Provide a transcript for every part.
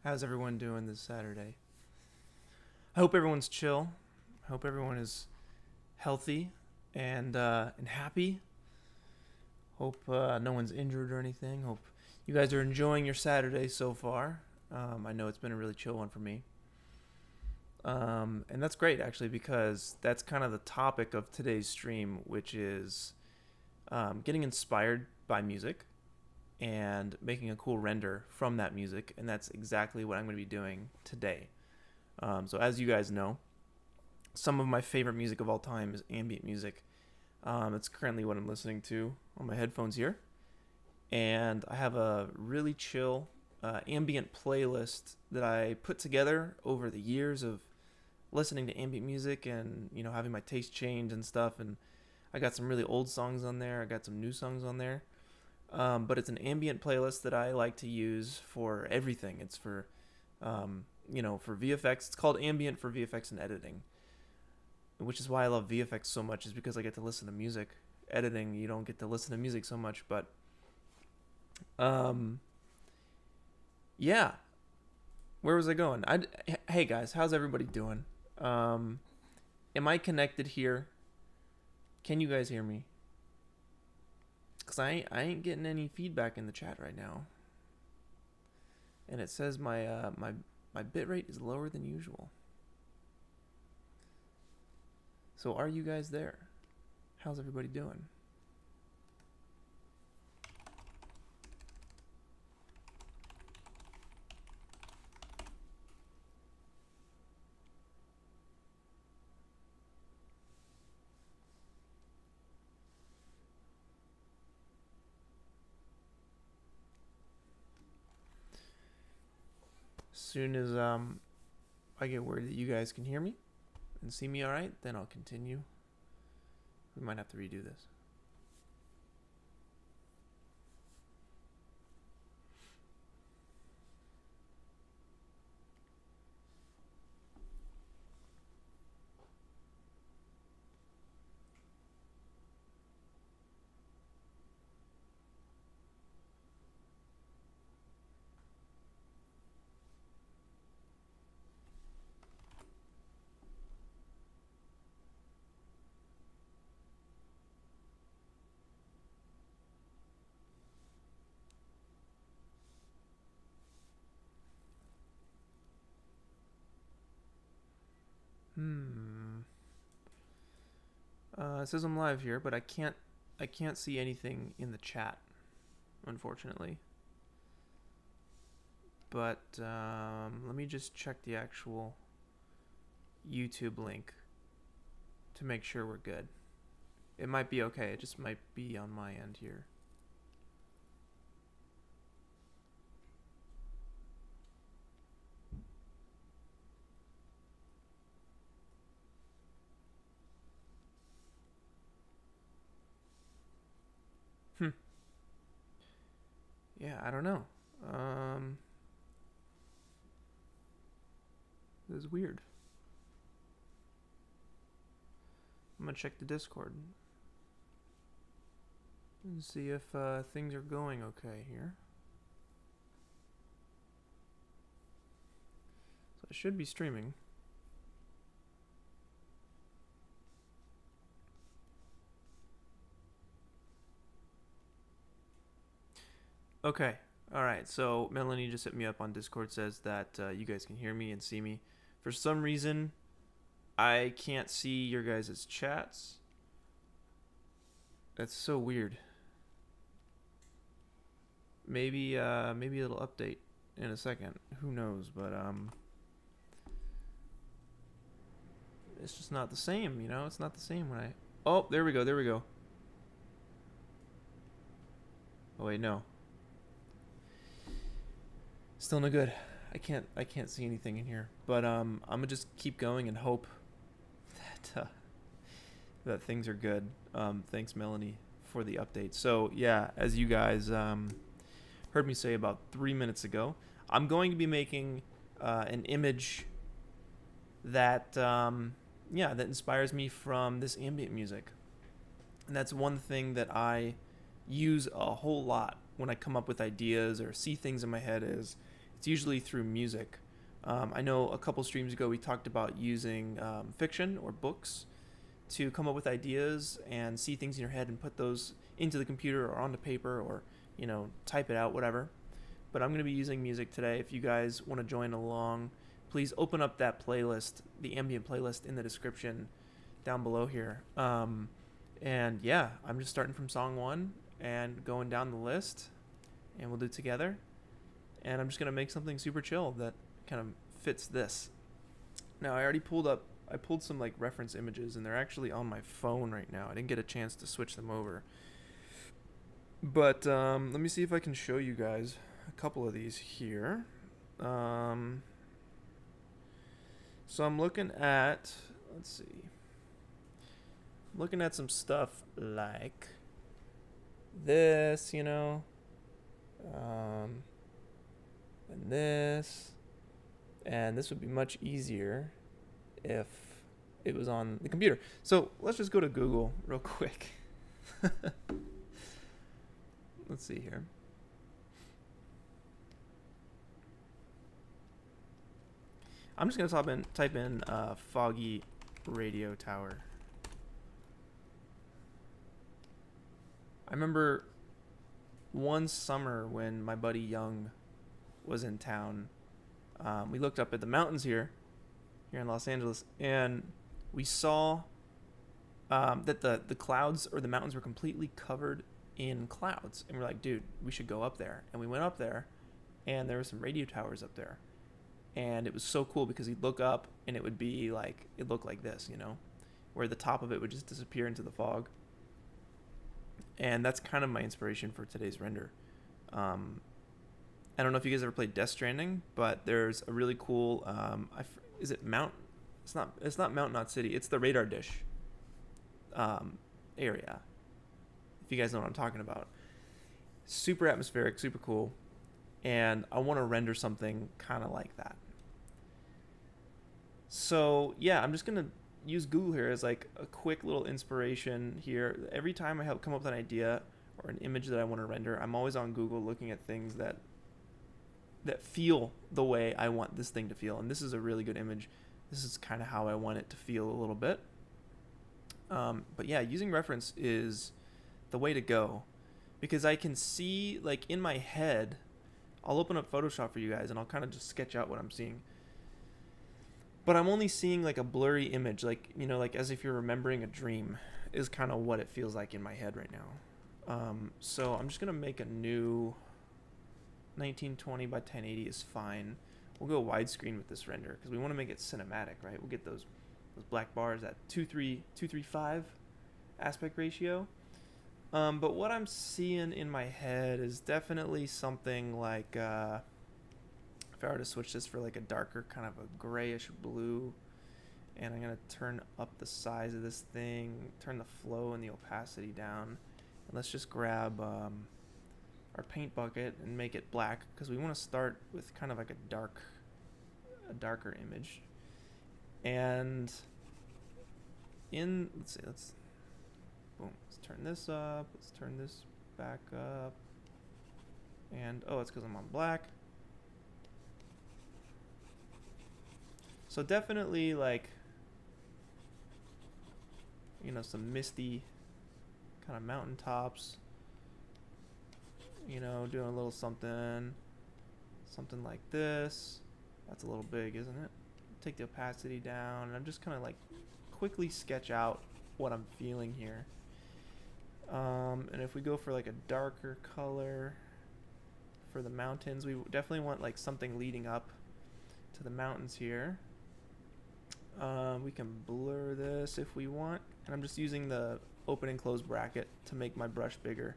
How's everyone doing this Saturday? I hope everyone's chill. I hope everyone is healthy and happy. Hope no one's injured or anything. Hope you guys are enjoying your Saturday so far. I know it's been a really chill one for me. And that's great actually because that's kind of the topic of today's stream, which is getting inspired by music and making a cool render from that music. And that's exactly what I'm going to be doing today. So as you guys know, some of my favorite music of all time is ambient music. It's currently what I'm listening to on my headphones here. And I have a really chill ambient playlist that I put together over the years of listening to ambient music and, having my taste change and stuff. And I got some really old songs on there. I got some new songs on there. But it's an ambient playlist that I like to use for everything. It's for, for VFX. It's called ambient for VFX and editing, which is why I love VFX so much, is because I get to listen to music. Editing, you don't get to listen to music so much, but yeah. Where was I going? Hey guys, how's everybody doing? Am I connected here? Can you guys hear me? Cause I ain't getting any feedback in the chat right now, and it says my bitrate is lower than usual. So are you guys there? How's everybody doing? As soon as I get word that you guys can hear me and see me all right, then I'll continue. We might have to redo this. It says I'm live here, but I can't see anything in the chat, unfortunately. But let me just check the actual YouTube link to make sure we're good. It might be okay. It just might be on my end here. Yeah, I don't know. This is weird. I'm gonna check the Discord and see if things are going okay here. So I should be streaming. Okay. All right. So Melanie just hit me up on Discord, says that you guys can hear me and see me. For some reason, I can't see your guys' chats. That's so weird. Maybe it'll update in a second. Who knows? But it's just not the same. It's not the same when I. Oh, there we go. There we go. Oh wait, no. Still no good. I can't see anything in here. But I'm gonna just keep going and hope that things are good. Thanks, Melanie, for the update. So yeah, as you guys heard me say about 3 minutes ago, I'm going to be making an image that that inspires me from this ambient music, and that's one thing that I use a whole lot when I come up with ideas or see things in my head. Is It's usually through music. I know a couple streams ago we talked about using fiction or books to come up with ideas and see things in your head and put those into the computer or onto paper, or type it out, whatever. But I'm going to be using music today. If you guys want to join along, please open up that playlist, the ambient playlist in the description down below here. And yeah, I'm just starting from song 1 and going down the list, and we'll do it together. And I'm just going to make something super chill that kind of fits this. Now, I pulled some like reference images, and they're actually on my phone right now. I didn't get a chance to switch them over. But let me see if I can show you guys a couple of these here. So I'm looking at, looking at some stuff like this, and this. And this would be much easier if it was on the computer. So let's just go to Google real quick. Let's see here. I'm just gonna type in foggy radio tower. I remember one summer when my buddy Young was in town. We looked up at the mountains here in Los Angeles, and we saw that the clouds or the mountains were completely covered in clouds, and we're like, dude, we should go up there. And we went up there, and there were some radio towers up there, and it was so cool because you'd look up and it would be like, it looked like this, where the top of it would just disappear into the fog. And that's kind of my inspiration for today's render. I don't know if you guys ever played Death Stranding, but there's a really cool is it Mount? It's not Mount Knot City. It's the radar dish area. If you guys know what I'm talking about. Super atmospheric, super cool, and I want to render something kind of like that. So yeah, I'm just gonna use Google here as like a quick little inspiration here. Every time I come up with an idea or an image that I want to render, I'm always on Google looking at things that feel the way I want this thing to feel. And this is a really good image. This is kind of how I want it to feel a little bit. But yeah, using reference is the way to go, because I can see, like, in my head, I'll open up Photoshop for you guys and I'll kind of just sketch out what I'm seeing. But I'm only seeing like a blurry image, like, like as if you're remembering a dream is kind of what it feels like in my head right now. So I'm just going to make a new 1920 by 1080 is fine. We'll go widescreen with this render because we want to make it cinematic, right? We'll get those black bars at 2:3:5 aspect ratio. But what I'm seeing in my head is definitely something like, if I were to switch this for like a darker kind of a grayish blue, and I'm going to turn up the size of this thing, turn the flow and the opacity down, and let's just grab our paint bucket and make it black, because we want to start with kind of like a darker image. And let's turn this up, let's turn this back up, and it's because I'm on black. So definitely, like, some misty kind of mountaintops, doing a little something like this. That's a little big, isn't it? Take the opacity down, and I'm just kind of like quickly sketch out what I'm feeling here. And if we go for like a darker color for the mountains, we definitely want like something leading up to the mountains here. We can blur this if we want, and I'm just using the open and close bracket to make my brush bigger.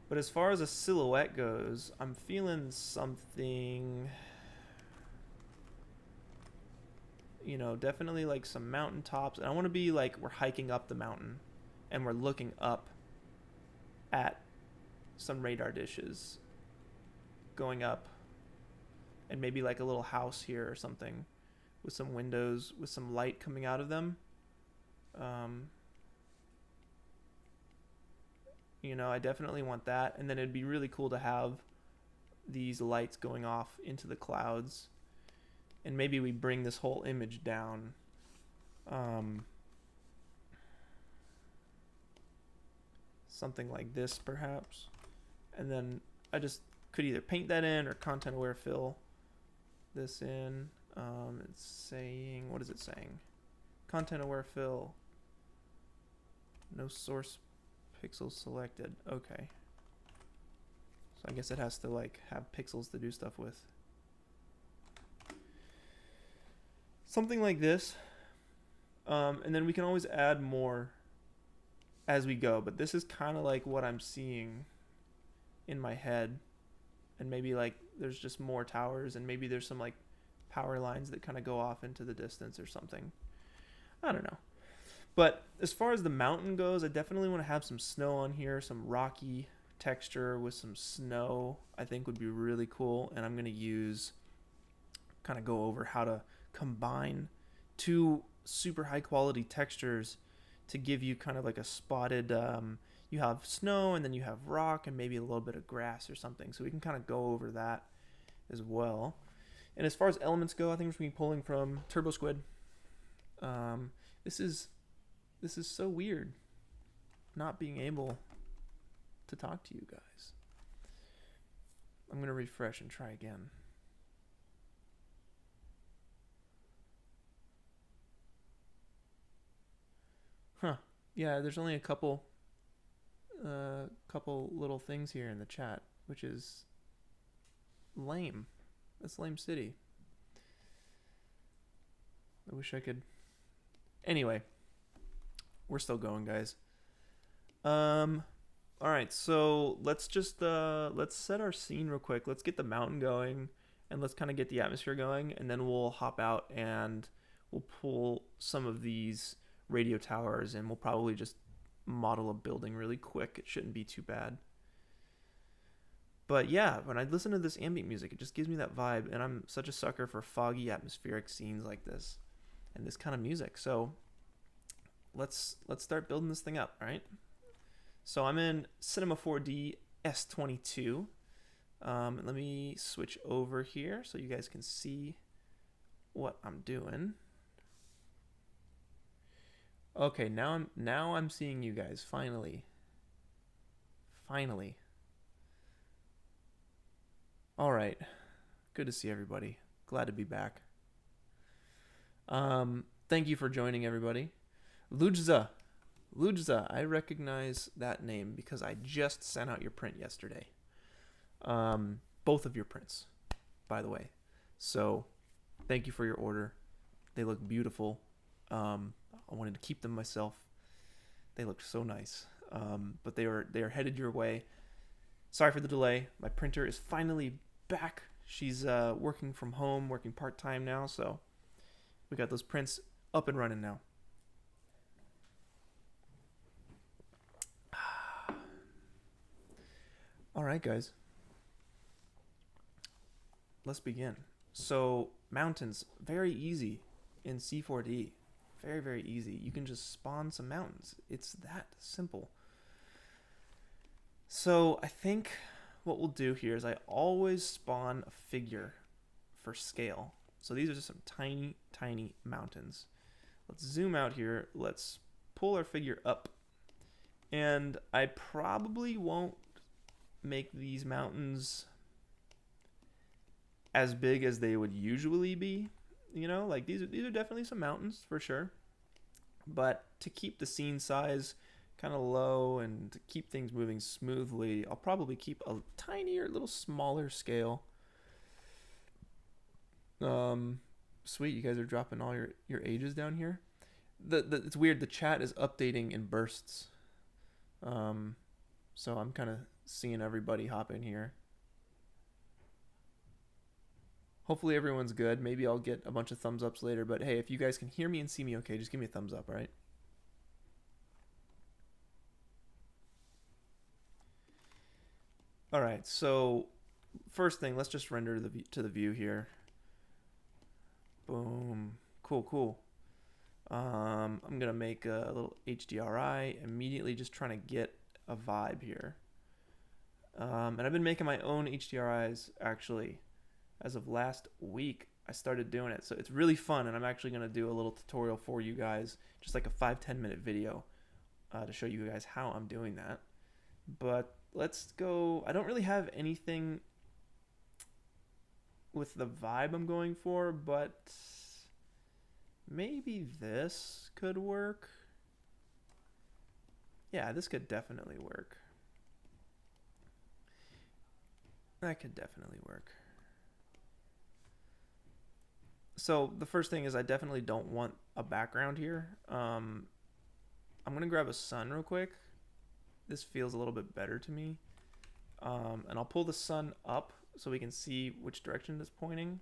But as far as a silhouette goes, I'm feeling something, definitely like some mountaintops. And I want to be like we're hiking up the mountain and we're looking up at some radar dishes going up, and maybe like a little house here or something with some windows with some light coming out of them. I definitely want that. And then it'd be really cool to have these lights going off into the clouds, and maybe we bring this whole image down. Something like this perhaps, and then I just could either paint that in or content aware fill this in. It's saying, what is it saying? Content aware fill, no source pixels selected. Okay, so I guess it has to like have pixels to do stuff with. Something like this. And then we can always add more as we go, but this is kind of like what I'm seeing in my head. And maybe like there's just more towers, and maybe there's some like power lines that kind of go off into the distance or something. I don't know. But as far as the mountain goes, I definitely want to have some snow on here, some rocky texture with some snow, I think would be really cool. And I'm going to use, kind of go over how to combine two super high quality textures to give you kind of like a spotted, you have snow and then you have rock and maybe a little bit of grass or something. So we can kind of go over that as well. And as far as elements go, I think we're going to be pulling from Turbo Squid. This is so weird, not being able to talk to you guys. I'm going to refresh and try again. Huh. Yeah, there's only a couple little things here in the chat, which is lame. That's lame city. I wish I could. Anyway, we're still going, guys. All right, so let's just let's set our scene real quick. Let's get the mountain going, and let's kind of get the atmosphere going, and then we'll hop out and we'll pull some of these radio towers, and we'll probably just model a building really quick. It shouldn't be too bad. But yeah, when I listen to this ambient music, it just gives me that vibe, and I'm such a sucker for foggy atmospheric scenes like this and this kind of music. So let's start building this thing up, all right? So I'm in Cinema4D S22. Let me switch over here so you guys can see what I'm doing. Okay, now I'm seeing you guys finally. All right. Good to see everybody. Glad to be back. Thank you for joining, everybody. Lujza, I recognize that name because I just sent out your print yesterday. Both of your prints, by the way. So, thank you for your order. They look beautiful. I wanted to keep them myself. They look so nice. But they are headed your way. Sorry for the delay. My printer is finally back. She's working from home, working part-time now, so we got those prints up and running now. All right, guys. Let's begin. So, mountains, very easy in C4D. Very, very easy. You can just spawn some mountains. It's that simple. So I think what we'll do here is I always spawn a figure for scale. So these are just some tiny, tiny mountains. Let's zoom out here. Let's pull our figure up. And I probably won't make these mountains as big as they would usually be. You know, like these are definitely some mountains for sure. But to keep the scene size kind of low and to keep things moving smoothly, I'll probably keep a tinier, little smaller scale. Sweet, you guys are dropping all your ages down here. It's weird, the chat is updating in bursts. So I'm kind of seeing everybody hop in here. Hopefully everyone's good. Maybe I'll get a bunch of thumbs ups later. But hey, if you guys can hear me and see me okay, just give me a thumbs up, all right? All right, so first thing, let's just render to the view here. Boom. Cool. I'm going to make a little HDRI, immediately just trying to get a vibe here. And I've been making my own HDRIs actually. As of last week, I started doing it. So it's really fun, and I'm actually going to do a little tutorial for you guys, just like a 5-10 minute video to show you guys how I'm doing that. But let's go. I don't really have anything with the vibe I'm going for, but maybe this could work. Yeah, this could definitely work. That could definitely work. So the first thing is I definitely don't want a background here. I'm going to grab a sun real quick. This feels a little bit better to me. And I'll pull the sun up so we can see which direction it's pointing.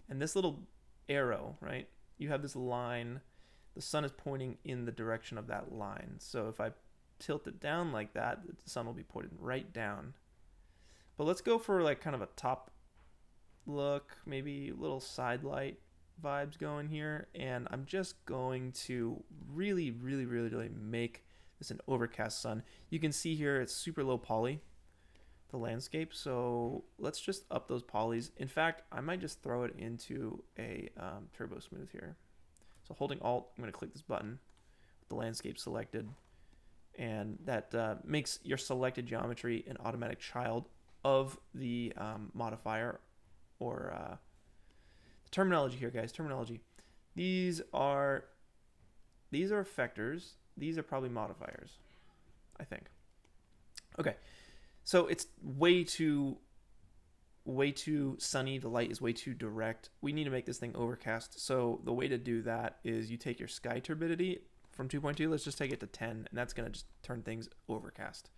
And this little arrow, right? You have this line. The sun is pointing in the direction of that line. So if I tilt it down like that, the sun will be pointed right down. But let's go for like kind of a top look, maybe little side light vibes going here. And I'm just going to really make this an overcast sun. You can see here it's super low poly, the landscape. So let's just up those polys. In fact, I might just throw it into a turbo smooth here. So holding Alt, I'm going to click this button with the landscape selected. And that makes your selected geometry an automatic child of the modifier, or terminology here, guys. Terminology. These are effectors. These are probably modifiers, I think. Okay, so it's way too sunny. The light is way too direct. We need to make this thing overcast. So the way to do that is you take your sky turbidity from 2.2. Let's just take it to 10, and that's gonna just turn things overcast.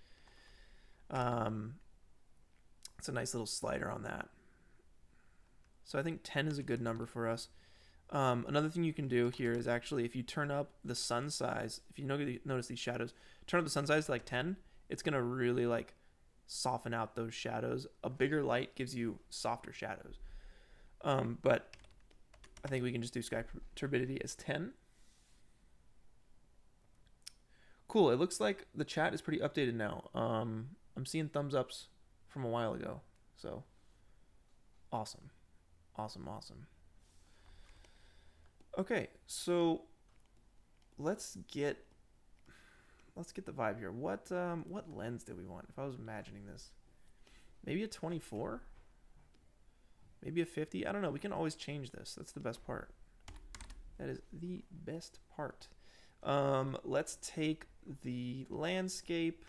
It's a nice little slider on that. So I think 10 is a good number for us. Another thing you can do here is actually, if you turn up the sun size, if you notice these shadows, turn up the sun size to like 10, it's going to really like soften out those shadows. A bigger light gives you softer shadows. But I think we can just do sky turbidity as 10. Cool. It looks like the chat is pretty updated now. I'm seeing thumbs ups from a while ago. So awesome. Awesome. Okay, so let's get the vibe here. What lens did we want? If I was imagining this, maybe a 24, maybe a 50. I don't know. We can always change this. That's the best part. That is the best part. Let's take the landscape.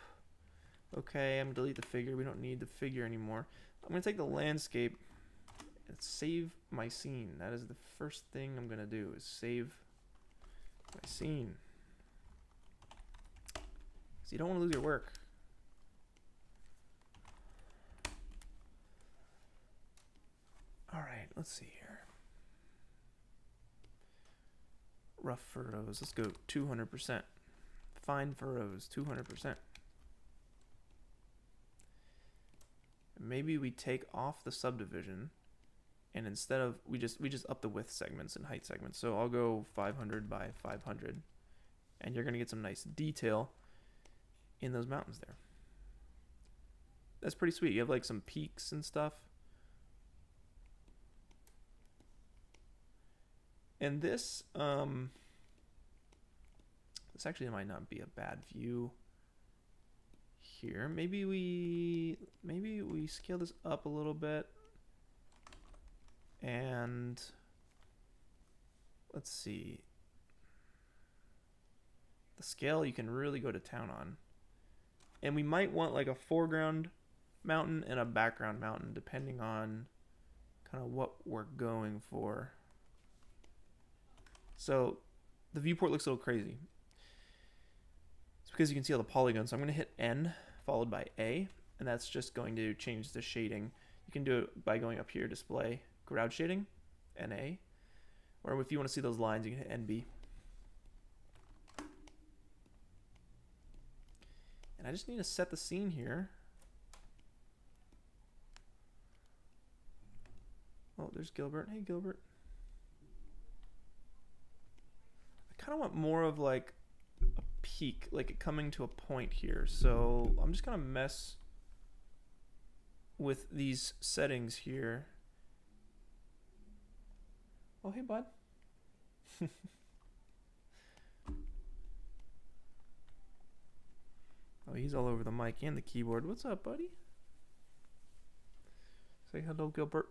Okay, I'm gonna delete the figure. We don't need the figure anymore. I'm gonna take the landscape and save my scene. That is the first thing I'm gonna do, is save my scene. So you don't want to lose your work. All right, let's see here. Rough furrows. Let's go 200%. Fine furrows, 200%. Maybe we take off the subdivision, and instead of we just up the width segments and height segments. So I'll go 500 by 500, and you're gonna get some nice detail in those mountains there. That's pretty sweet. You have like some peaks and stuff. And this this actually might not be a bad view here. Maybe we scale this up a little bit, and let's see. The scale you can really go to town on. And we might want like a foreground mountain and a background mountain, depending on kind of what we're going for. So the viewport looks a little crazy. It's because you can see all the polygons. So I'm going to hit N followed by A, and that's just going to change the shading. You can do it by going up here, display, crowd shading, NA. Or if you want to see those lines, you can hit NB. And I just need to set the scene here. Oh, there's Gilbert. Hey, Gilbert. I kind of want more of like a peak, like it coming to a point here. So I'm just going to mess with these settings here. Oh, hey, bud. Oh, he's all over the mic and the keyboard. What's up, buddy? Say hello, Gilbert.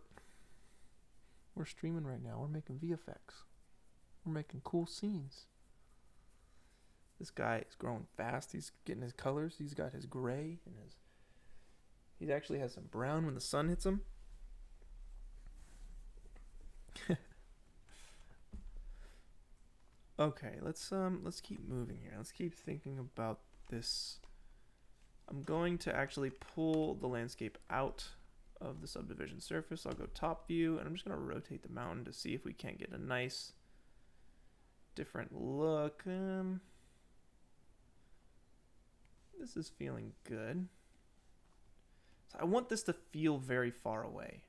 We're streaming right now. We're making VFX. We're making cool scenes. This guy is growing fast. He's getting his colors. He's got his gray and his... He actually has some brown when the sun hits him. Okay, let's keep moving here. Let's keep thinking about this. I'm going to actually pull the landscape out of the subdivision surface. I'll go top view, and I'm just going to rotate the mountain to see if we can't get a nice different look. This is feeling good. So I want this to feel very far away.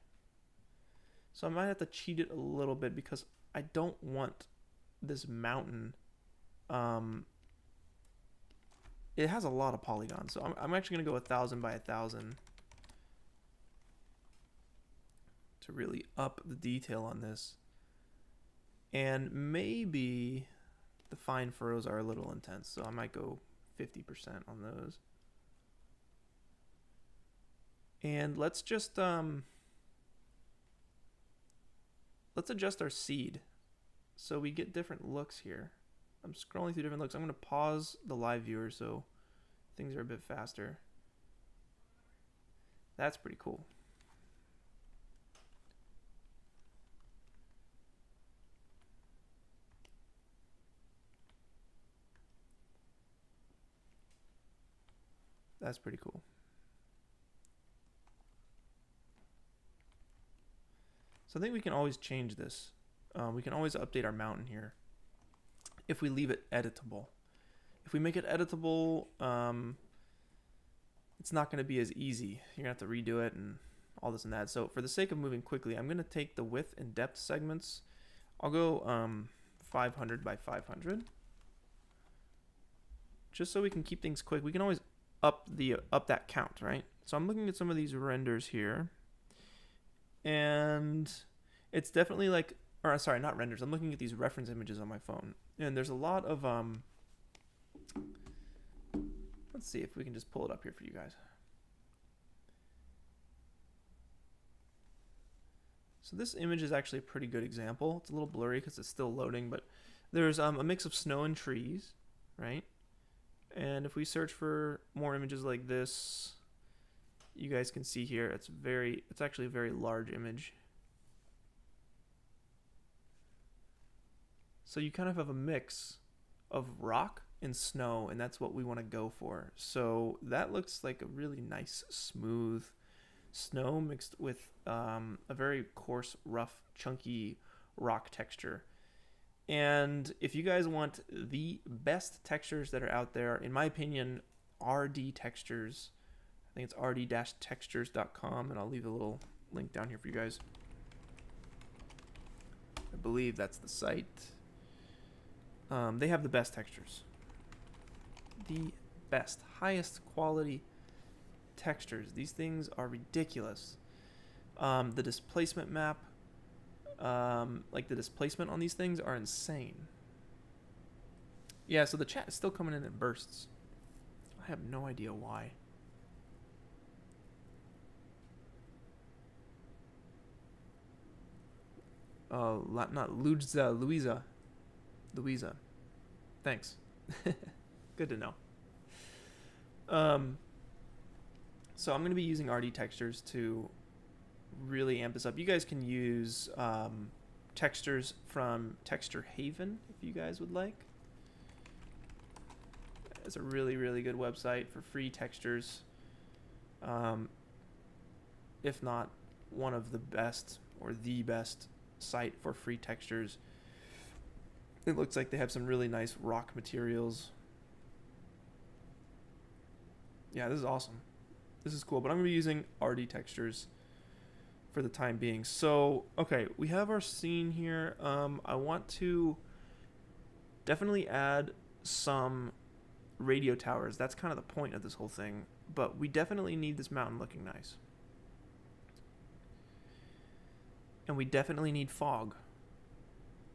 So I might have to cheat it a little bit because I don't want this mountain. It has a lot of polygons, so I'm actually going to go 1,000 by 1,000 to really up the detail on this. And maybe the fine furrows are a little intense, so I might go 50% on those. And let's just let's adjust our seed so we get different looks here. I'm scrolling through different looks. I'm going to pause the live viewer so things are a bit faster. That's pretty cool. That's pretty cool. So I think we can always change this. We can always update our mountain here if we leave it editable. If we make it editable, it's not going to be as easy. You're going to have to redo it and all this and that. So for the sake of moving quickly, I'm going to take the width and depth segments. I'll go 500 by 500. Just so we can keep things quick. We can always up that count, right? So I'm looking at some of these renders here. And it's definitely like, or sorry, not renders. I'm looking at these reference images on my phone. And there's a lot of, let's see if we can just pull it up here for you guys. So this image is actually a pretty good example. It's a little blurry because it's still loading, but there's a mix of snow and trees, right? And if we search for more images like this, you guys can see here, it's actually a very large image. So you kind of have a mix of rock and snow, and that's what we want to go for. So that looks like a really nice, smooth snow mixed with a very coarse, rough, chunky rock texture. And if you guys want the best textures that are out there, in my opinion, RD Textures, I think it's rd-textures.com, and I'll leave a little link down here for you guys. I believe that's the site. They have the best textures. The best, highest quality textures. These things are ridiculous. The displacement map, like the displacement on these things are insane. Yeah, so the chat is still coming in bursts. I have no idea why. Not Louisa. Thanks. Good to know. So I'm going to be using RD textures to really amp this up. You guys can use textures from Texture Haven if you guys would like. It's a really, really good website for free textures. If not one of the best or the best site for free textures. It looks like they have some really nice rock materials. Yeah, this is awesome. This is cool, but I'm going to be using RD textures for the time being. So, okay, we have our scene here. I want to definitely add some radio towers. That's kind of the point of this whole thing, but we definitely need this mountain looking nice. And we definitely need fog.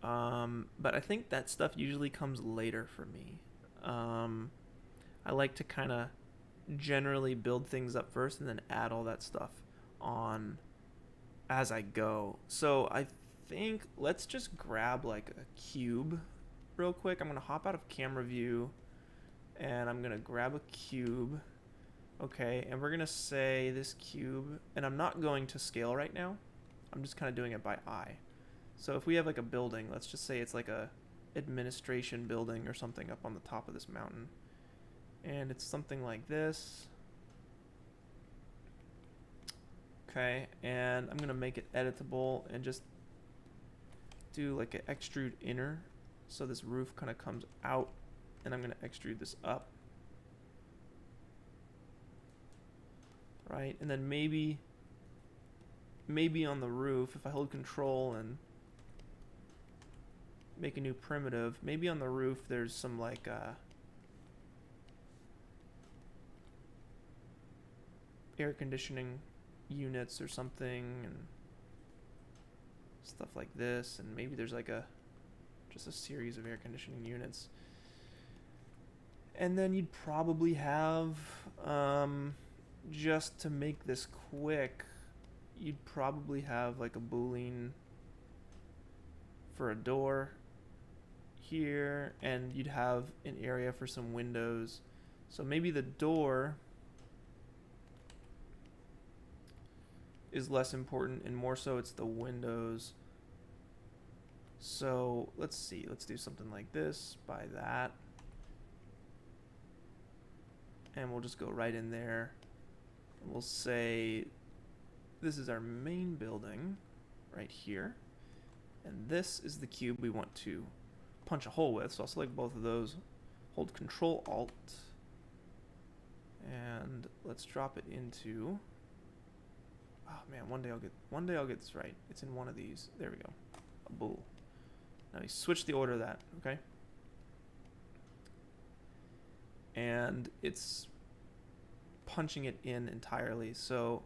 But I think that stuff usually comes later for me. I like to kind of generally build things up first and then add all that stuff on as I go. So I think let's just grab like a cube real quick. I'm going to hop out of camera view and I'm going to grab a cube. Okay, and we're going to say this cube, and I'm not going to scale right now. I'm just kind of doing it by eye. So if we have like a building, let's just say it's like a administration building or something up on the top of this mountain. And it's something like this. Okay, and I'm going to make it editable and just do like an extrude inner. So this roof kind of comes out, and I'm going to extrude this up. Right, and then maybe on the roof, if I hold control and make a new primitive, maybe on the roof there's some like air conditioning units or something and stuff like this, and maybe there's like just a series of air conditioning units. And then you'd probably have just to make this quick, you'd probably have like a boolean for a door here, and you'd have an area for some windows. So maybe the door is less important and more so it's the windows. So let's see, let's do something like this by that, and we'll just go right in there. We'll say this is our main building right here, and this is the cube we want to punch a hole with. So I'll select both of those, hold Control Alt, and let's drop it into, oh man, one day I'll get this right. It's in one of these. There we go. A bool. Now we switch the order of that, okay? And it's punching it in entirely. So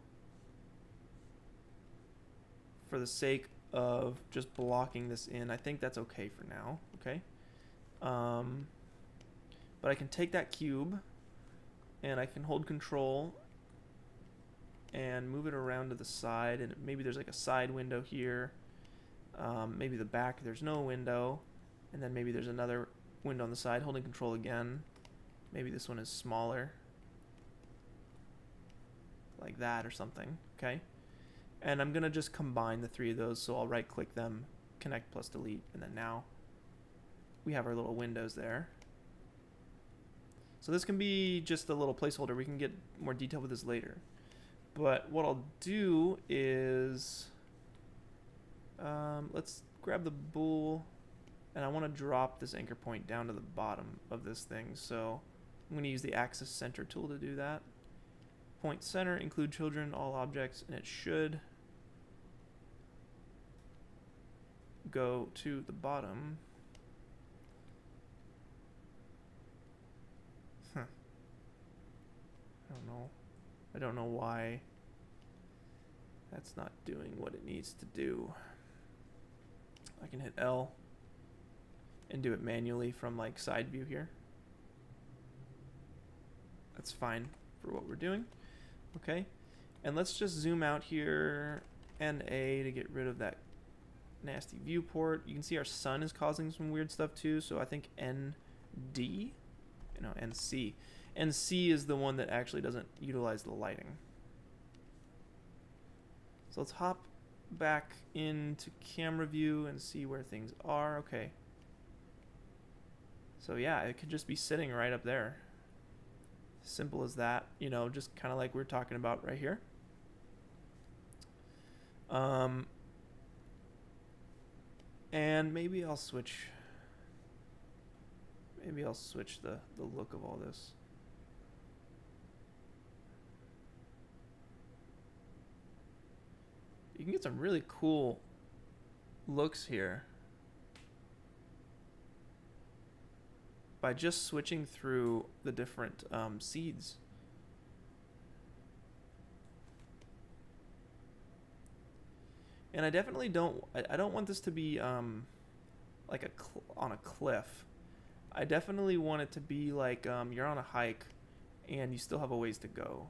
for the sake of just blocking this in, I think that's okay for now, okay? But I can take that cube and I can hold control and move it around to the side, and maybe there's like a side window here. Maybe the back there's no window, and then maybe there's another window on the side. Holding control again, maybe this one is smaller like that or something, okay? And I'm gonna just combine the three of those, so I'll right click them, connect plus delete, and then now we have our little windows there. So this can be just a little placeholder. We can get more detail with this later. But what I'll do is, let's grab the bool, and I want to drop this anchor point down to the bottom of this thing. So I'm going to use the axis center tool to do that. Point center, include children, all objects, and it should go to the bottom. I don't know why that's not doing what it needs to do. I can hit L and do it manually from like side view here. That's fine for what we're doing. Okay, and let's just zoom out here, NA, to get rid of that nasty viewport. You can see our sun is causing some weird stuff too, so I think ND, NC. NC is the one that actually doesn't utilize the lighting. So let's hop back into camera view and see where things are. Okay. So yeah, it could just be sitting right up there. Simple as that, just kind of like we're talking about right here. And maybe I'll switch the look of all this. You can get some really cool looks here by just switching through the different seeds. And I definitely don't. I don't want this to be like on a cliff. I definitely want it to be like you're on a hike, and you still have a ways to go.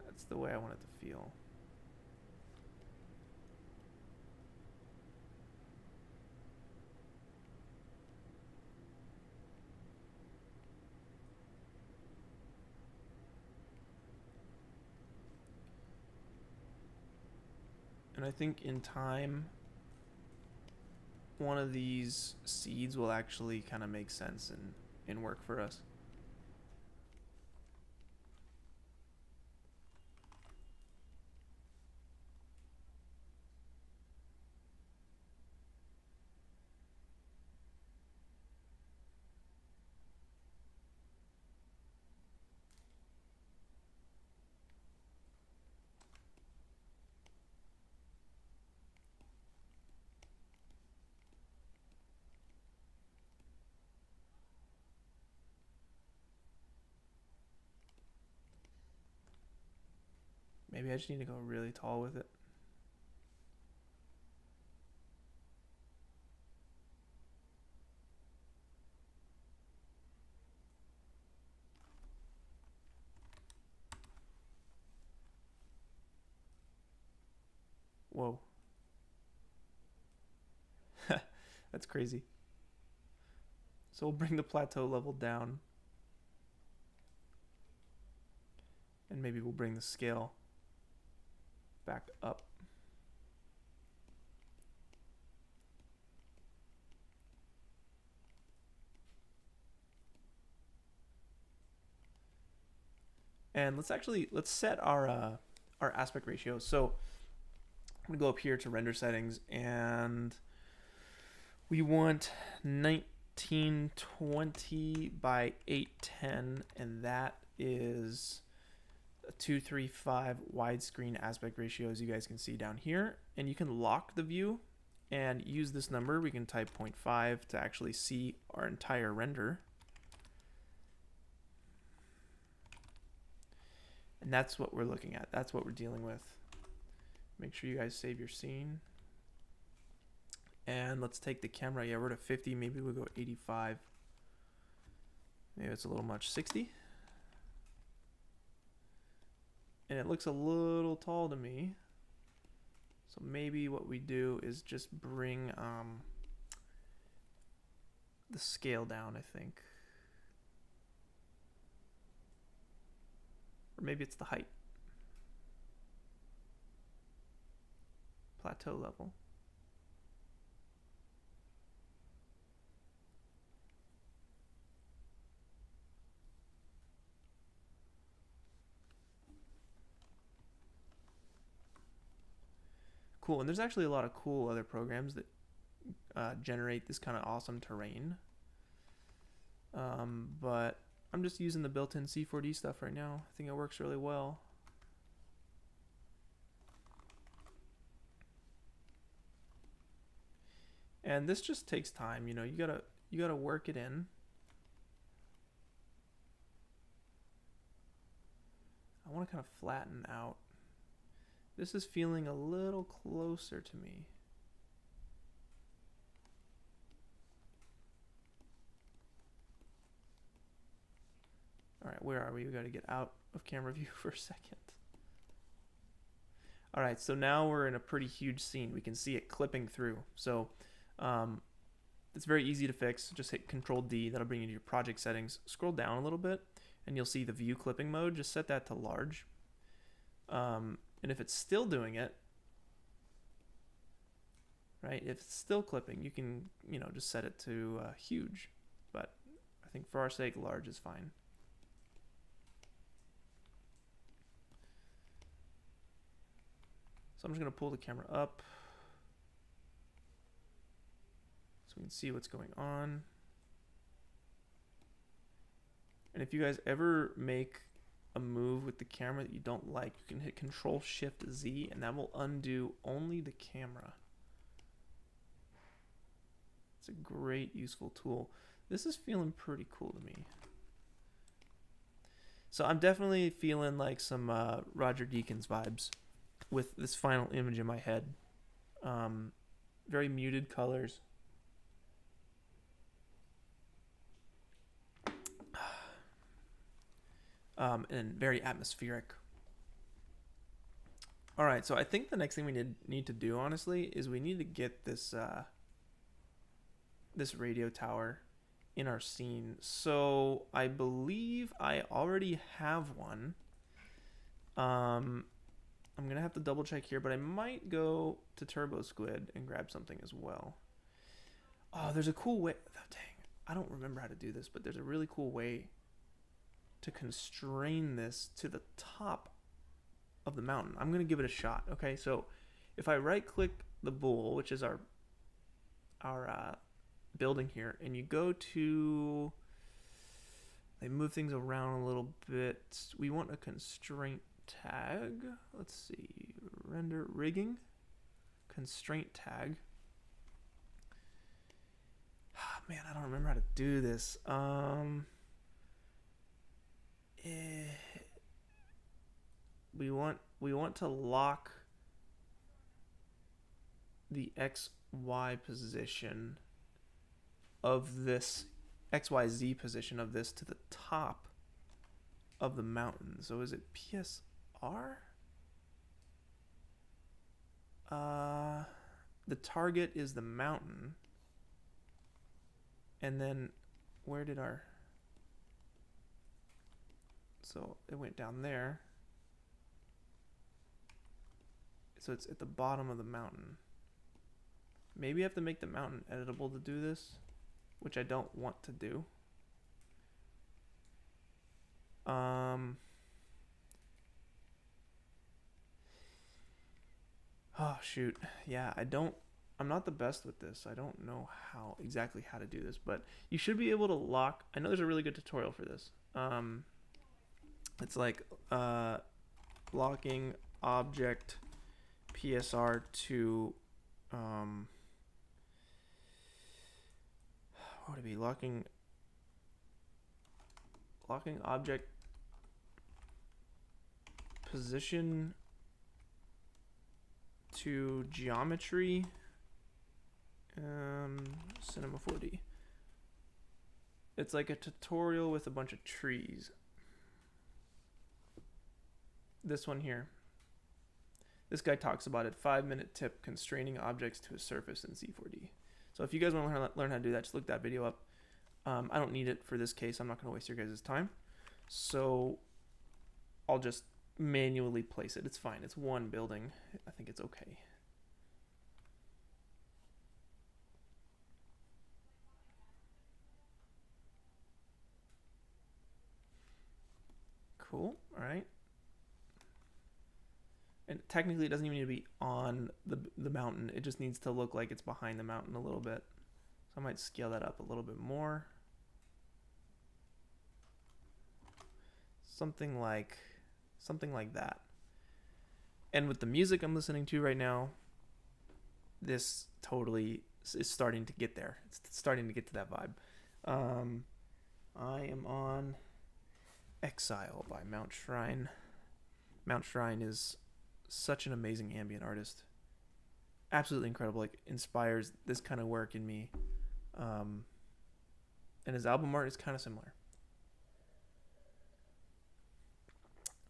That's the way I want it to feel. And I think in time, one of these seeds will actually kind of make sense and work for us. Maybe I just need to go really tall with it. Whoa. That's crazy. So we'll bring the plateau level down. And maybe we'll bring the scale back up. And let's set our aspect ratio. So I'm gonna go up here to render settings, and we want 1920 by 810, and that is a 235 widescreen aspect ratio, as you guys can see down here. And you can lock the view and use this number. We can type 0.5 to actually see our entire render. And that's what we're looking at. That's what we're dealing with. Make sure you guys save your scene. And let's take the camera. Yeah, we're at 50. Maybe we'll go 85. Maybe it's a little much. 60. And it looks a little tall to me. So maybe what we do is just bring the scale down, I think. Or maybe it's the height. Plateau level. Cool, and there's actually a lot of cool other programs that generate this kind of awesome terrain. But I'm just using the built-in C4D stuff right now. I think it works really well. And this just takes time, you know, you gotta work it in. I want to kind of flatten out. This is feeling a little closer to me. All right, where are we? We got to get out of camera view for a second. All right, so now we're in a pretty huge scene. We can see it clipping through. So it's very easy to fix. Just hit Control D. That'll bring you to your project settings. Scroll down a little bit, and you'll see the view clipping mode. Just set that to large. And if it's still doing it, right? If it's still clipping, you can, you know, just set it to huge. But I think for our sake, large is fine. So I'm just going to pull the camera up so we can see what's going on. And if you guys ever make a move with the camera that you don't like, you can hit Control-Shift-Z, and that will undo only the camera. It's a great, useful tool. This is feeling pretty cool to me. So I'm definitely feeling like some Roger Deakins vibes with this final image in my head. Very muted colors. And very atmospheric. All right, so I think the next thing we need to do, honestly, is we need to get this this radio tower in our scene. So I believe I already have one. I'm gonna have to double check here, but I might go to Turbo Squid and grab something as well. Oh, there's a cool way. Oh, dang, I don't remember how to do this, but there's a really cool way to constrain this to the top of the mountain. I'm gonna give it a shot. Okay, so if I right click the bool, which is our building here, and you go to, they move things around a little bit. We want a constraint tag. Let's see, render rigging, constraint tag. Man, I don't remember how to do this. We want to lock the XY position of this, XYZ position of this to the top of the mountain. So is it PSR? The target is the mountain. And then where did our, so it went down there. So it's at the bottom of the mountain. Maybe I have to make the mountain editable to do this, which I don't want to do. Oh shoot. Yeah, I'm not the best with this. I don't know exactly how to do this, but you should be able to lock. I know there's a really good tutorial for this. It's like locking object PSR to what would it be? Locking object position to geometry. Cinema4D. It's like a tutorial with a bunch of trees. This one here. This guy talks about it. 5-minute tip: constraining objects to a surface in C4D. So if you guys want to learn how to do that, just look that video up. I don't need it for this case. I'm not going to waste your guys' time. So I'll just manually place it. It's fine. It's one building. I think it's okay. Cool. All right. And technically it doesn't even need to be on the mountain. It just needs to look like it's behind the mountain a little bit. So I might scale that up a little bit more. Something like that. And with the music I'm listening to right now, this totally is starting to get there. It's starting to get to that vibe. I am on Exile by Mount Shrine. Mount Shrine is such an amazing ambient artist. Absolutely incredible. Like, inspires this kind of work in me. And his album art is kind of similar.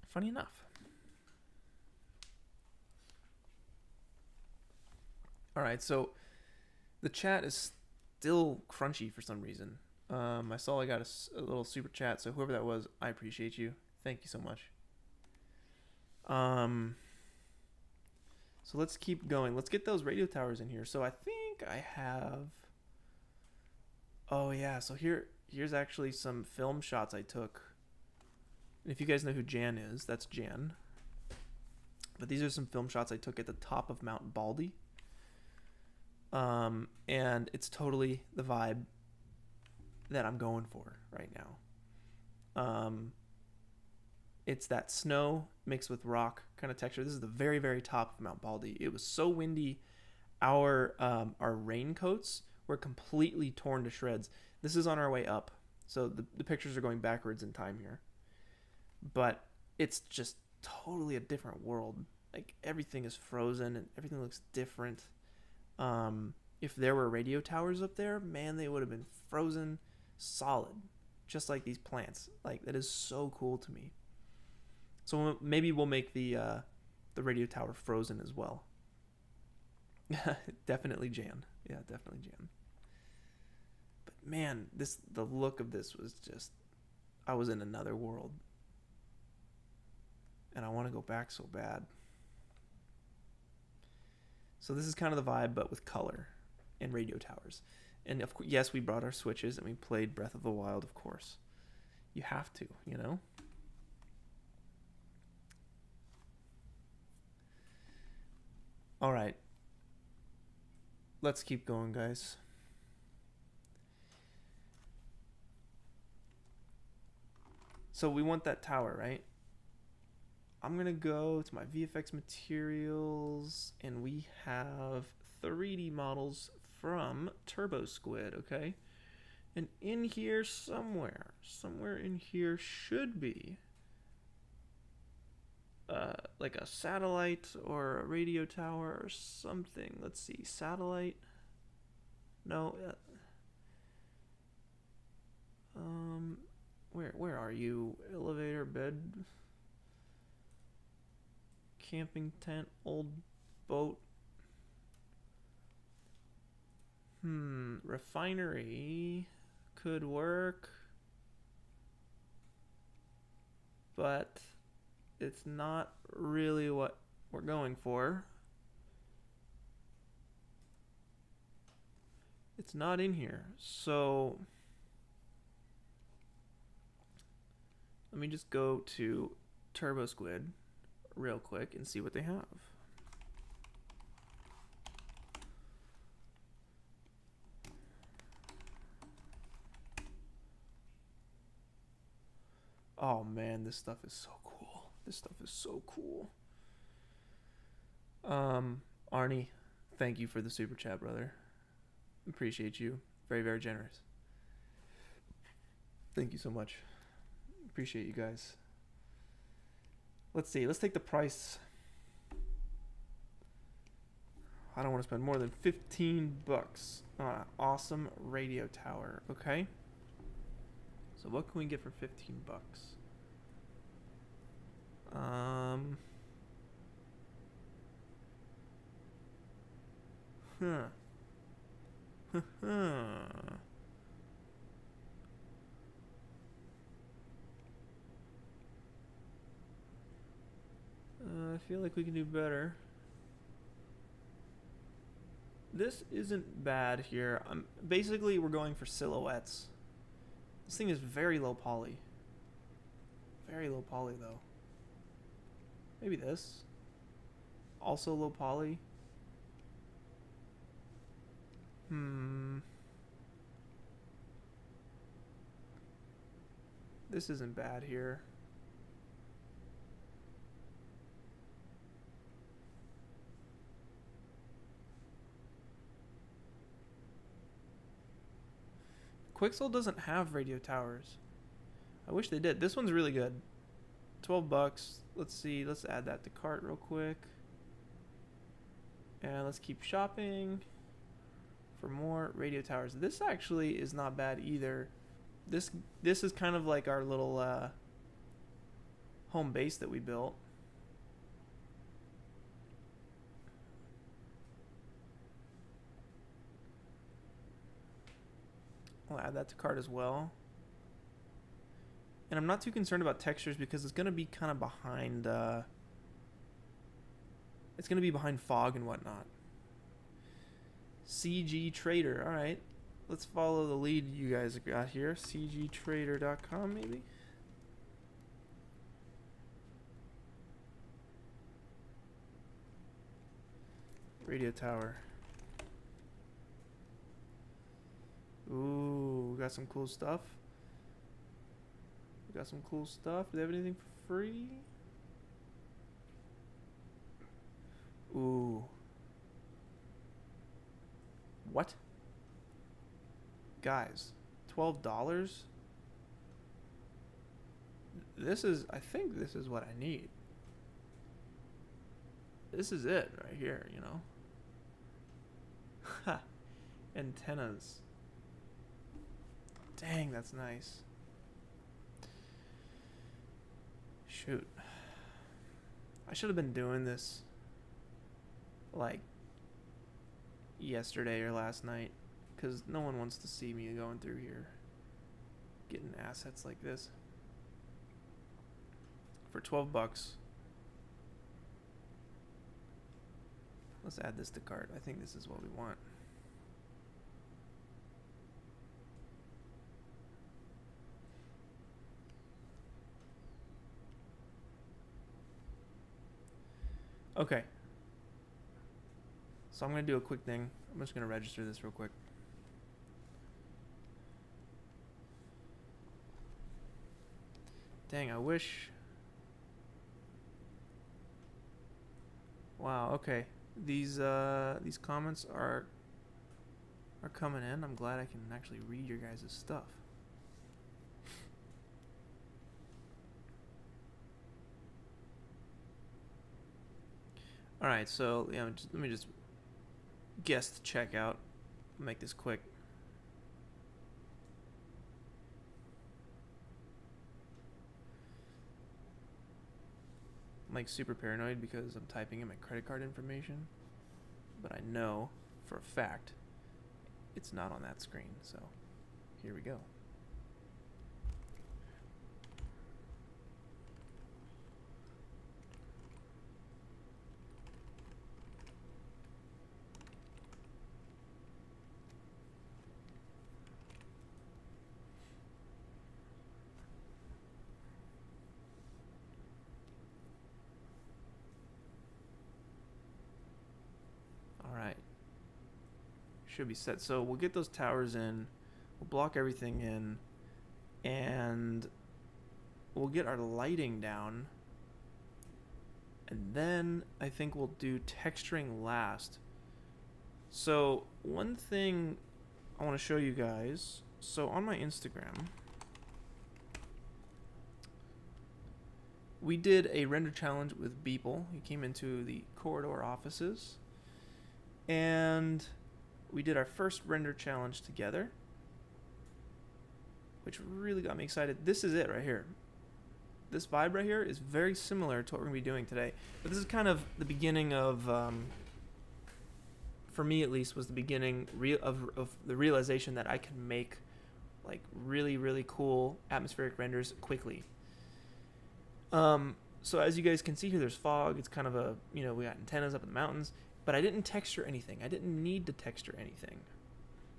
Funny enough. All right, so the chat is still crunchy for some reason. I saw I got a little super chat, so whoever that was, I appreciate you. Thank you so much. So let's keep going. Let's get those radio towers in here. So I think I have, oh yeah, so here's actually some film shots I took. And if you guys know who Jan is, that's Jan. But these are some film shots I took at the top of Mount Baldy. And it's totally the vibe that I'm going for right now. It's that snow mixed with rock kind of texture. This is the very, very top of Mount Baldy. It was so windy. Our raincoats were completely torn to shreds. This is on our way up. So the pictures are going backwards in time here. But it's just totally a different world. Like, everything is frozen and everything looks different. If there were radio towers up there, man, they would have been frozen solid, just like these plants. Like, that is so cool to me. So maybe we'll make the radio tower frozen as well. Definitely Jan. Yeah, definitely Jan. But man, the look of this was just, I was in another world. And I want to go back so bad. So this is kind of the vibe, but with color and radio towers. And of course, yes, we brought our Switches and we played Breath of the Wild, of course. You have to, you know? All right. Let's keep going, guys. So we want that tower, right? I'm going to go to my VFX materials, and we have 3D models from Turbo Squid, okay? And in here somewhere in here should be like a satellite or a radio tower or something. Let's see, satellite. No. Where are you? Elevator, bed, camping tent, old boat. Refinery could work, but it's not really what we're going for. It's not in here. So let me just go to Turbo Squid real quick and see what they have. Oh man, this stuff is so cool. This stuff is so cool. Arnie, thank you for the super chat, brother. Appreciate you. Very, very generous. Thank you so much. Appreciate you guys. Let's see. Let's take the price. I don't want to spend more than $15 on an awesome radio tower. Okay. So what can we get for $15? I feel like we can do better. This isn't bad here. Basically, we're going for silhouettes. This thing is very low poly. Very low poly, though. Maybe this. Also low poly. This isn't bad here. Quixel doesn't have radio towers. I wish they did. This one's really good. $12. Let's see. Let's add that to cart real quick. And let's keep shopping for more radio towers. This actually is not bad either. This is kind of like our little home base that we built. I'll add that to cart as well. And I'm not too concerned about textures because it's going to be kind of behind it's going to be behind fog and whatnot. CG Trader. All right. Let's follow the lead you guys got here. cgtrader.com maybe. Radio tower. Ooh, we got some cool stuff. We got some cool stuff. Do they have anything for free? Ooh. What? Guys, $12? I think this is what I need. This is it right here, you know? antennas. Dang, that's nice. Shoot. I should have been doing this like yesterday or last night, because no one wants to see me going through here getting assets like this for 12 bucks. Let's add this to cart. I think this is what we want. Okay. So I'm going to do a quick thing. I'm just going to register this real quick. Dang, I wish. Wow, okay. These comments are coming in. I'm glad I can actually read your guys' stuff. All right, so yeah, let me just guest check out. Make this quick. I'm like super paranoid because I'm typing in my credit card information, but I know for a fact it's not on that screen. So here we go. Should be set. So we'll get those towers in, we'll block everything in, and we'll get our lighting down, and then I think we'll do texturing last. So one thing I want to show you guys, so on my Instagram we did a render challenge with Beeple. He came into the corridor offices and we did our first render challenge together, which really got me excited. This is it right here. This vibe right here is very similar to what we're going to be doing today. But this is kind of the beginning of, for me at least, was the beginning of the realization that I can make like really, really cool atmospheric renders quickly. So as you guys can see here, there's fog. It's kind of a, we got antennas up in the mountains. But I didn't texture anything. I didn't need to texture anything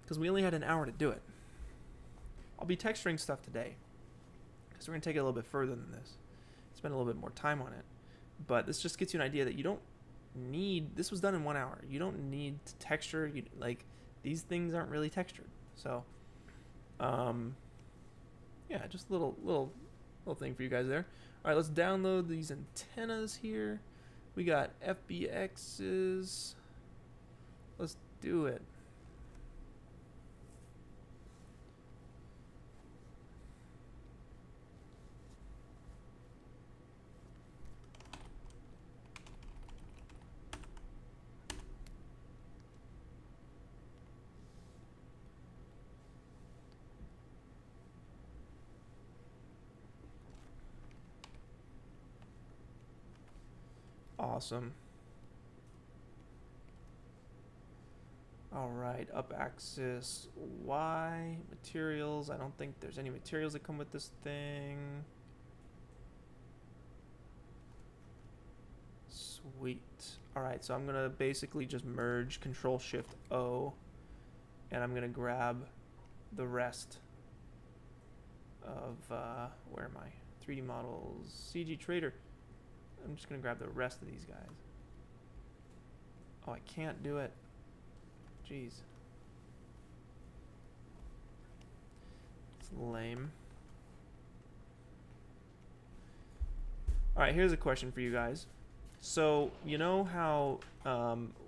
because we only had an hour to do it. I'll be texturing stuff today because we're going to take it a little bit further than this. Spend a little bit more time on it. But this just gets you an idea that you don't need... This was done in 1 hour. You don't need to texture. These things aren't really textured. So, yeah, just a little thing for you guys there. All right, let's download these antennas here. We got FBXs. Let's do it. Awesome. All right, up axis Y, materials. I don't think there's any materials that come with this thing. Sweet. All right, so I'm gonna basically just merge Control-Shift-O, and I'm gonna grab the rest of, where am I? 3D models, CG Trader. I'm just going to grab the rest of these guys. Oh, I can't do it. Jeez. It's lame. Alright, here's a question for you guys. So, you know how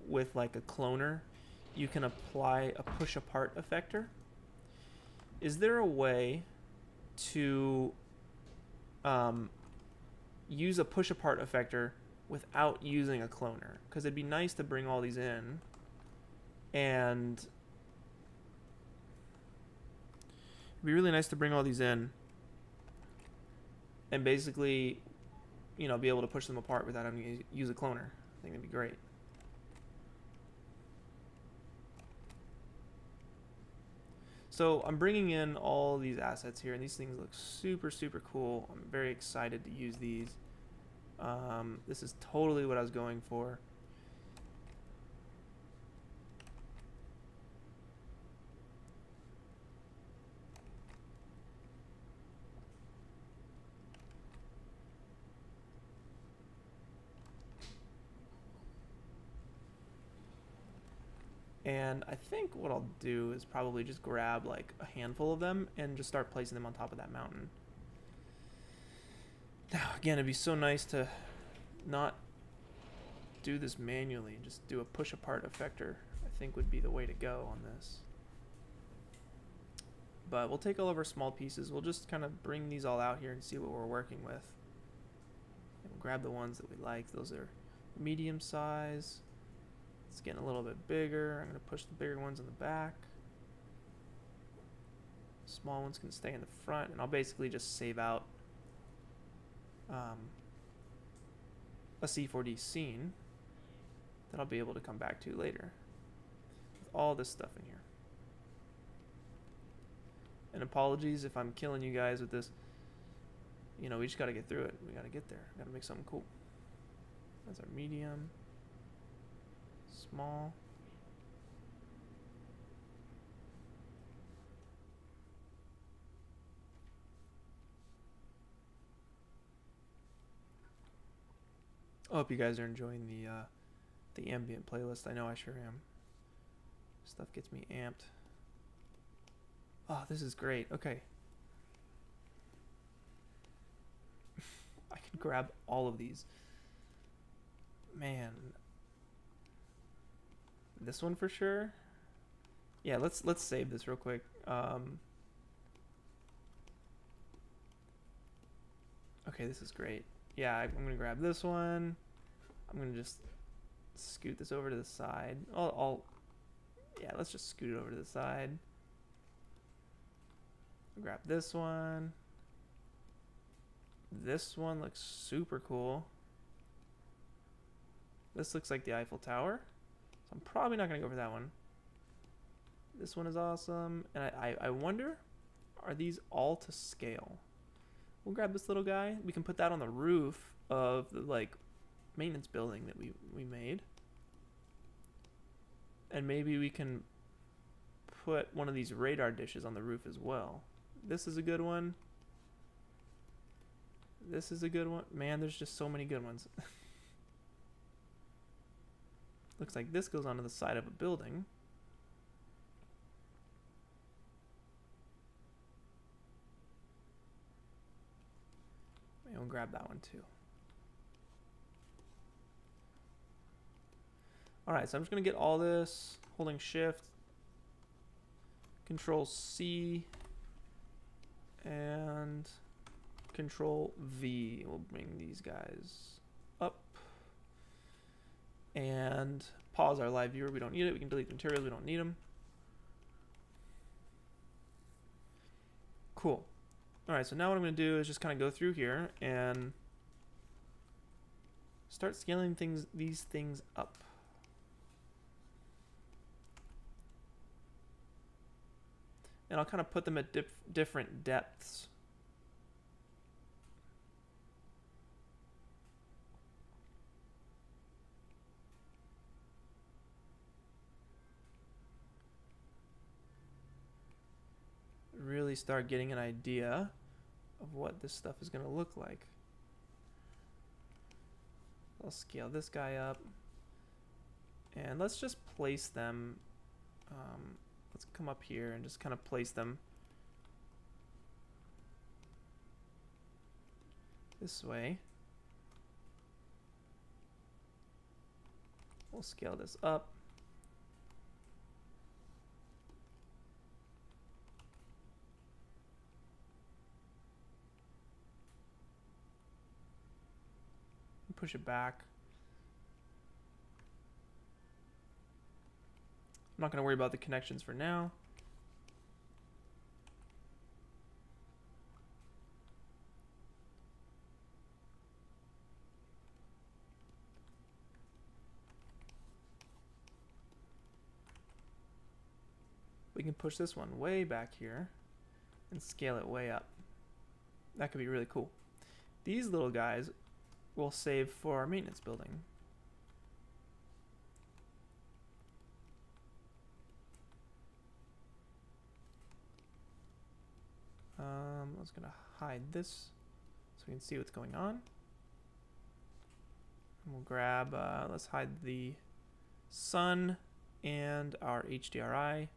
with like a cloner, you can apply a push-apart effector? Is there a way to... use a push apart effector without using a cloner? Because it'd be nice to bring all these in and It'd be really nice to bring all these in and basically, you know, be able to push them apart without having to use a cloner. I think that'd be great. So I'm bringing in all these assets here, and these things look super, super cool. I'm very excited to use these. This is totally what I was going for. And I think what I'll do is probably just grab like a handful of them and just start placing them on top of that mountain. Now, again, it'd be so nice to not do this manually, just do a push apart effector. I think would be the way to go on this. But we'll take all of our small pieces. We'll just kind of bring these all out here and see what we're working with. And we'll grab the ones that we like. Those are medium size. It's getting a little bit bigger. I'm going to push the bigger ones in the back. Small ones can stay in the front, and I'll basically just save out a C4D scene that I'll be able to come back to later with all this stuff in here. And apologies if I'm killing you guys with this. You know, we just got to get through it. We got to get there. Got to make something cool. That's our medium. Small. I hope you guys are enjoying the ambient playlist. I know I sure am. Stuff gets me amped. Oh, this is great. Okay. I can grab all of these. Man. This one for sure. Yeah, let's save this real quick. Okay, this is great. Yeah, I'm gonna grab this one. I'm gonna just scoot this over to the side. Yeah, let's just scoot it over to the side. Grab this one. This one looks super cool. This looks like the Eiffel Tower. So I'm probably not gonna go for that one. This one is awesome. And I wonder, are these all to scale? We'll grab this little guy. We can put that on the roof of the like maintenance building that we made. And maybe we can put one of these radar dishes on the roof as well. This is a good one. This is a good one. Man, there's just so many good ones. Looks like this goes onto the side of a building. And we'll grab that one too. Alright, so I'm just going to get all this, holding shift, control C, and control V. We'll bring these guys up. And pause our live viewer. We don't need it. We can delete the materials. We don't need them. Cool. All right, so now what I'm going to do is just kind of go through here and start scaling these things up. And I'll kind of put them at different depths. Really start getting an idea of what this stuff is going to look like. I'll scale this guy up. And let's just place them. Let's come up here and just kind of place them this way. We'll scale this up. Push it back. I'm not going to worry about the connections for now. can push this one way back here and scale it way up. That could be really cool. These little guys we'll save for our maintenance building. I was gonna hide this so we can see what's going on. And we'll grab, let's hide the sun and our HDRI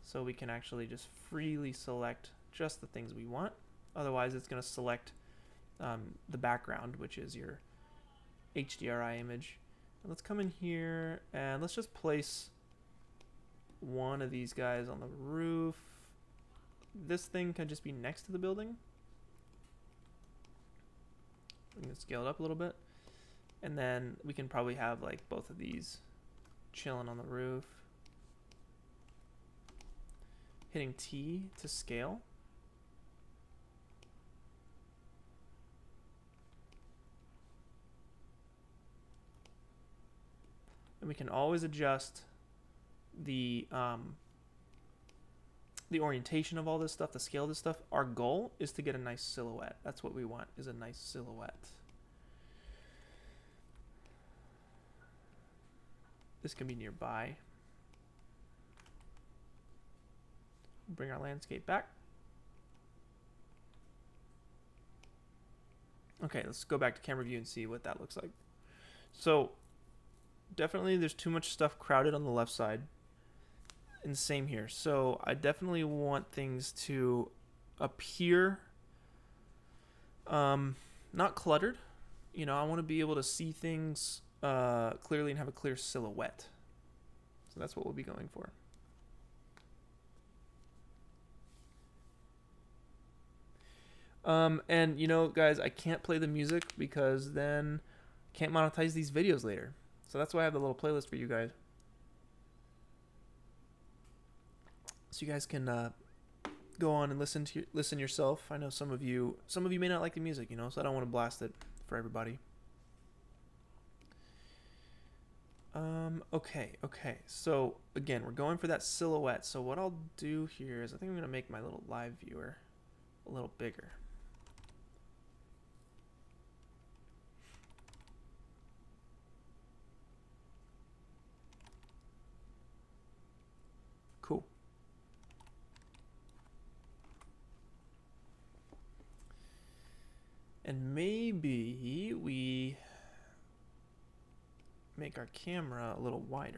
so we can actually just freely select just the things we want. Otherwise it's gonna select the background, which is your HDRI image. And let's come in here and let's just place one of these guys on the roof. This thing can just be next to the building. We can scale it up a little bit. And then we can probably have like both of these chilling on the roof. Hitting T to scale. And we can always adjust the orientation of all this stuff, the scale of this stuff. Our goal is to get a nice silhouette. That's what we want, is a nice silhouette. This can be nearby. Bring our landscape back. Okay, let's go back to camera view and see what that looks like. So definitely there's too much stuff crowded on the left side. And same here. So I definitely want things to appear not cluttered. You know, I want to be able to see things clearly and have a clear silhouette. So that's what we'll be going for. And you know, guys, I can't play the music because then I can't monetize these videos later. So that's why I have the little playlist for you guys. So you guys can go on and listen yourself. I know some of you may not like the music, you know, so I don't want to blast it for everybody. Okay. So again, we're going for that silhouette. So what I'll do here is I think I'm gonna make my little live viewer a little bigger. Cool. And maybe we make our camera a little wider.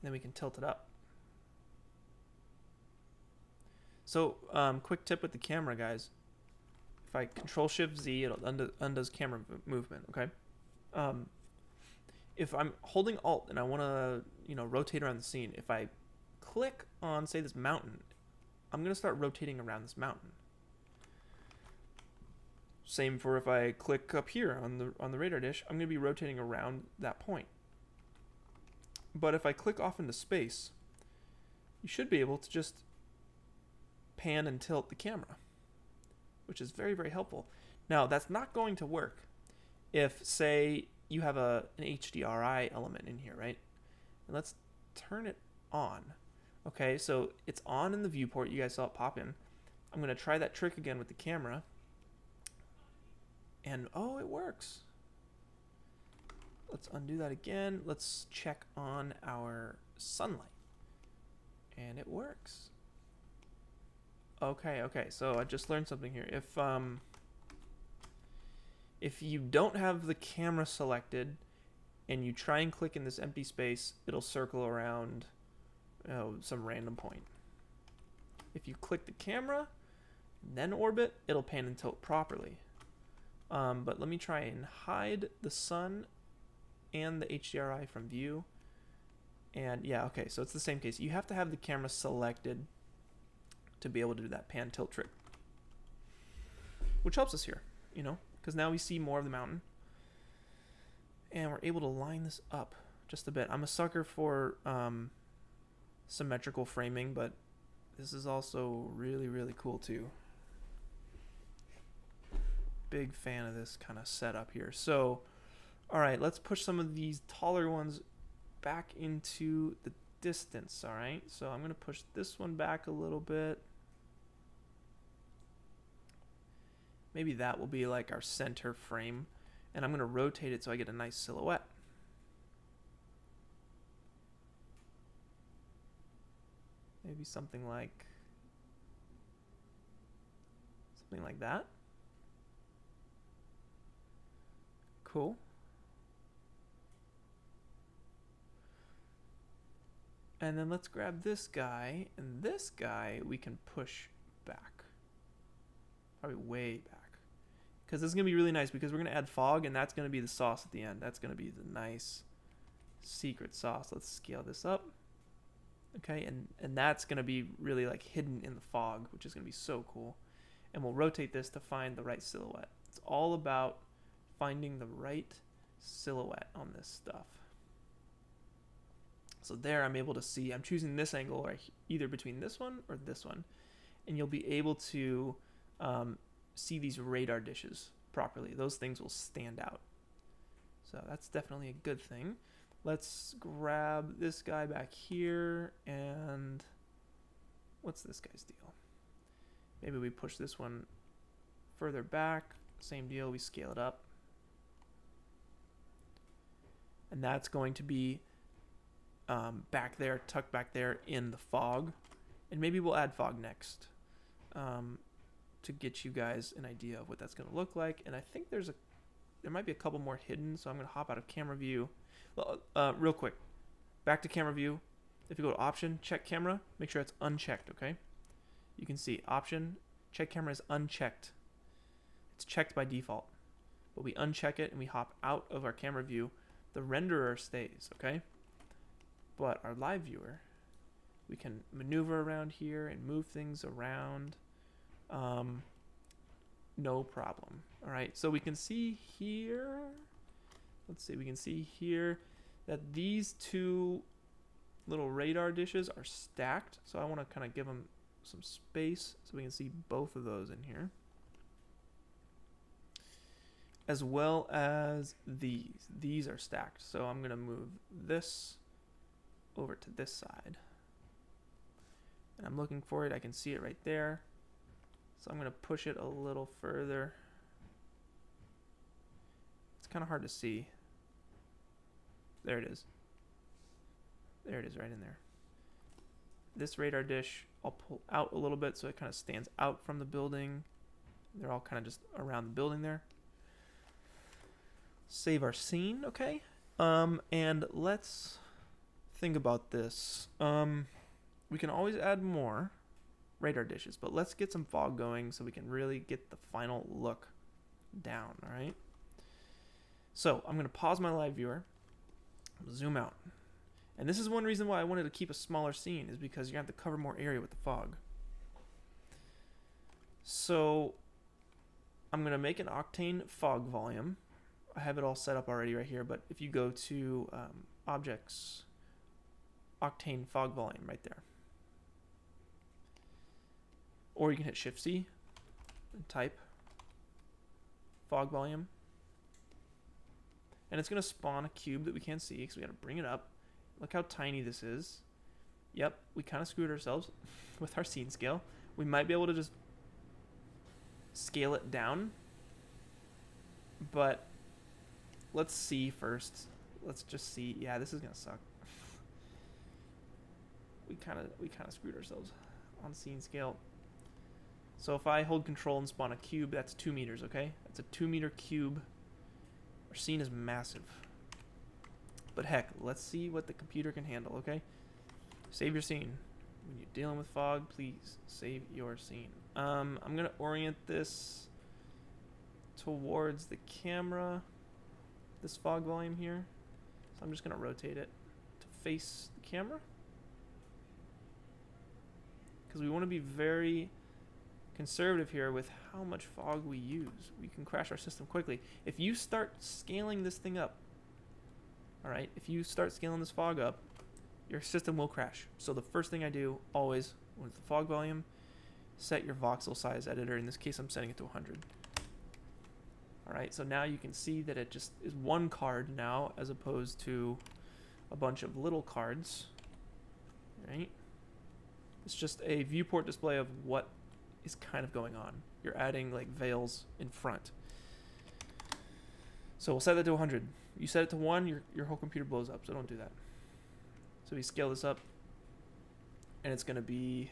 Then we can tilt it up. So quick tip with the camera, guys. If I Control-Shift-Z, it undoes camera movement, okay? If I'm holding Alt and I want to, you know, rotate around the scene, if I click on, say, this mountain, I'm going to start rotating around this mountain. Same for if I click up here on the radar dish, I'm going to be rotating around that point. But if I click off into space, you should be able to just pan and tilt the camera, which is very, very helpful. Now, that's not going to work if, say, you have an HDRI element in here, right? And let's turn it on. Okay, so it's on in the viewport. You guys saw it pop in. I'm going to try that trick again with the camera. And, oh, it works. Let's undo that again. Let's check on our sunlight. And it works. Okay, so I just learned something here. If you don't have the camera selected and you try and click in this empty space, it'll circle around some random point. If you click the camera, then orbit, it'll pan and tilt properly. But let me try and hide the sun and the HDRI from view. And yeah, okay, so it's the same case. You have to have the camera selected to be able to do that pan tilt trick, which helps us here, you know, because now we see more of the mountain and we're able to line this up just a bit. I'm a sucker for symmetrical framing, but this is also really, really cool too. big fan of this kind of setup here. So, all right, let's push some of these taller ones back into the distance. All right, so I'm going to push this one back a little bit. Maybe that will be like our center frame, and I'm going to rotate it so I get a nice silhouette. Maybe something like that. Cool. And then let's grab this guy, and this guy we can push back. Probably way back. Because this is going to be really nice because we're going to add fog, and that's going to be the sauce at the end. That's going to be the nice secret sauce. Let's scale this up. Okay, and that's going to be really like hidden in the fog, which is going to be so cool. And we'll rotate this to find the right silhouette. It's all about finding the right silhouette on this stuff. So there I'm able to see, I'm choosing this angle right, either between this one or this one. And you'll be able to see these radar dishes properly. Those things will stand out. So that's definitely a good thing. Let's grab this guy back here, and what's this guy's deal? Maybe we push this one further back. Same deal, we scale it up. And that's going to be back there, tucked back there in the fog. And maybe we'll add fog next to get you guys an idea of what that's going to look like. And I think there might be a couple more hidden, so I'm going to hop out of camera view. Real quick, back to camera view. If you go to option, check camera, make sure it's unchecked, okay? You can see option, check camera is unchecked. It's checked by default. But we uncheck it and we hop out of our camera view. The renderer stays, okay? But our live viewer, we can maneuver around here and move things around. No problem. All right, so we can see here, let's see, we can see here that these two little radar dishes are stacked. So I want to kind of give them some space so we can see both of those in here. As well as these. These are stacked. So I'm going to move this over to this side. And I'm looking for it. I can see it right there. So I'm going to push it a little further. It's kind of hard to see. There it is. There it is right in there. This radar dish I'll pull out a little bit so it kind of stands out from the building. They're all kind of just around the building there. Save our scene, okay? And let's think about this. We can always add more radar dishes, but let's get some fog going so we can really get the final look down, all right? So I'm going to pause my live viewer, zoom out. And this is one reason why I wanted to keep a smaller scene, is because you have to cover more area with the fog. So I'm going to make an Octane fog volume. I have it all set up already right here, but if you go to Objects, Octane fog volume right there. Or you can hit Shift-C and type fog volume. And it's going to spawn a cube that we can't see because we got to bring it up. Look how tiny this is. Yep, we kind of screwed ourselves with our scene scale. We might be able to just scale it down. But let's see first. Let's just see. Yeah, this is going to suck. We kind of screwed ourselves on scene scale. So if I hold control and spawn a cube, that's 2 meters, okay? That's a 2 meter cube. Our scene is massive. But heck, let's see what the computer can handle, okay? Save your scene. When you're dealing with fog, please save your scene. I'm going to orient this towards the camera, this fog volume here. So I'm just going to rotate it to face the camera. Because we want to be very conservative here with how much fog we use. We can crash our system quickly. If you start scaling this thing up, all right, if you start scaling this fog up, your system will crash. So the first thing I do always with the fog volume, set your voxel size editor. In this case, I'm setting it to 100. All right, so now you can see that it just is one card now as opposed to a bunch of little cards, right? It's just a viewport display of what is kind of going on. You're adding like veils in front. So we'll set that to 100. You set it to 1, your whole computer blows up, so don't do that. So we scale this up, and it's gonna be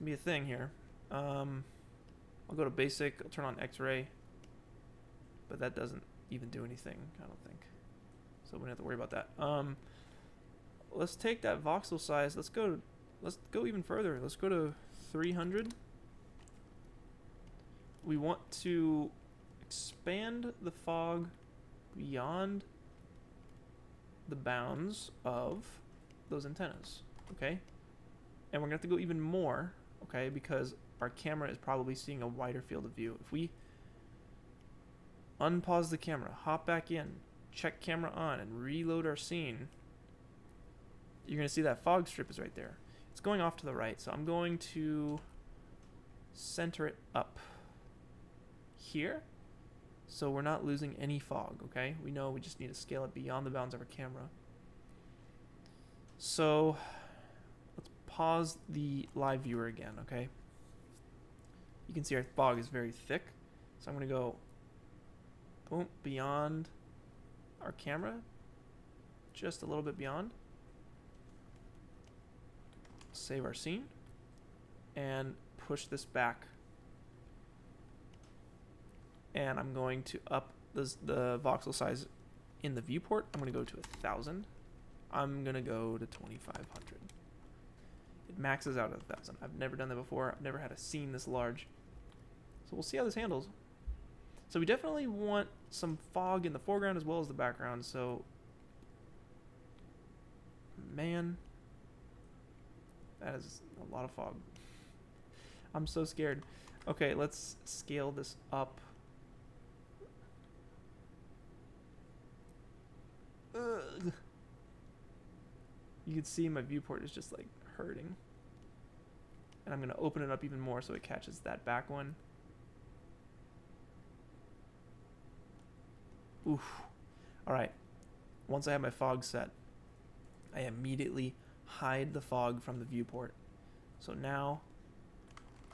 a thing here. I'll go to basic, I'll turn on X-ray, but that doesn't even do anything, I don't think. So we don't have to worry about that. Let's take that voxel size, let's go even further. Let's go to 300. We want to expand the fog beyond the bounds of those antennas, okay? And we're gonna have to go even more, okay, because our camera is probably seeing a wider field of view. If we unpause the camera, hop back in, check camera on, and reload our scene, you're gonna see that fog strip is right there. It's going off to the right, so I'm going to center it up here so we're not losing any fog, okay? We know we just need to scale it beyond the bounds of our camera. So let's pause the live viewer again, okay? You can see our fog is very thick, so I'm gonna go boom beyond our camera, just a little bit beyond. Save our scene and push this back, and I'm going to up the voxel size in the viewport. I'm going to go to 1000. I'm going to go to 2500. It maxes out at 1000. I've never done that before. I've never had a scene this large, so we'll see how this handles. So we definitely want some fog in the foreground as well as the background. So man, that is a lot of fog. I'm so scared. Okay, let's scale this up. Ugh. You can see my viewport is just like hurting. And I'm going to open it up even more so it catches that back one. Oof. Alright. Once I have my fog set, I immediately hide the fog from the viewport. So now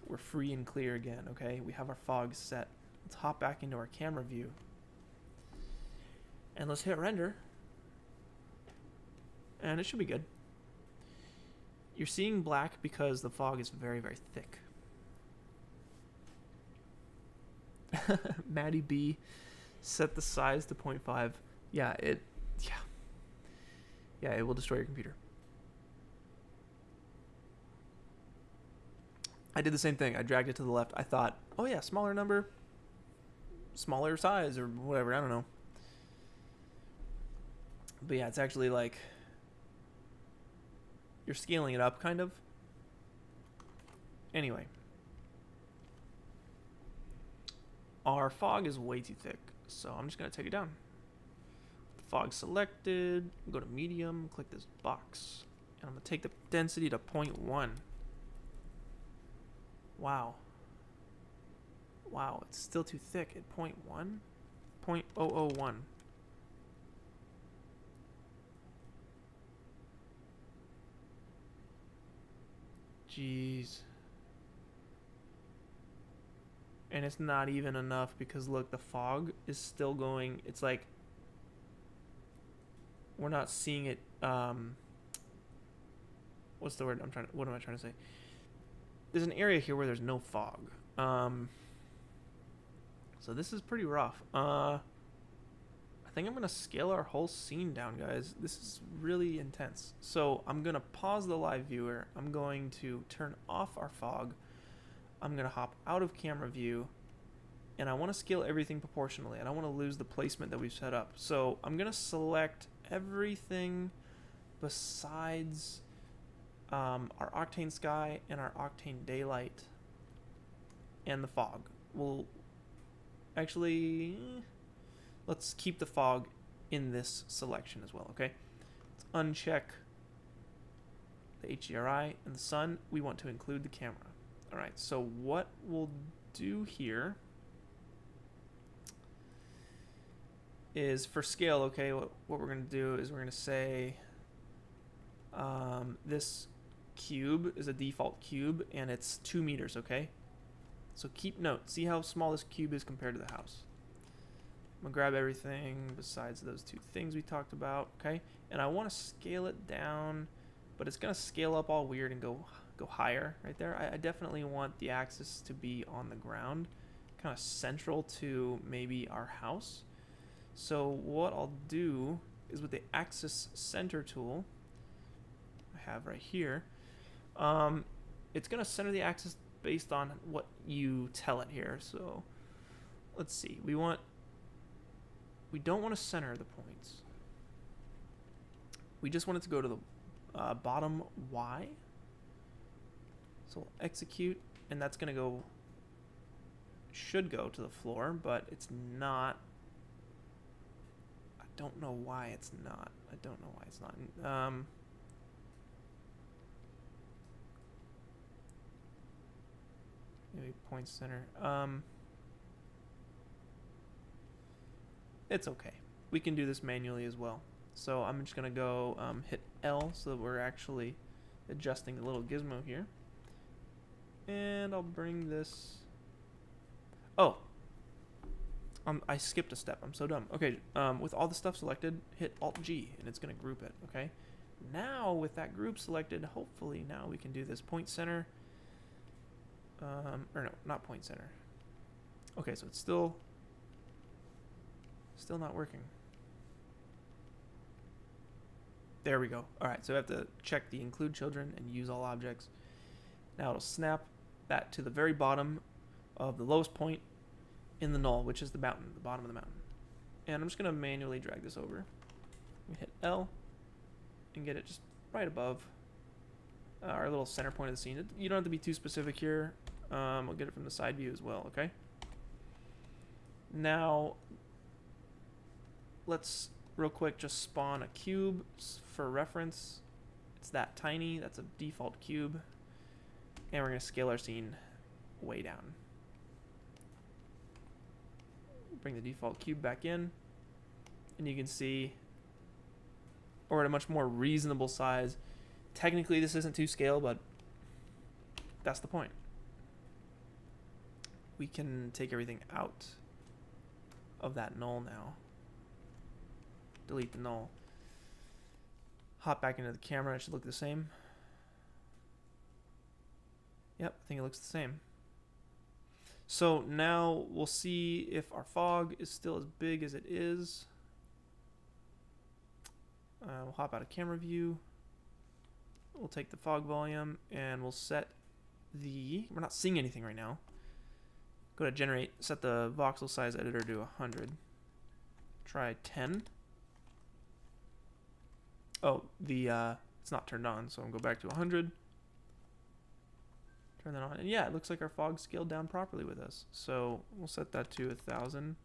we're free and clear again, okay? We have our fog set. Let's hop back into our camera view. And let's hit render. And it should be good. You're seeing black because the fog is very, very thick. Maddie B set the size to 0.5. Yeah, it will destroy your computer. I did the same thing. I dragged it to the left. I thought, oh yeah, smaller number, smaller size or whatever. I don't know. But yeah, it's actually like you're scaling it up kind of. Anyway. Our fog is way too thick, so I'm just going to take it down. Fog selected, go to medium, click this box, and I'm going to take the density to 0.1. Wow. Wow, it's still too thick at 0.1? 0.001. Jeez. And it's not even enough because look, the fog is still going. It's like we're not seeing it. What's the word what am I trying to say? There's an area here where there's no fog. So this is pretty rough. I think I'm gonna scale our whole scene down, guys. This is really intense. So I'm gonna pause the live viewer. I'm going to turn off our fog. I'm gonna hop out of camera view, and I want to scale everything proportionally. I don't want to lose the placement that we've set up. So I'm gonna select everything besides our Octane sky and our Octane daylight and the fog. We'll actually, let's keep the fog in this selection as well, okay? Let's uncheck the HDRI and the sun. We want to include the camera. All right, so what we'll do here is for scale, okay, what we're going to do is we're going to say this cube is a default cube and it's 2 meters, okay? So keep note. See how small this cube is compared to the house. I'm going to grab everything besides those 2 things we talked about, okay? And I want to scale it down, but it's going to scale up all weird and go higher right there. I definitely want the axis to be on the ground, kind of central to maybe our house. So what I'll do is with the axis center tool I have right here, it's going to center the axis based on what you tell it here. So let's see. We don't want to center the points. We just want it to go to the bottom Y. So we'll execute, and that's going to go, should go to the floor, but it's not. I don't know why it's not. I don't know why it's not. Maybe point center. It's okay. We can do this manually as well. So I'm just going to go hit L so that we're actually adjusting the little gizmo here. And I'll bring this. Oh, I skipped a step. I'm so dumb. Okay, with all the stuff selected, hit Alt-G, and it's going to group it, okay? Now, with that group selected, hopefully now we can do this point center. Or no, not point center. Okay, so it's still not working. There we go. All right, so I have to check the include children and use all objects. Now it'll snap that to the very bottom of the lowest point in the null, which is the mountain, the bottom of the mountain. And I'm just going to manually drag this over. We hit L and get it just right above our little center point of the scene. You don't have to be too specific here. I'll get it from the side view as well, okay? Now, let's real quick just spawn a cube for reference. It's that tiny. That's a default cube. And we're going to scale our scene way down. Bring the default cube back in. And you can see we're at a much more reasonable size. Technically, this isn't to scale, but that's the point. We can take everything out of that null now. Delete the null. Hop back into the camera. It should look the same. Yep, I think it looks the same. So now we'll see if our fog is still as big as it is. We'll hop out of camera view. We'll take the fog volume and we'll set the, we're not seeing anything right now. Go to generate, set the voxel size editor to 100. Try 10. Oh, it's not turned on, so I'm going to go back to 100. Turn that on, and yeah, it looks like our fog scaled down properly with us. So we'll set that to 1,000.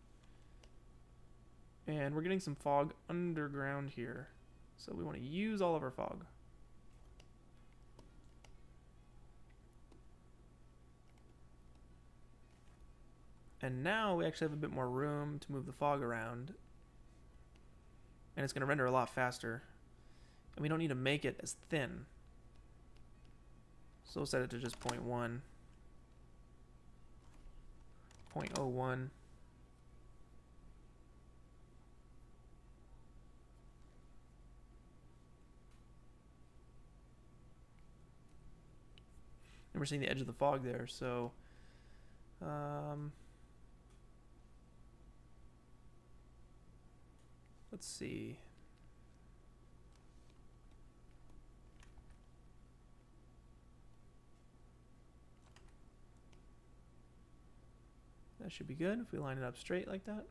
And we're getting some fog underground here. So we want to use all of our fog. And now we actually have a bit more room to move the fog around. And it's going to render a lot faster. And we don't need to make it as thin. So we'll set it to just 0.1. 0.01. And we're seeing the edge of the fog there, so let's see. That should be good if we line it up straight like that.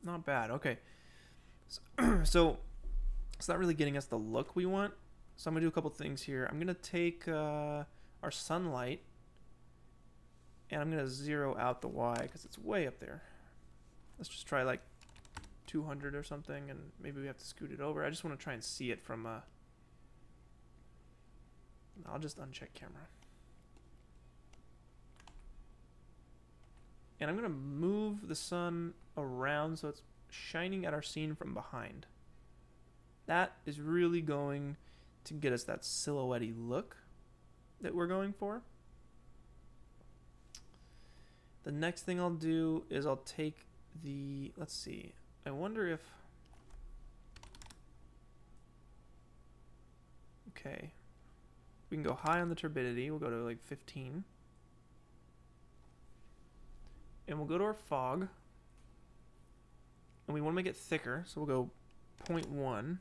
Not bad. Okay. So it's not really getting us the look we want. So I'm going to do a couple things here. I'm going to take our sunlight and I'm going to zero out the Y because it's way up there. Let's just try like 200 or something, and maybe we have to scoot it over. I just want to try and see it from I'll just uncheck camera. And I'm going to move the sun around so it's shining at our scene from behind. That is really going to get us that silhouette-y look that we're going for. The next thing I'll do is I'll take the, let's see, I wonder if, okay, we can go high on the turbidity. We'll go to like 15. And we'll go to our fog. And we want to make it thicker, so we'll go 0.1.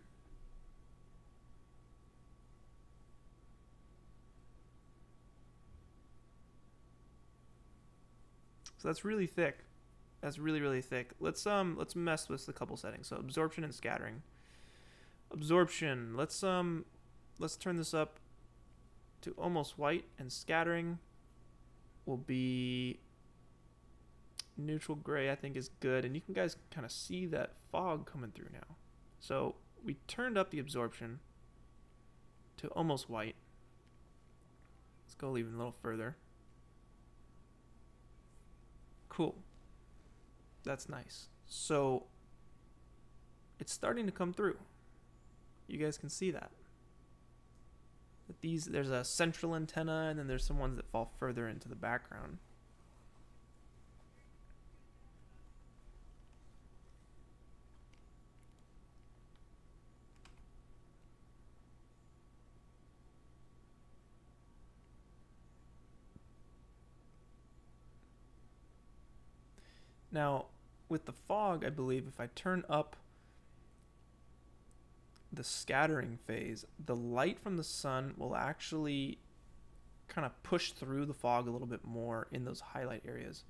So that's really thick. That's really, really thick. Let's mess with a couple settings. So absorption and scattering. Absorption. Let's turn this up to almost white, and scattering will be neutral gray. I think is good, and you can guys kind of see that fog coming through now. So we turned up the absorption to almost white. Let's go even a little further. Cool. That's nice. So it's starting to come through. You guys can see that. There's a central antenna, and then there's some ones that fall further into the background. Now, with the fog, I believe if I turn up the scattering phase, the light from the sun will actually kind of push through the fog a little bit more in those highlight areas.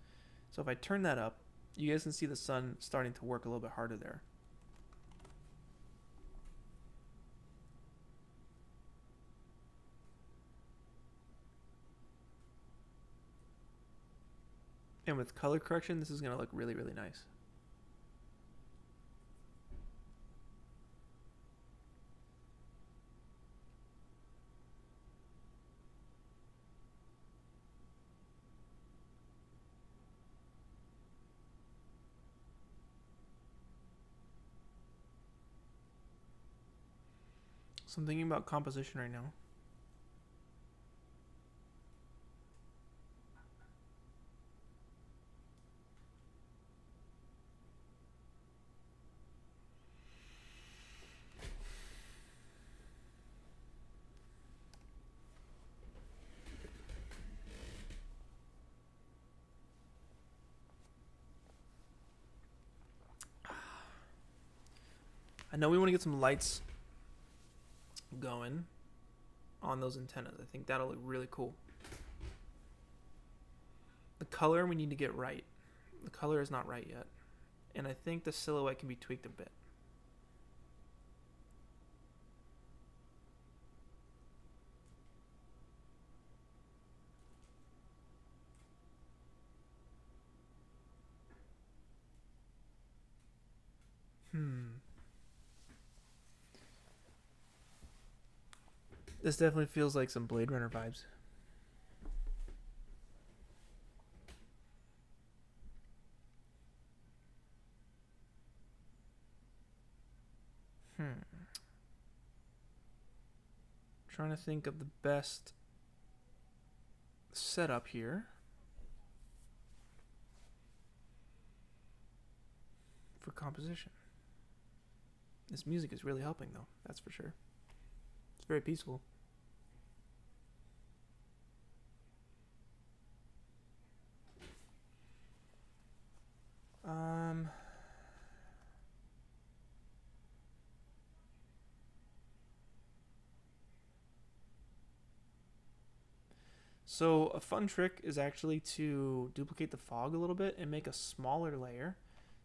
So if I turn that up, you guys can see the sun starting to work a little bit harder there. And with color correction, this is going to look really, really nice. So I'm thinking about composition right now. I know we want to get some lights going on those antennas. I think that'll look really cool. The color we need to get right. The color is not right yet. And I think the silhouette can be tweaked a bit. This definitely feels like some Blade Runner vibes. Trying to think of the best setup here for composition. This music is really helping, though, that's for sure. It's very peaceful. So a fun trick is actually to duplicate the fog a little bit and make a smaller layer.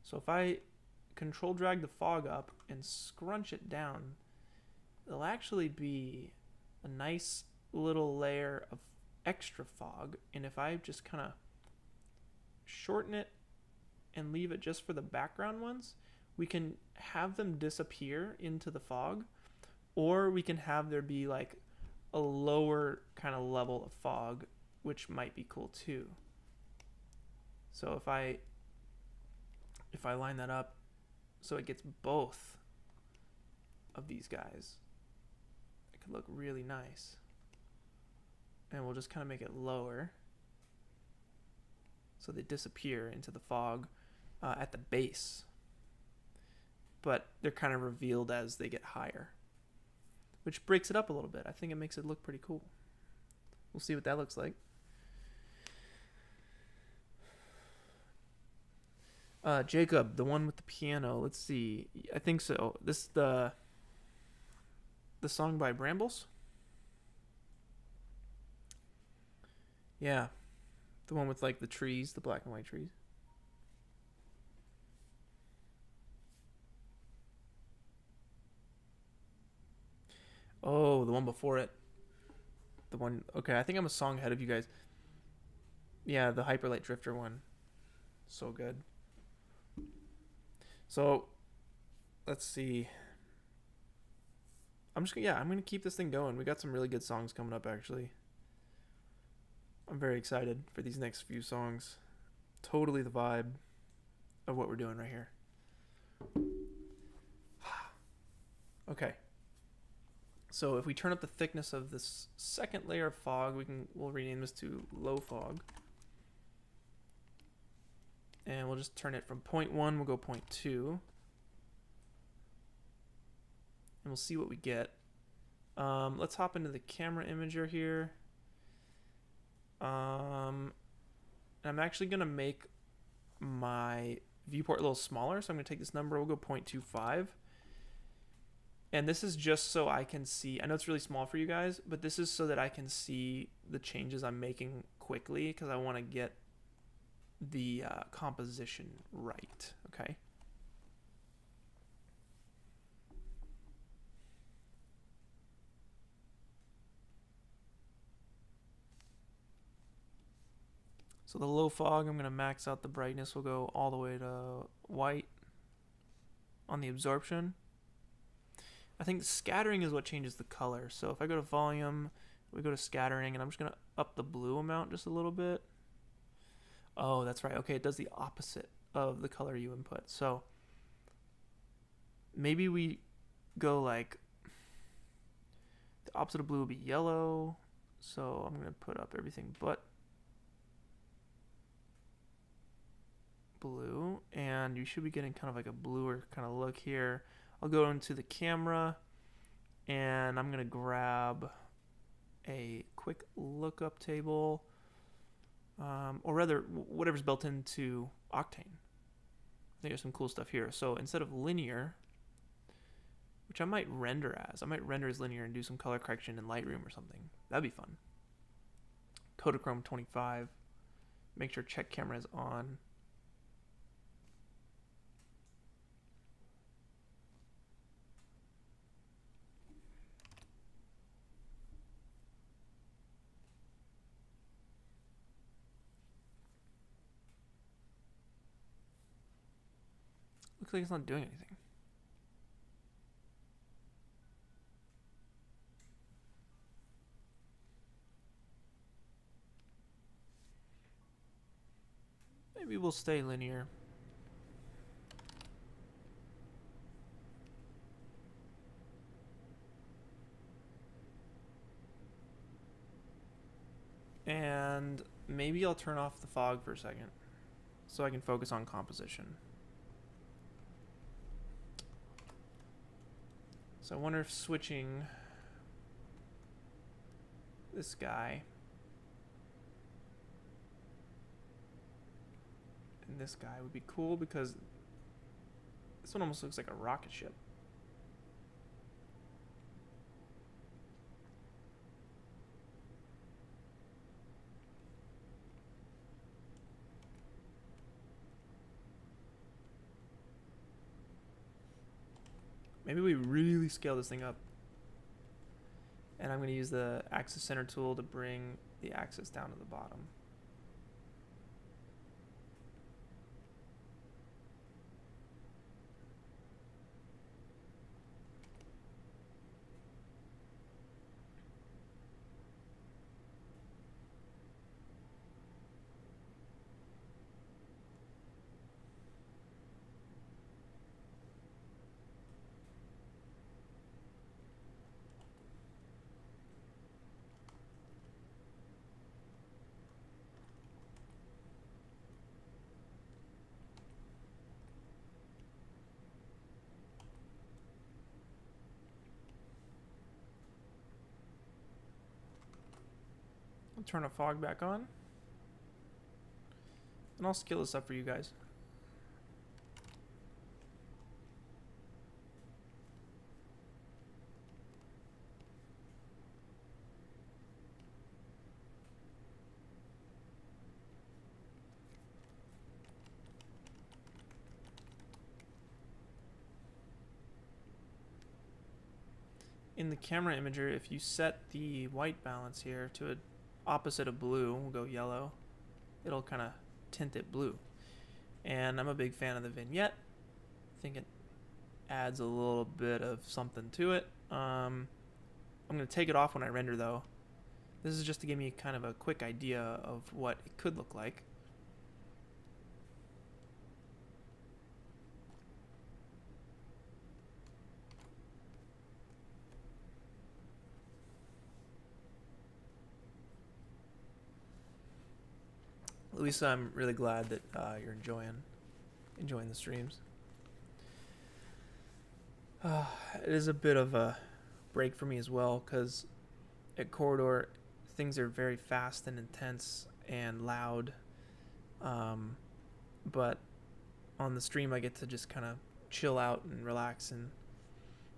So if I control drag the fog up and scrunch it down, it'll actually be a nice little layer of extra fog. And if I just kind of shorten it and leave it just for the background ones, we can have them disappear into the fog, or we can have there be like a lower kind of level of fog, which might be cool too. So if I line that up so it gets both of these guys, it could look really nice. And we'll just kind of make it lower so they disappear into the fog at the base, but they're kind of revealed as they get higher, which breaks it up a little bit. I think it makes it look pretty cool. We'll see what that looks like. Jacob, the one with the piano. Let's see. I think so. This is the song by Brambles. Yeah, the one with like the trees, the black and white trees. Oh, the one before it. The one. Okay, I think I'm a song ahead of you guys. Yeah, the Hyperlight Drifter one. So good. So, let's see. I'm gonna keep this thing going. We got some really good songs coming up, actually. I'm very excited for these next few songs. Totally the vibe of what we're doing right here. Okay. So if we turn up the thickness of this second layer of fog, we'll rename this to low fog. And we'll just turn it from 0.1, we'll go 0.2. And we'll see what we get. Let's hop into the camera imager here. I'm actually going to make my viewport a little smaller. So I'm going to take this number, we'll go 0.25. And this is just so I can see, I know it's really small for you guys, but this is so that I can see the changes I'm making quickly because I want to get the composition right, okay? So the low fog, I'm going to max out the brightness. We'll go all the way to white on the absorption. I think scattering is what changes the color. So if I go to volume, we go to scattering, and I'm just going to up the blue amount just a little bit. Oh, that's right. Okay, it does the opposite of the color you input. So maybe we go like, the opposite of blue would be yellow. So I'm going to put up everything but blue, and you should be getting kind of like a bluer kind of look here. I'll go into the camera, and I'm going to grab a quick lookup table. Or rather, whatever's built into Octane. I think there's some cool stuff here. So instead of linear, which I might render as linear and do some color correction in Lightroom or something. That'd be fun. Kodachrome 25. Make sure check camera is on. Looks like it's not doing anything. Maybe we'll stay linear. And maybe I'll turn off the fog for a second so I can focus on composition. So I wonder if switching this guy and this guy would be cool, because this one almost looks like a rocket ship. Maybe we really scale this thing up. And I'm going to use the axis center tool to bring the axis down to the bottom. I'll turn a fog back on. And I'll scale this up for you guys. In the camera imager, if you set the white balance here to an opposite of blue, we'll go yellow, it'll kind of tint it blue. And I'm a big fan of the vignette. I think it adds a little bit of something to it. I'm going to take it off when I render though. This is just to give me kind of a quick idea of what it could look like. Lisa, I'm really glad that you're enjoying the streams. It is a bit of a break for me as well, because at Corridor things are very fast and intense and loud, but on the stream I get to just kind of chill out and relax, and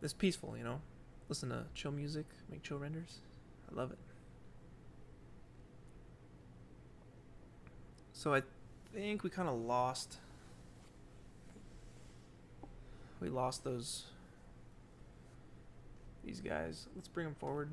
it's peaceful, you know, listen to chill music, make chill renders. I love it. So I think we kind of lost these guys. Let's bring them forward.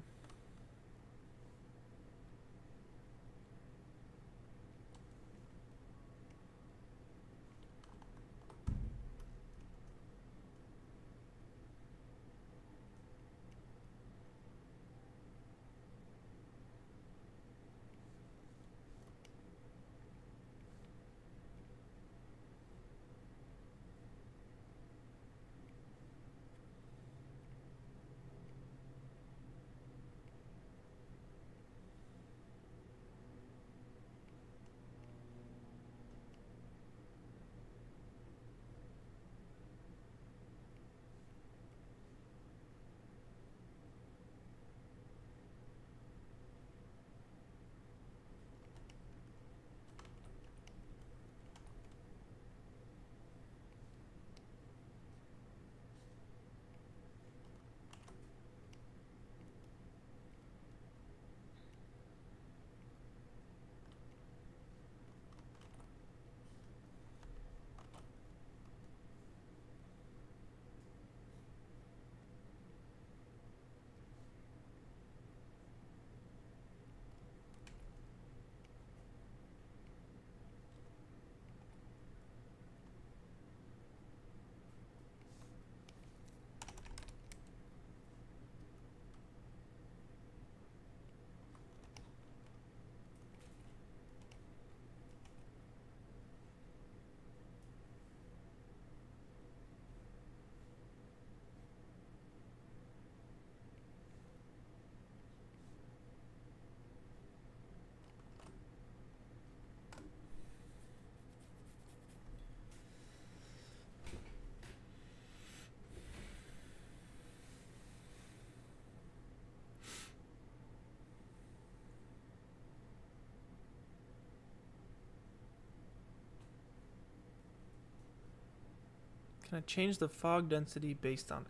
Can I change the fog density based on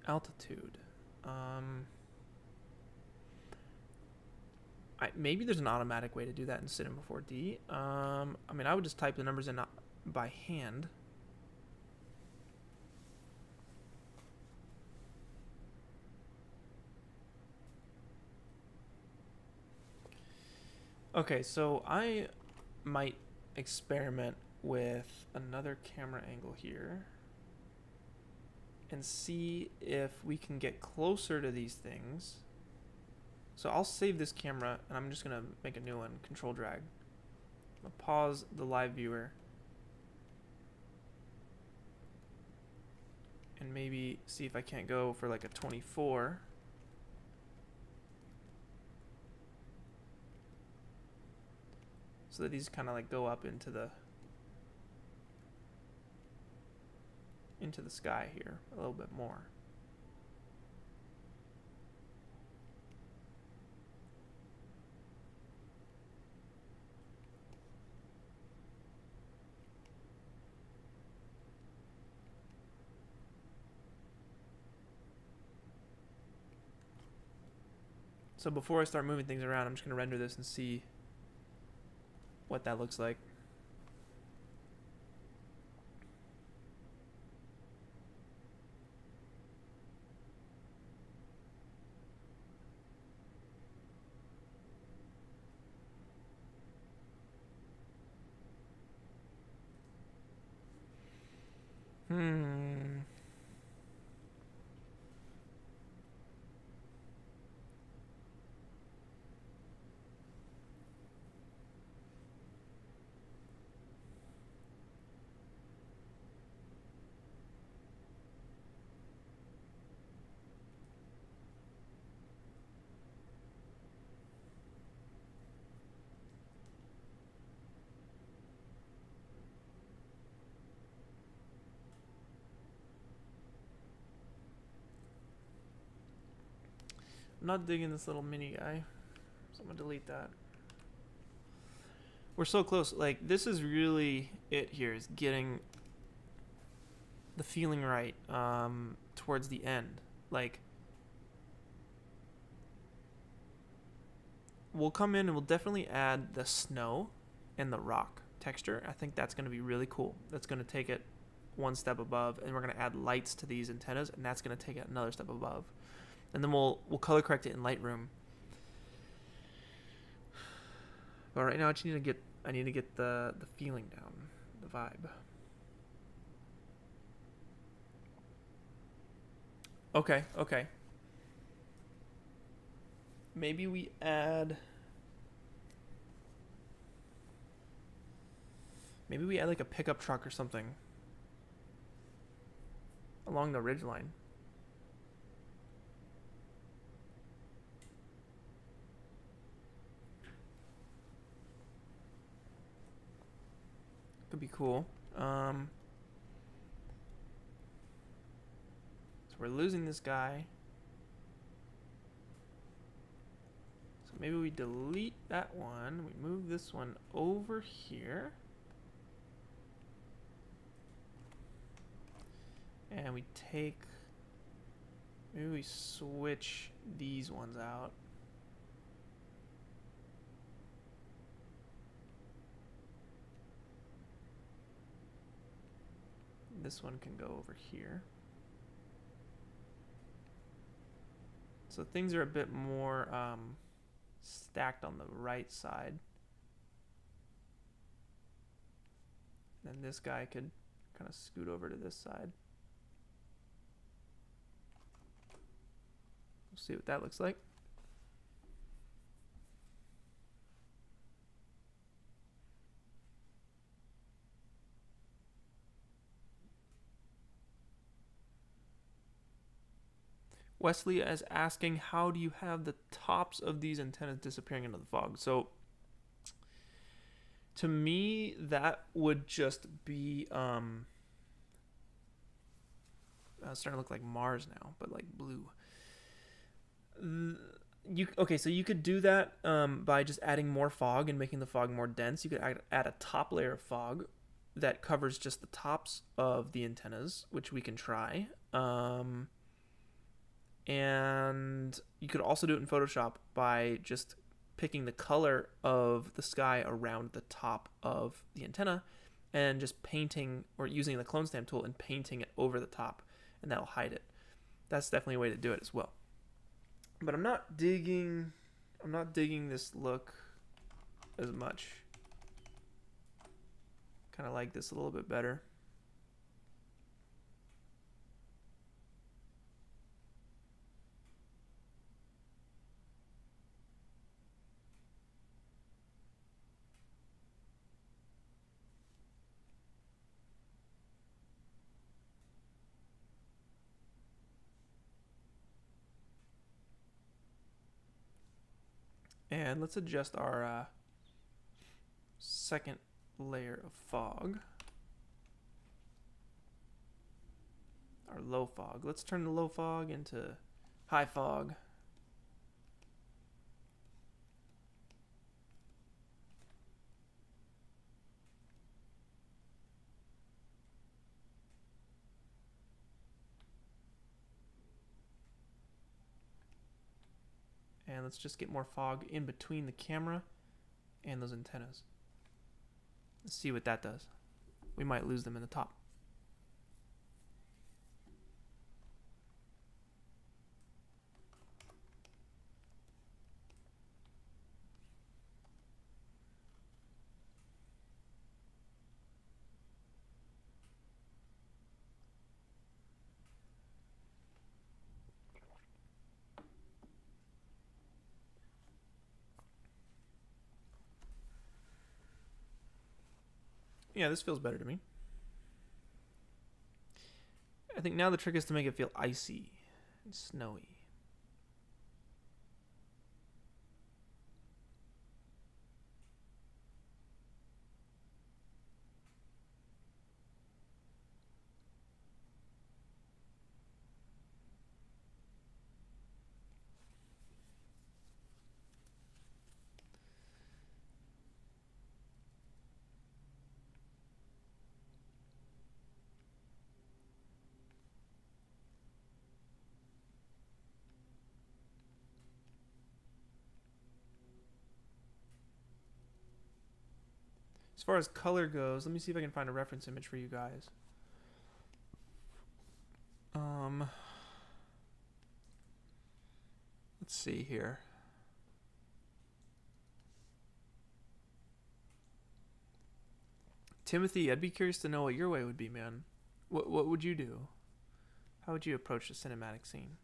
altitude? Maybe there's an automatic way to do that in Cinema4D. I mean, I would just type the numbers in by hand. Okay, so I might experiment with another camera angle here and see if we can get closer to these things. So I'll save this camera and I'm just gonna make a new one, control drag. I'll pause the live viewer and maybe see if I can't go for like a 24. So that these kind of like go up into the sky here a little bit more. So before I start moving things around, I'm just going to render this and see what that looks like. I'm not digging this little mini guy, so I'm gonna delete that. We're so close. Like, this is really it here, is getting the feeling right towards the end. Like, we'll come in and we'll definitely add the snow and the rock texture. I think that's going to be really cool. That's going to take it one step above, and we're going to add lights to these antennas, and that's going to take it another step above. And then we'll color correct it in Lightroom. But right now I need to get the feeling down, the vibe. Okay. Maybe we add like a pickup truck or something along the ridgeline. Could be cool. So we're losing this guy. So maybe we delete that one. We move this one over here. And we take... Maybe we switch these ones out. This one can go over here. So things are a bit more stacked on the right side. And this guy could kind of scoot over to this side. We'll see what that looks like. Wesley is asking, how do you have the tops of these antennas disappearing into the fog? So to me, that would just be it's starting to look like Mars now, but like blue. So you could do that by just adding more fog and making the fog more dense. You could add a top layer of fog that covers just the tops of the antennas, which we can try. And you could also do it in Photoshop by just picking the color of the sky around the top of the antenna and just painting, or using the clone stamp tool and painting it over the top, and that'll hide it. That's definitely a way to do it as well. But I'm not digging this look as much. Kind of like this a little bit better. And let's adjust our second layer of fog. Our low fog. Let's turn the low fog into high fog. And let's just get more fog in between the camera and those antennas. Let's see what that does. We might lose them in the top. Yeah, this feels better to me. I think now the trick is to make it feel icy and snowy. As far as color goes, let me see if I can find a reference image for you guys. Let's see here. Timothy, I'd be curious to know what your way would be, man. What would you do? How would you approach the cinematic scene?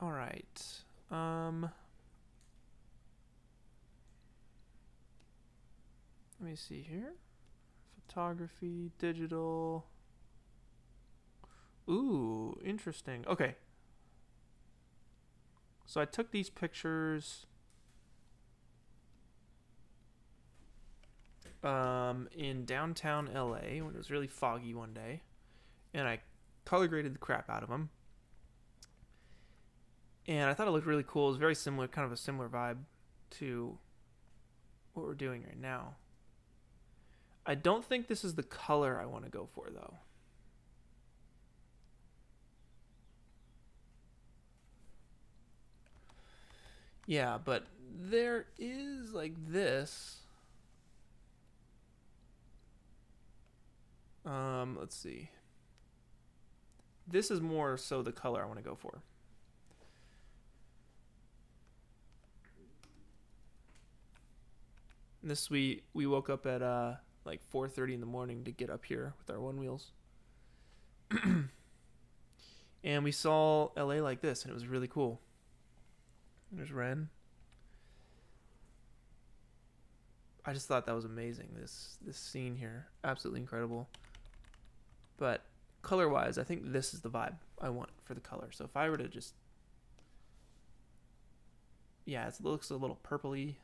All right. Let me see here. Photography, digital. Ooh, interesting. Okay. So I took these pictures in downtown LA when it was really foggy one day, and I color graded the crap out of them. And I thought it looked really cool. It was very similar, kind of a similar vibe to what we're doing right now. I don't think this is the color I want to go for, though. Yeah, but there is like this. Let's see. This is more so the color I want to go for. This we woke up at like 4:30 in the morning to get up here with our one wheels. And we saw LA like this, and it was really cool. There's Ren. I just thought that was amazing. This scene here, absolutely incredible. But color-wise, I think this is the vibe I want for the color. So if I were to just, yeah, it looks a little purpley.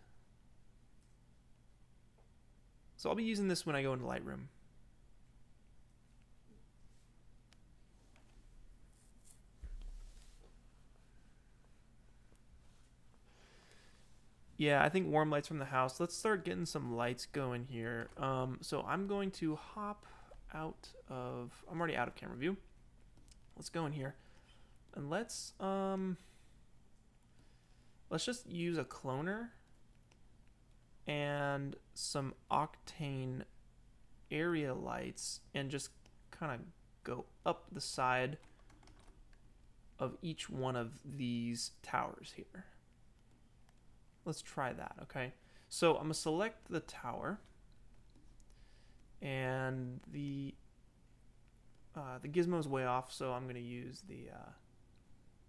So I'll be using this when I go into Lightroom. Yeah, I think warm lights from the house. Let's start getting some lights going here. So I'm going to hop out of, I'm already out of camera view. Let's go in here and let's just use a cloner and some Octane area lights and just kind of go up the side of each one of these towers here. Let's try that, okay? So I'm gonna select the tower, and the gizmo is way off, so I'm gonna use the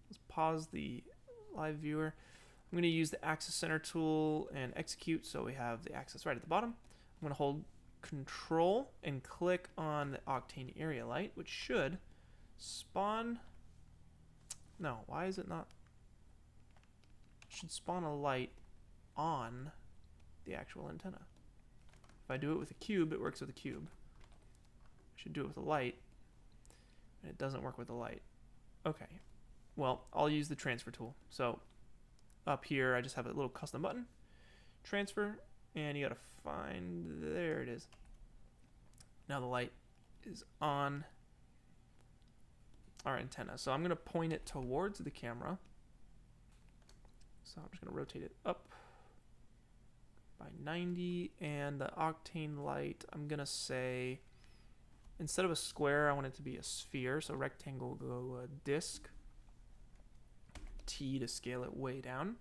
let's pause the live viewer. I'm gonna use the axis center tool and execute, so we have the axis right at the bottom. I'm gonna hold Control and click on the Octane area light, which should spawn. No, why is it not? It should spawn a light on the actual antenna. If I do it with a cube, it works with a cube. I should do it with a light. and it doesn't work with the light. Okay, well, I'll use the transfer tool. So up here, I just have a little custom button, transfer, and you gotta find, there it is. Now the light is on our antenna. So I'm gonna point it towards the camera. So I'm just gonna rotate it up by 90, and the Octane light, I'm gonna say, instead of a square, I want it to be a sphere. So rectangle, go disc. T to scale it way down.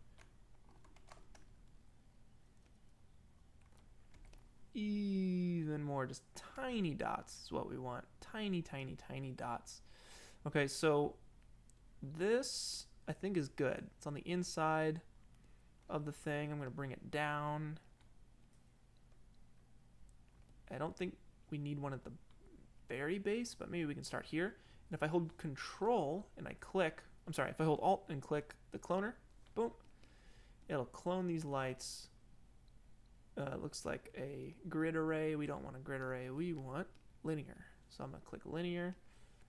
Even more, just tiny dots is what we want. Tiny, tiny, tiny dots. Okay, so this I think is good. It's on the inside of the thing. I'm going to bring it down. I don't think we need one at the very base, but maybe we can start here. And if I hold Control and I click, I'm sorry, if I hold Alt and click the cloner, boom, it'll clone these lights. Looks like a grid array. We don't want a grid array. We want linear. So I'm going to click linear.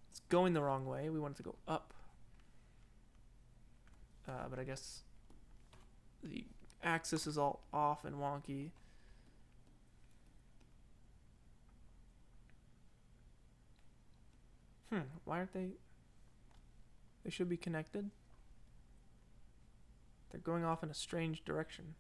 It's going the wrong way. We want it to go up. But I guess the axis is all off and wonky. Why aren't they? They should be connected. They're going off in a strange direction.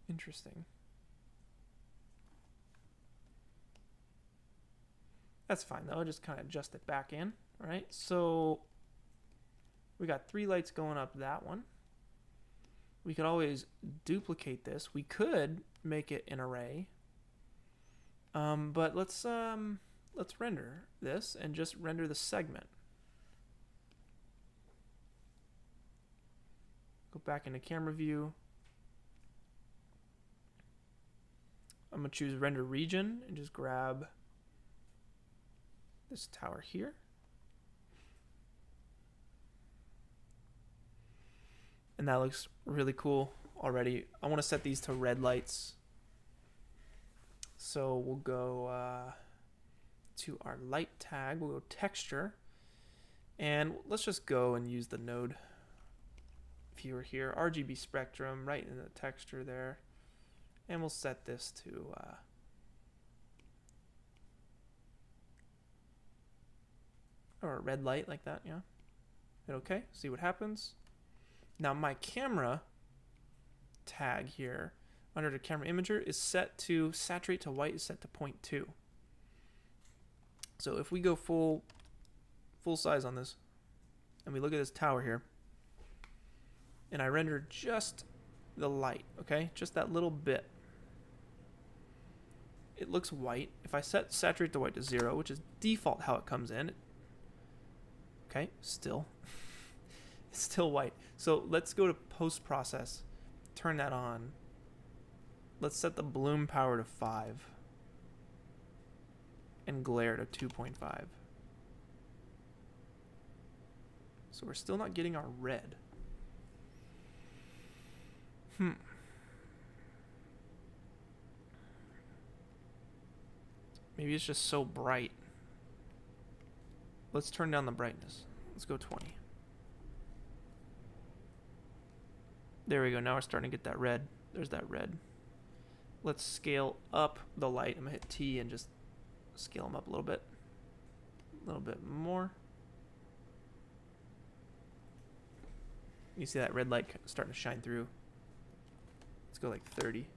Interesting. That's fine though. I'll just kind of adjust it back in. All right. So we got 3 lights going up that one. We could always duplicate this. We could make it an array. But let's render this and just render the segment. Go back into camera view. I'm going to choose render region and just grab this tower here. And that looks really cool already. I want to set these to red lights. So we'll go to our light tag. We'll go texture. And let's just go and use the node viewer here. RGB spectrum right in the texture there. And we'll set this to or a red light like that, yeah. Hit OK, see what happens. Now my camera tag here under the camera imager is set to saturate to white, is set to 0.2. So if we go full size on this and we look at this tower here and I render just the light, okay, just that little bit, it looks white. If I set saturate to white to 0, which is default how it comes in, okay, still it's still white. So let's go to post process, turn that on. Let's set the bloom power to 5 and glare to 2.5. So we're still not getting our red. Maybe it's just so bright. Let's turn down the brightness. Let's go 20. There we go. Now we're starting to get that red. There's that red. Let's scale up the light. I'm going to hit T and just scale them up a little bit. A little bit more. You see that red light starting to shine through. Let's go like 30.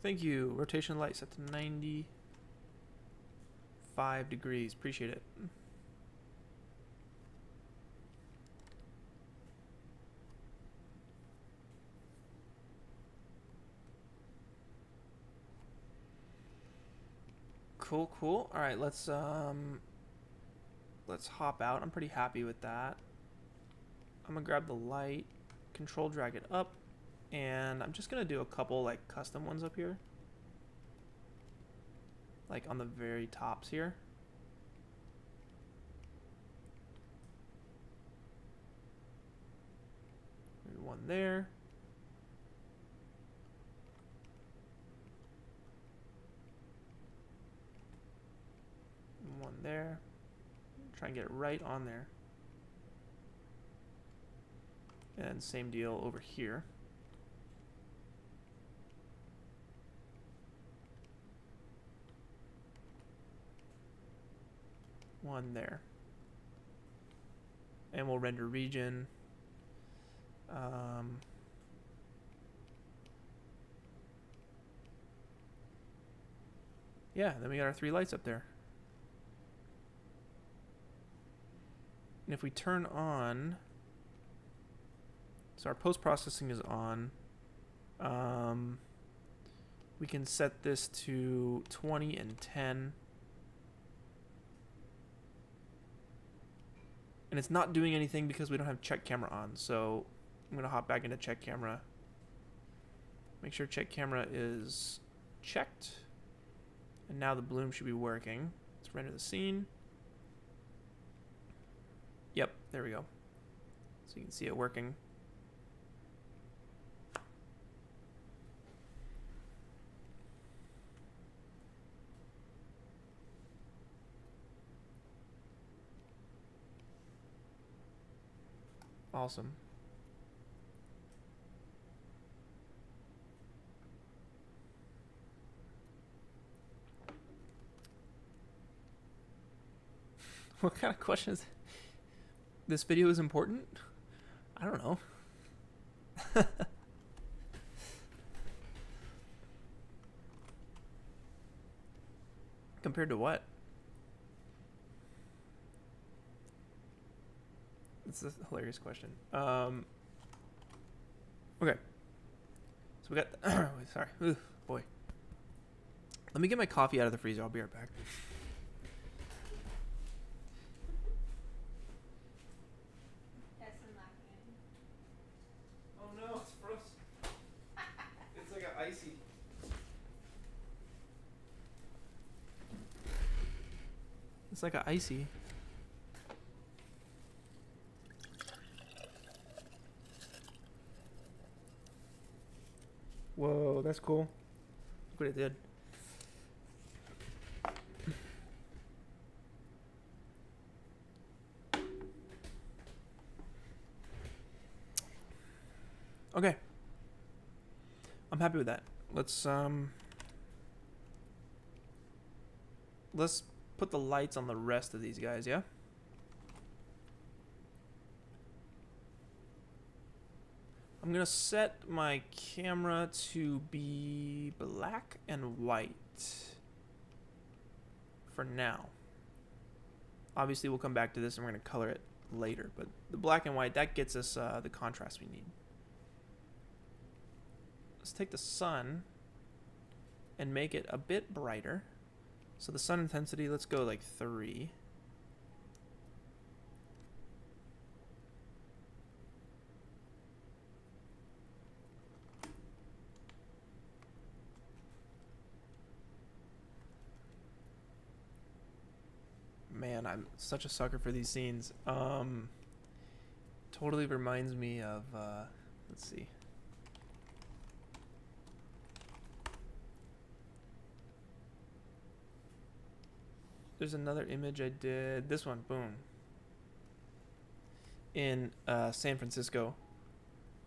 Thank you. Rotation light set to 95 degrees. Appreciate it. Cool, cool. All right, let's hop out. I'm pretty happy with that. I'm gonna grab the light, control drag it up. And I'm just gonna do a couple like custom ones up here, like on the very tops here. Maybe one there. One there. Try and get it right on there. And same deal over here. One there. And we'll render region. Yeah, then we got our 3 lights up there. And if we turn on, so our post-processing is on, we can set this to 20 and 10. And it's not doing anything because we don't have check camera on. So I'm going to hop back into check camera. Make sure check camera is checked. And now the bloom should be working. Let's render the scene. Yep, there we go. So you can see it working. Awesome. What kind of question is this video is important? I don't know. Compared to what? It's a hilarious question. Okay. So we got... sorry. Ooh, boy. Let me get my coffee out of the freezer. I'll be right back. Oh no, it's frozen. It's like an icy... It's like an icy... Whoa, that's cool. Look what it did. Okay. I'm happy with that. Let's put the lights on the rest of these guys, yeah? I'm gonna set my camera to be black and white for now. Obviously we'll come back to this and we're gonna color it later, but the black and white, that gets us the contrast we need. Let's take the sun and make it a bit brighter. So the sun intensity, let's go like 3. Man, I'm such a sucker for these scenes. Totally reminds me of, let's see. There's another image I did. This one, boom. In San Francisco.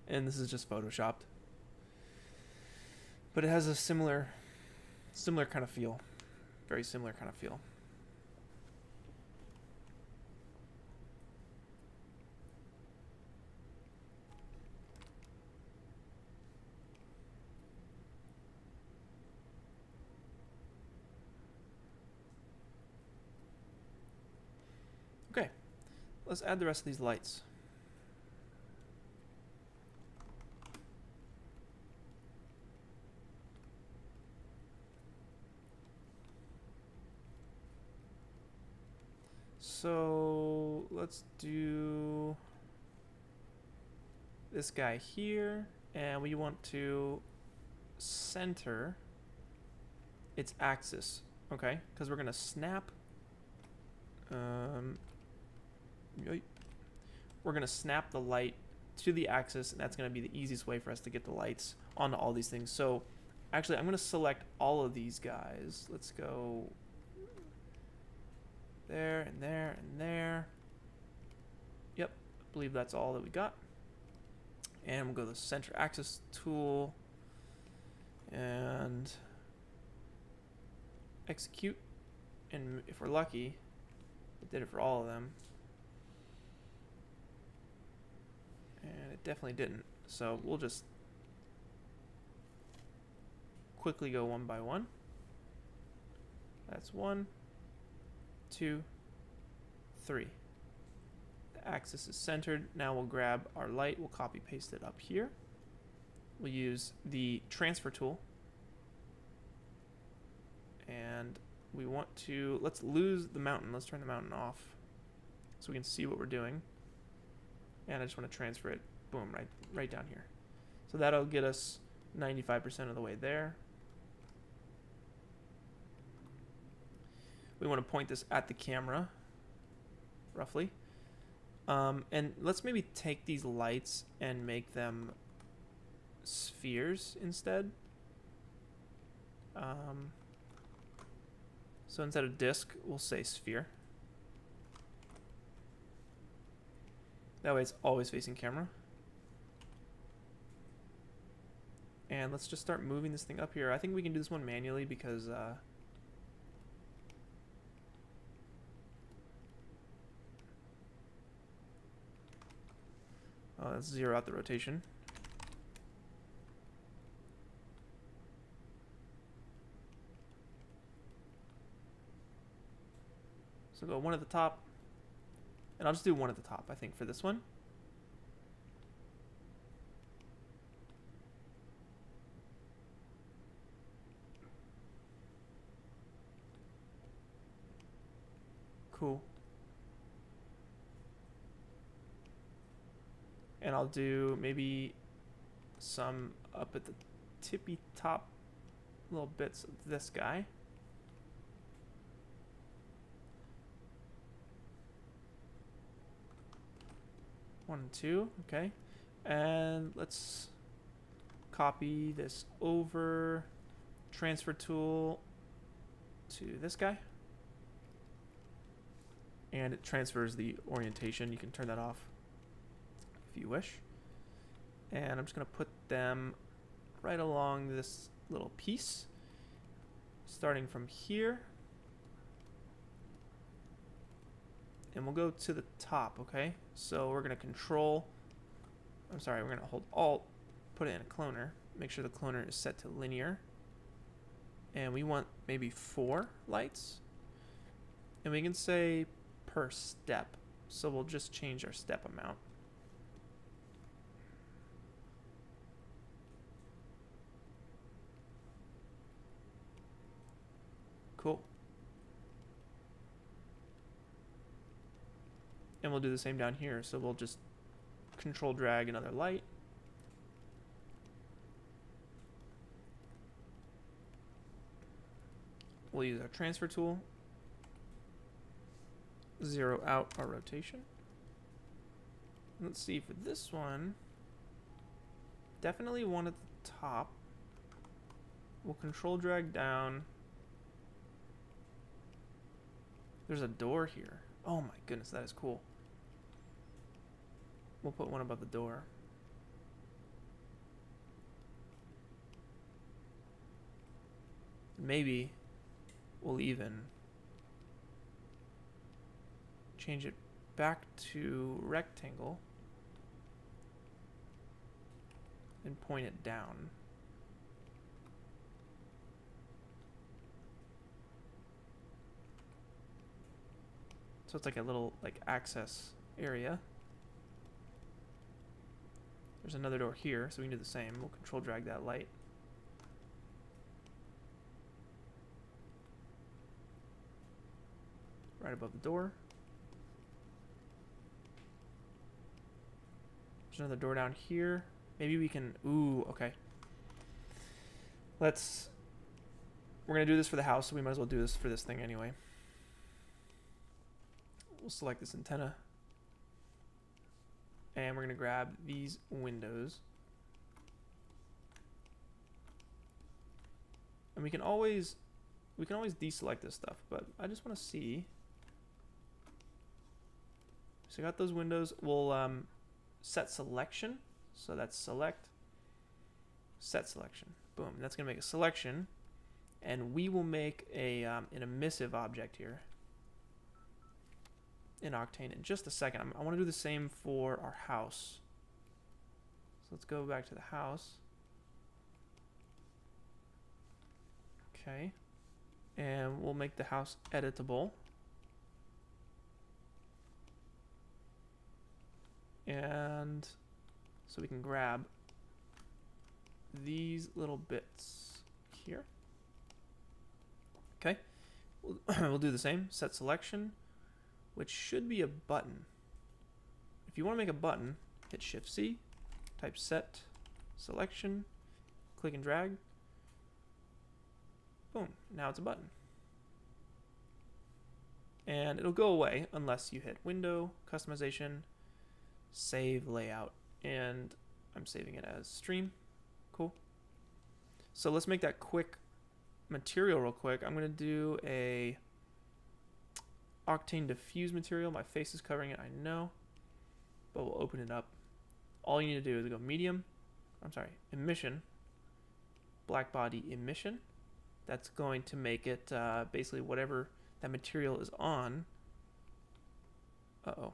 And this is just photoshopped. But it has a similar kind of feel. Very similar kind of feel. Okay, let's add the rest of these lights. So let's do this guy here. and we want to center its axis, okay? Because we're gonna snap. We're gonna snap the light to the axis, and that's gonna be the easiest way for us to get the lights onto all these things. So, actually, I'm gonna select all of these guys. Let's go there and there and there. Yep, I believe that's all that we got. And we'll go to the center axis tool and execute. And if we're lucky, it did it for all of them. And it definitely didn't. So we'll just quickly go one by one. That's 1, 2, 3. The axis is centered. Now we'll grab our light. We'll copy paste it up here. We'll use the transfer tool. And we want to, let's lose the mountain. Let's turn the mountain off so we can see what we're doing. And I just want to transfer it, boom, right down here. So that'll get us 95% of the way there. We want to point this at the camera, roughly. And let's maybe take these lights and make them spheres instead. So instead of disk, we'll say sphere. That way it's always facing camera. And let's just start moving this thing up here. I think we can do this one manually because oh, let's zero out the rotation. So go one at the top. And I'll just do one at the top, I think, for this one. Cool. And I'll do maybe some up at the tippy top little bits of this guy. One and two, okay. And let's copy this over, transfer tool to this guy. And it transfers the orientation. You can turn that off if you wish. And I'm just gonna put them right along this little piece, starting from here. And we'll go to the top, okay? So we're gonna we're gonna hold Alt, put it in a cloner, make sure the cloner is set to linear. And we want maybe 4 lights. And we can say per step. So we'll just change our step amount. Cool. And we'll do the same down here. So we'll just control drag another light. We'll use our transfer tool. Zero out our rotation. Let's see, for this one, definitely one at the top. We'll control drag down. There's a door here. Oh my goodness, that is cool. We'll put one above the door. Maybe we'll even change it back to rectangle and point it down. So it's like a little access area. There's another door here, so we can do the same. We'll control drag that light. Right above the door. There's another door down here. Maybe we can, ooh, okay. We're gonna do this for the house, so we might as well do this for this thing anyway. We'll select this antenna. And we're gonna grab these windows. And we can always deselect this stuff, but I just want to see. So I got those windows. We'll set selection. So that's select, set selection. Boom. That's gonna make a selection, and we will make a an emissive object here in Octane in just a second. I want to do the same for our house. So let's go back to the house. Okay, and we'll make the house editable. And so we can grab these little bits here. Okay, we'll do the same, set selection, which should be a button. If you want to make a button, hit Shift C, type set selection, click and drag. Boom, now it's a button. And it'll go away unless you hit Window, Customization, Save Layout, and I'm saving it as Stream. Cool. So let's make that quick material real quick. I'm going to do a Octane diffuse material. My face is covering it, I know, but we'll open it up. All you need to do is go emission, black body emission. That's going to make it basically whatever that material is on. Uh-oh.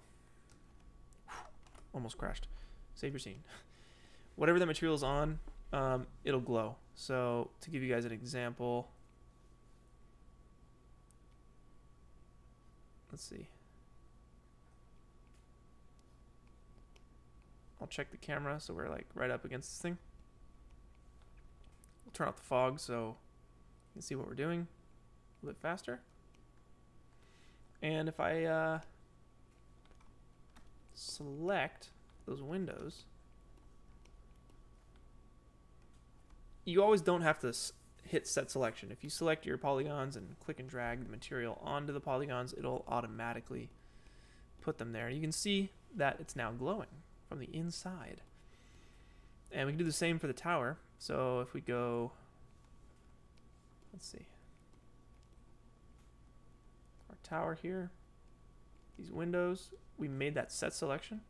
Almost crashed. Save your scene. Whatever that material is on, it'll glow. So to give you guys an example, let's see. I'll check the camera so we're like right up against this thing. We'll turn off the fog so you can see what we're doing a little bit faster. And if I select those windows, you always don't have to hit set selection. If you select your polygons and click and drag the material onto the polygons, it'll automatically put them there. You can see that it's now glowing from the inside. And we can do the same for the tower. So if we go, let's see, our tower here, these windows, we made that set selection.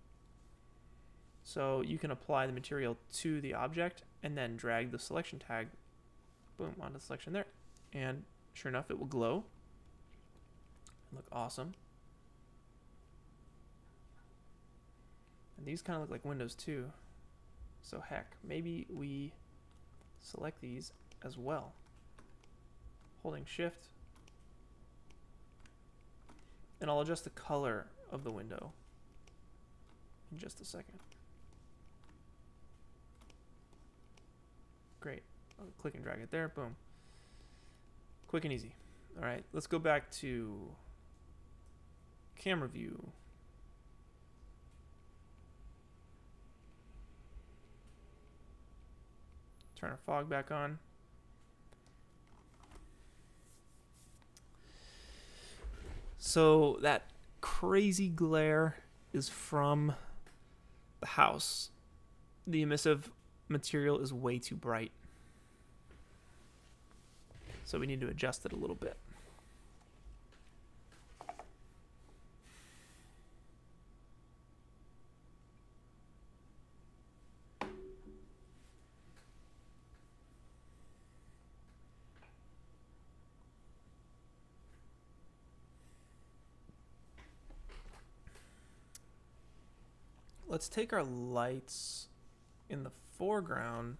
So you can apply the material to the object and then drag the selection tag, boom, onto the selection there. And sure enough, it will glow and look awesome. And these kind of look like windows too. So heck, maybe we select these as well. Holding Shift. And I'll adjust the color of the window in just a second. Great. I'll click and drag it there. Boom. Quick and easy. All right, let's go back to camera view. Turn our fog back on. So that crazy glare is from the house. The emissive material is way too bright. So we need to adjust it a little bit. Let's take our lights in the foreground.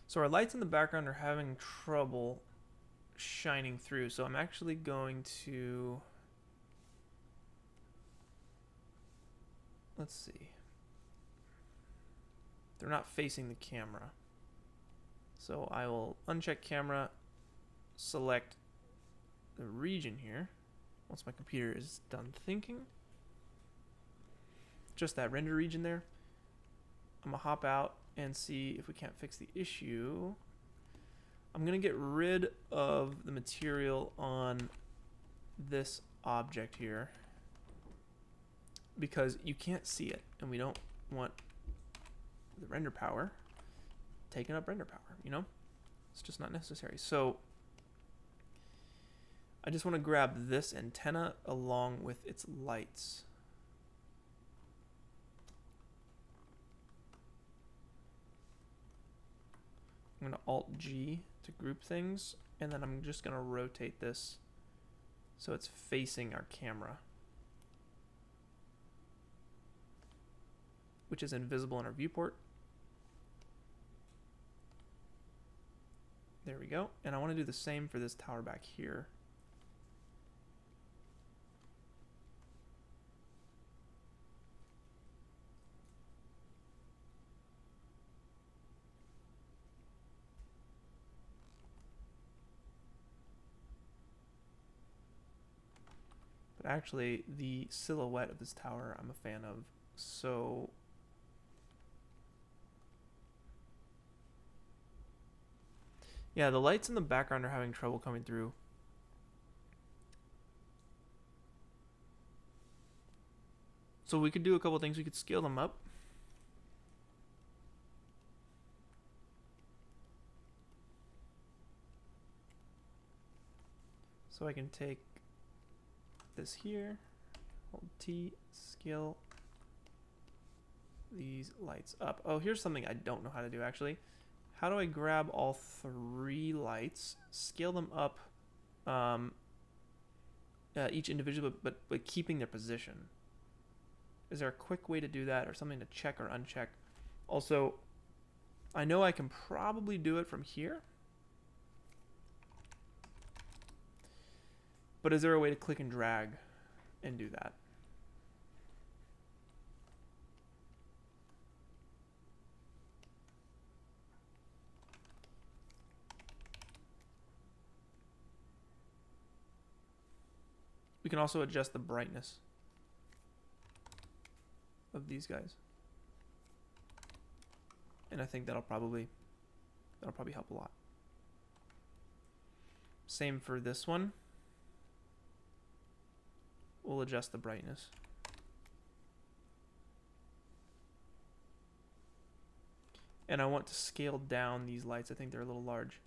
So our lights in the background are having trouble shining through. So I'm actually going to, let's see. They're not facing the camera. So I will uncheck camera, select the region here. Once my computer is done thinking. just that render region there. I'm gonna hop out and see if we can't fix the issue. I'm gonna get rid of the material on this object here because you can't see it, and we don't want the render power taking up render power, you know? It's just not necessary. So I just want to grab this antenna along with its lights. I'm going to Alt-G to group things, and then I'm just going to rotate this so it's facing our camera, which is invisible in our viewport. There we go. And I want to do the same for this tower back here. But actually, the silhouette of this tower I'm a fan of. So yeah, the lights in the background are having trouble coming through. So we could do a couple things. We could scale them up. So I can take this here, hold T, scale these lights up. Oh, here's something I don't know how to do actually. How do I grab all 3 lights, scale them up each individual, but keeping their position? Is there a quick way to do that, or something to check or uncheck? Also, I know I can probably do it from here, but is there a way to click and drag and do that? We can also adjust the brightness of these guys, and I think that'll probably help a lot. Same for this one. We'll adjust the brightness. And I want to scale down these lights. I think they're a little large.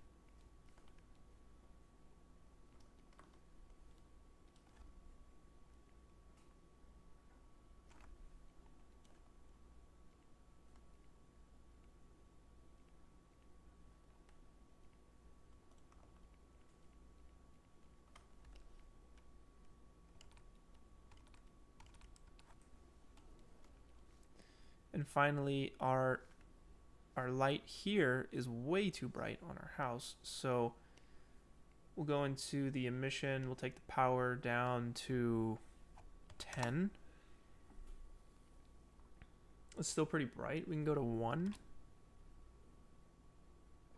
And finally, our light here is way too bright on our house, so we'll go into the emission. We'll take the power down to 10. It's still pretty bright. We can go to 1.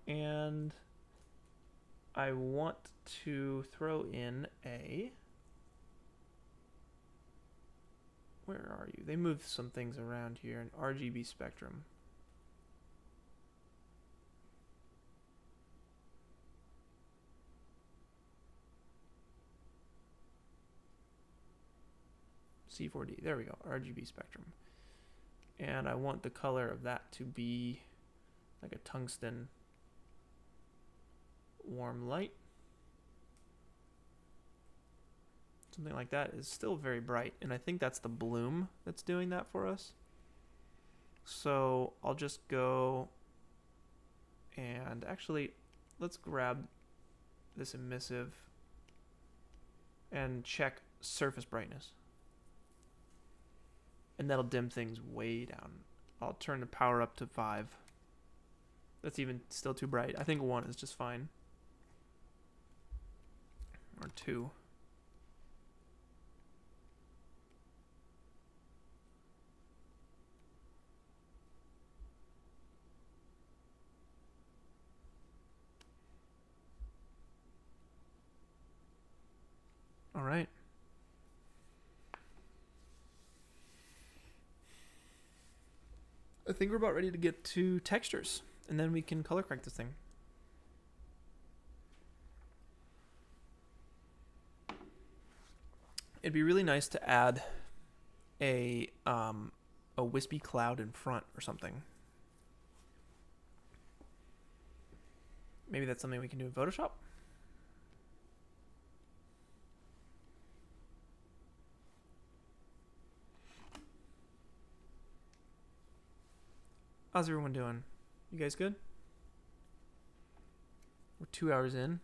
And I want to throw in a... Where are you? They moved some things around here. An RGB spectrum. C4D. There we go. RGB spectrum. And I want the color of that to be like a tungsten warm light. Something like that is still very bright, and I think that's the bloom that's doing that for us. So I'll just go and actually let's grab this emissive and check surface brightness, and that'll dim things way down. I'll turn the power up to 5. That's even still too bright. I think 1 is just fine, or 2. All right. I think we're about ready to get to textures, and then we can color correct this thing. It'd be really nice to add a wispy cloud in front or something. Maybe that's something we can do in Photoshop. How's everyone doing? You guys good? We're 2 hours in.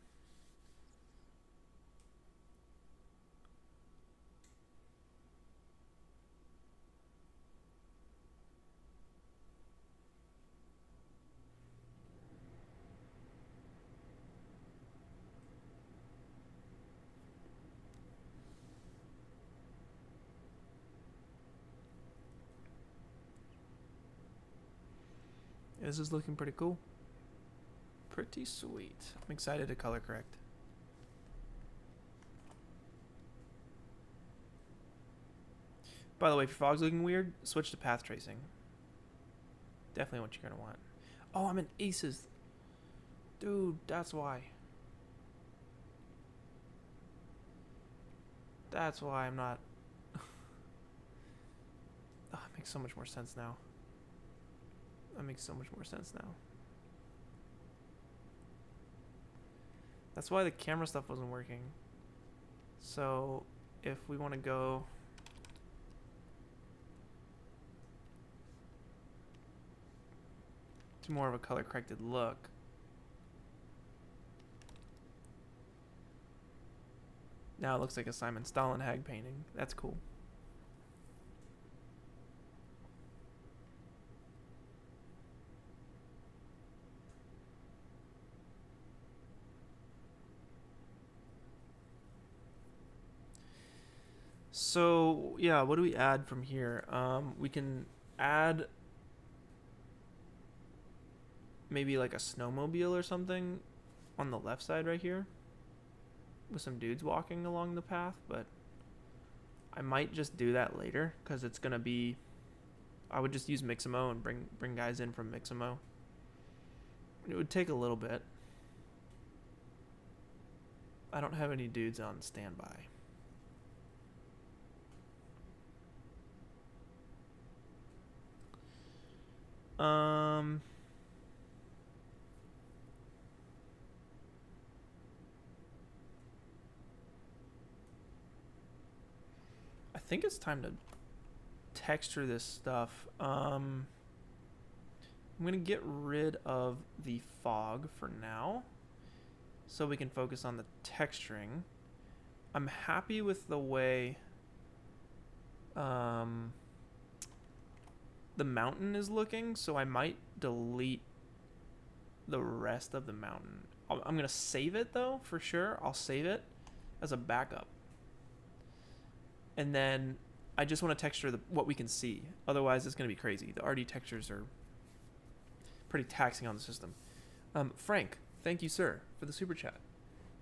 This is looking pretty cool. Pretty sweet. I'm excited to color correct. By the way, if your fog's looking weird, switch to path tracing. Definitely what you're gonna want. Oh, I'm in aces. Dude, that's why. That's why I'm not... Oh, it makes so much more sense now. That makes so much more sense now. That's why the camera stuff wasn't working. So if we want to go to more of a color corrected look, now it looks like a Simon Stollenhag painting. That's cool. So yeah, what do we add from here? We can add maybe like a snowmobile or something on the left side right here with some dudes walking along the path, but I might just do that later because it's gonna be, I would just use Mixamo and bring guys in from Mixamo. It would take a little bit. I don't have any dudes on standby. I think it's time to texture this stuff. I'm gonna get rid of the fog for now so we can focus on the texturing. I'm happy with the way the mountain is looking, so I might delete the rest of the mountain. I'm gonna save it though, for sure. I'll save it as a backup. And then I just want to texture what we can see. Otherwise, it's going to be crazy. The RD textures are pretty taxing on the system. Frank, thank you, sir, for the super chat.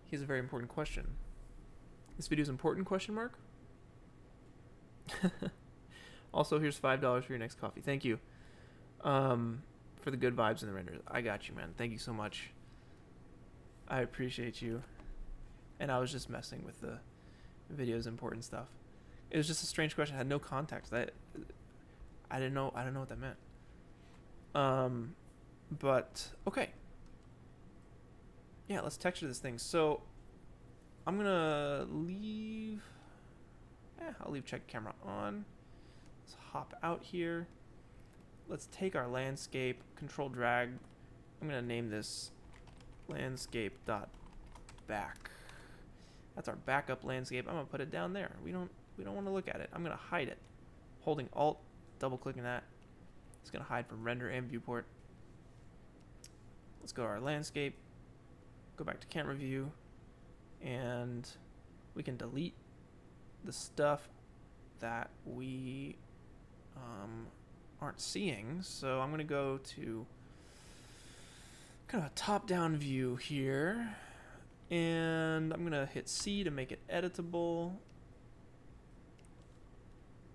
He has a very important question. This video is important, question mark? Also, here's $5 for your next coffee. Thank you. For the good vibes and the renders. I got you, man. Thank you so much. I appreciate you. And I was just messing with the video's important stuff. It was just a strange question. I had no context. I didn't know what that meant. But okay. Yeah, let's texture this thing. So I'm gonna leave. I'll leave check camera on. Let's hop out here. Let's take our landscape, control drag. I'm gonna name this landscape.back. That's our backup landscape. I'm gonna put it down there. We don't want to look at it. I'm gonna hide it. Holding Alt, double clicking that. It's gonna hide from render and viewport. Let's go to our landscape. Go back to camera view, and we can delete the stuff that we aren't seeing. So I'm gonna go to kind of a top-down view here, and I'm gonna hit C to make it editable.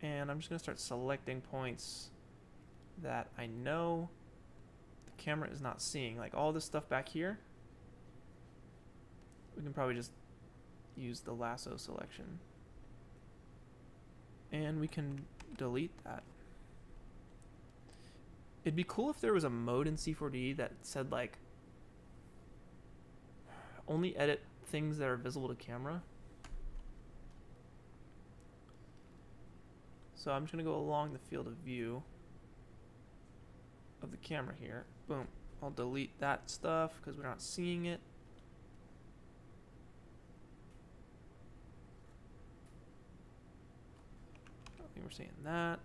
And I'm just gonna start selecting points that I know the camera is not seeing. Like all this stuff back here, we can probably just use the lasso selection. And we can delete that. It'd be cool if there was a mode in C4D that said like, only edit things that are visible to camera. So I'm just gonna go along the field of view of the camera here. Boom. I'll delete that stuff because we're not seeing it. I don't think we're seeing that.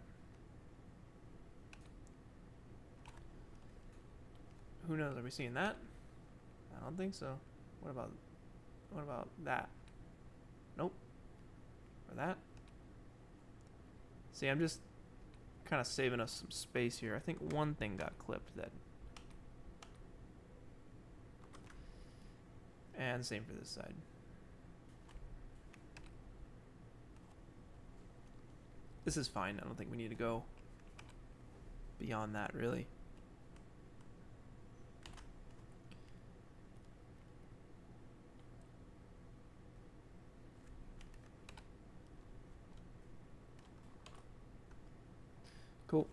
Who knows? Are we seeing that? I don't think so. What about that? Nope. Or that? See, I'm just kind of saving us some space here. I think one thing got clipped that. And same for this side. This is fine. I don't think we need to go beyond that, really. Cool.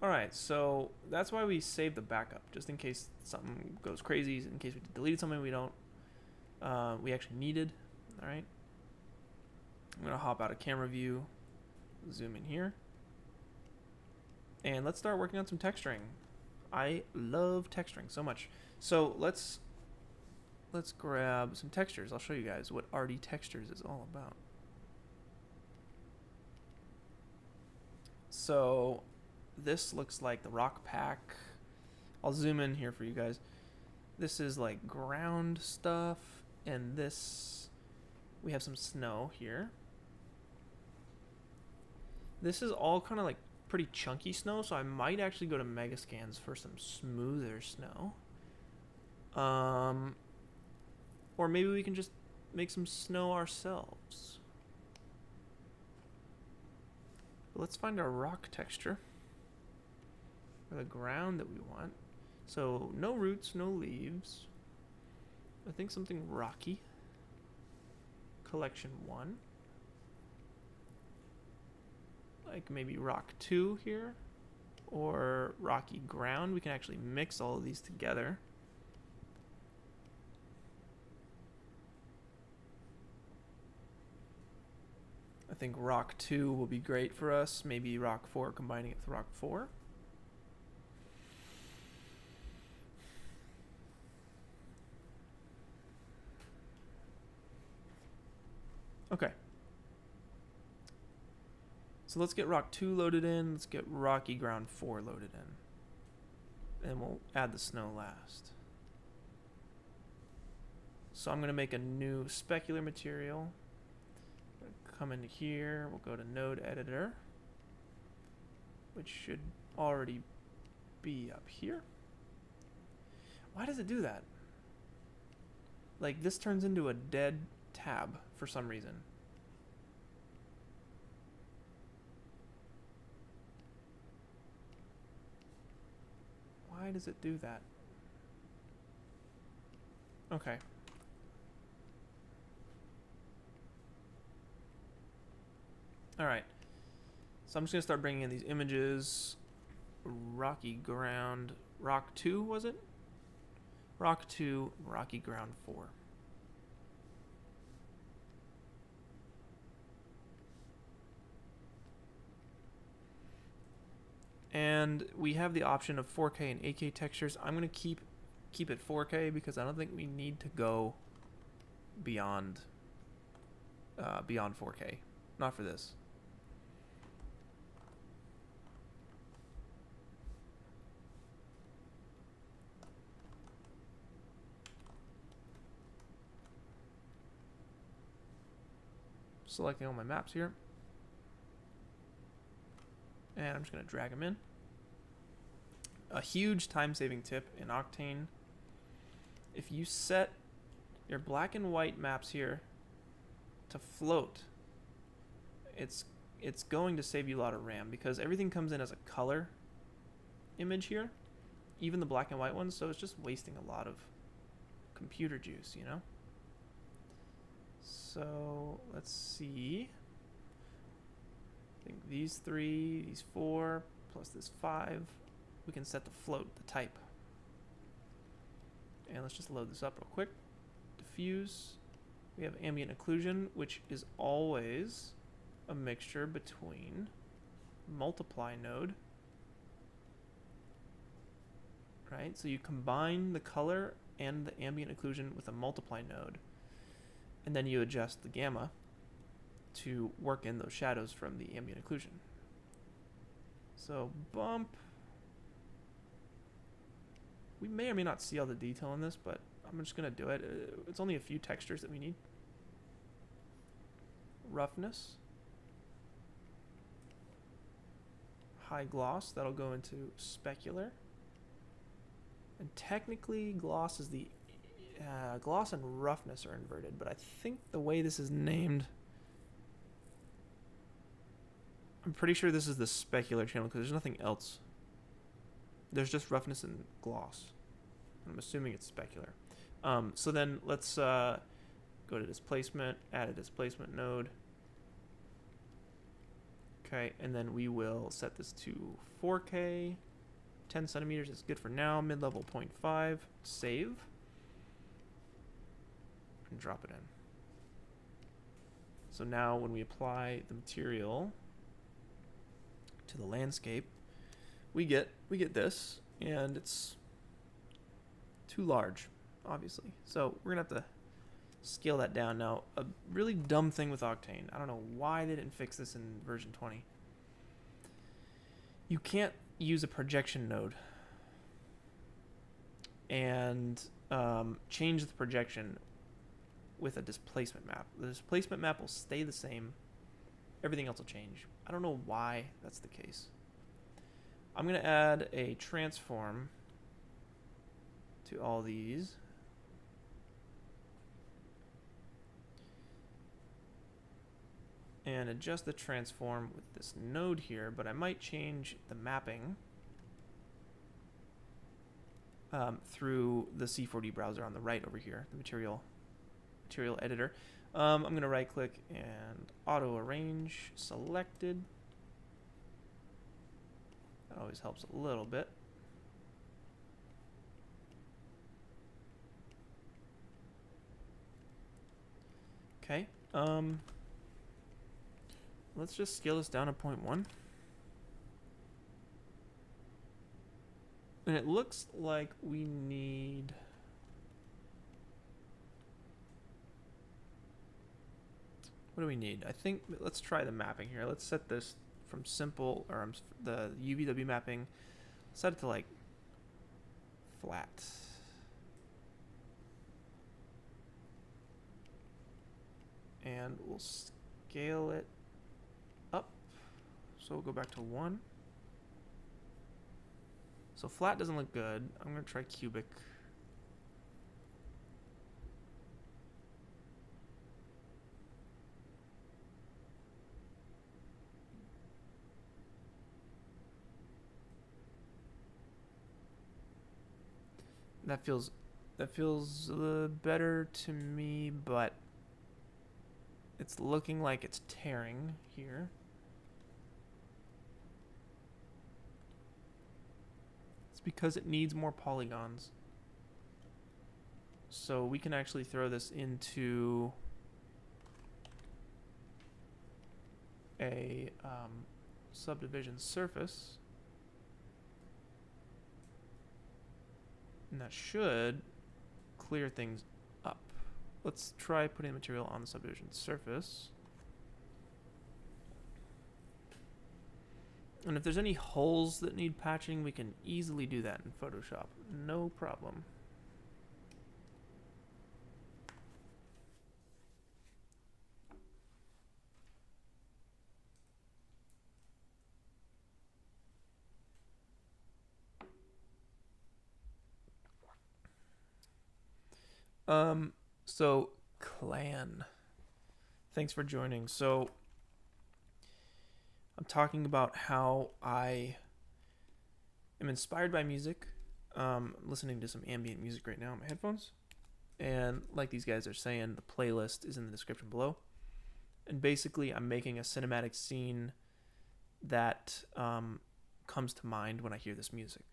Alright, so that's why we save the backup, just in case something goes crazy, in case we deleted something we actually needed. Alright. I'm going to hop out of camera view, zoom in here, and let's start working on some texturing. I love texturing so much. So let's grab some textures. I'll show you guys what RD Textures is all about. So this looks like the rock pack. I'll zoom in here for you guys. This is like ground stuff, and this, we have some snow here. This is all kind of like pretty chunky snow, so I might actually go to Megascans for some smoother snow. Or maybe we can just make some snow ourselves. But let's find our rock texture for the ground that we want. So no roots, no leaves. I think something rocky. Collection 1. Like maybe rock 2 here, or rocky ground. We can actually mix all of these together. I think rock 2 will be great for us. Maybe rock 4, combining it with rock 4. Okay. So let's get rock 2 loaded in. Let's get rocky ground 4 loaded in. And we'll add the snow last. So I'm going to make a new specular material. Come into here. We'll go to node editor, which should already be up here. Why does it do that? Like this turns into a dead tab for some reason. Why does it do that? Okay. Alright. So I'm just going to start bringing in these images. Rocky ground. Rock 2, was it? Rock 2, rocky ground 4. And we have the option of 4K and 8K textures. I'm going to keep it 4K because I don't think we need to go beyond 4K. Not for this. Selecting all my maps here. And I'm just going to drag them in. A huge time-saving tip in Octane. if you set your black and white maps here to float, it's going to save you a lot of RAM because everything comes in as a color image here, even the black and white ones, so it's just wasting a lot of computer juice, you know? So let's see. I think these 3, these 4, plus this 5, we can set the float, the type. And let's just load this up real quick. Diffuse. We have ambient occlusion, which is always a mixture between multiply node, right? So you combine the color and the ambient occlusion with a multiply node, and then you adjust the gamma to work in those shadows from the ambient occlusion. So bump. We may or may not see all the detail in this, but I'm just going to do it. It's only a few textures that we need. Roughness. High gloss, that'll go into specular. And technically gloss is the gloss and roughness are inverted, but I think the way this is named, I'm pretty sure this is the specular channel because there's nothing else. There's just roughness and gloss. I'm assuming it's specular. So then let's go to displacement, add a displacement node. Okay, and then we will set this to 4K. 10 centimeters is good for now. Mid-level 0.5. Save. And drop it in. So now when we apply the material to the landscape, we get this, and it's too large, obviously. So we're gonna have to scale that down. Now, a really dumb thing with Octane, I don't know why they didn't fix this in version 20. You can't use a projection node and change the projection with a displacement map. The displacement map will stay the same. Everything else will change. I don't know why that's the case. I'm going to add a transform to all these. And adjust the transform with this node here, but I might change the mapping through the C4D browser on the right over here, the material editor. I'm going to right click and auto arrange selected. That always helps a little bit. Okay. Let's just scale this down to 0.1. And it looks like we need... What do we need? I think, let's try the mapping here. Let's set this from simple, or the UVW mapping, set it to like flat. And we'll scale it up. So we'll go back to 1. So flat doesn't look good. I'm going to try cubic. That feels better to me, but it's looking like it's tearing here. It's because it needs more polygons. So we can actually throw this into a subdivision surface. And that should clear things up. Let's try putting material on the subdivision surface. And if there's any holes that need patching, we can easily do that in Photoshop. No problem. So Clan, thanks for joining. So I'm talking about how I am inspired by music. I'm listening to some ambient music right now on my headphones. And like these guys are saying, the playlist is in the description below. And basically, I'm making a cinematic scene that comes to mind when I hear this music.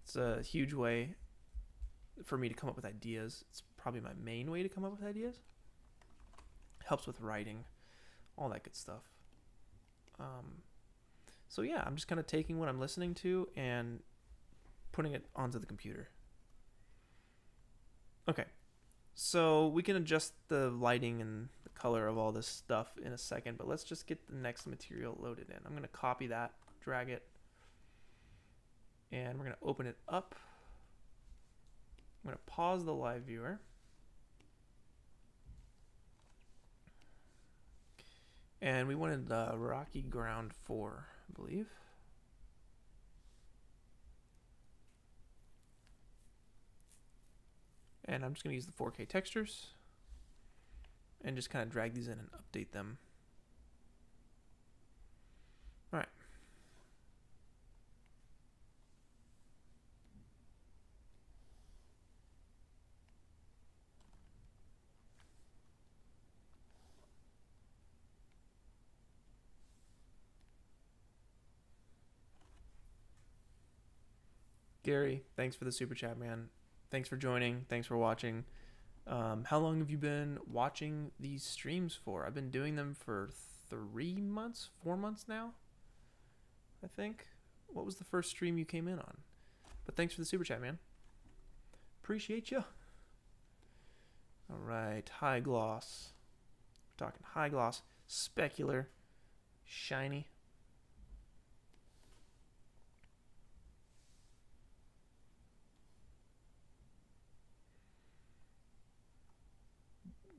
It's a huge way for me to come up with ideas. It's probably my main way to come up with ideas. Helps with writing, all that good stuff. So yeah, I'm just kind of taking what I'm listening to and putting it onto the computer. Okay, so we can adjust the lighting and the color of all this stuff in a second, but let's just get the next material loaded in. I'm going to copy that, drag it, and we're going to open it up. I'm going to pause the live viewer. And we wanted Rocky Ground 4, I believe. And I'm just going to use the 4K textures and just kind of drag these in and update them. All right. Gary, thanks for the super chat, man. Thanks for joining. Thanks for watching. How long have you been watching these streams for? I've been doing them for 3 months, 4 months now, I think. What was the first stream you came in on? But thanks for the super chat, man. Appreciate you. All right, high gloss. We're talking high gloss, specular, shiny.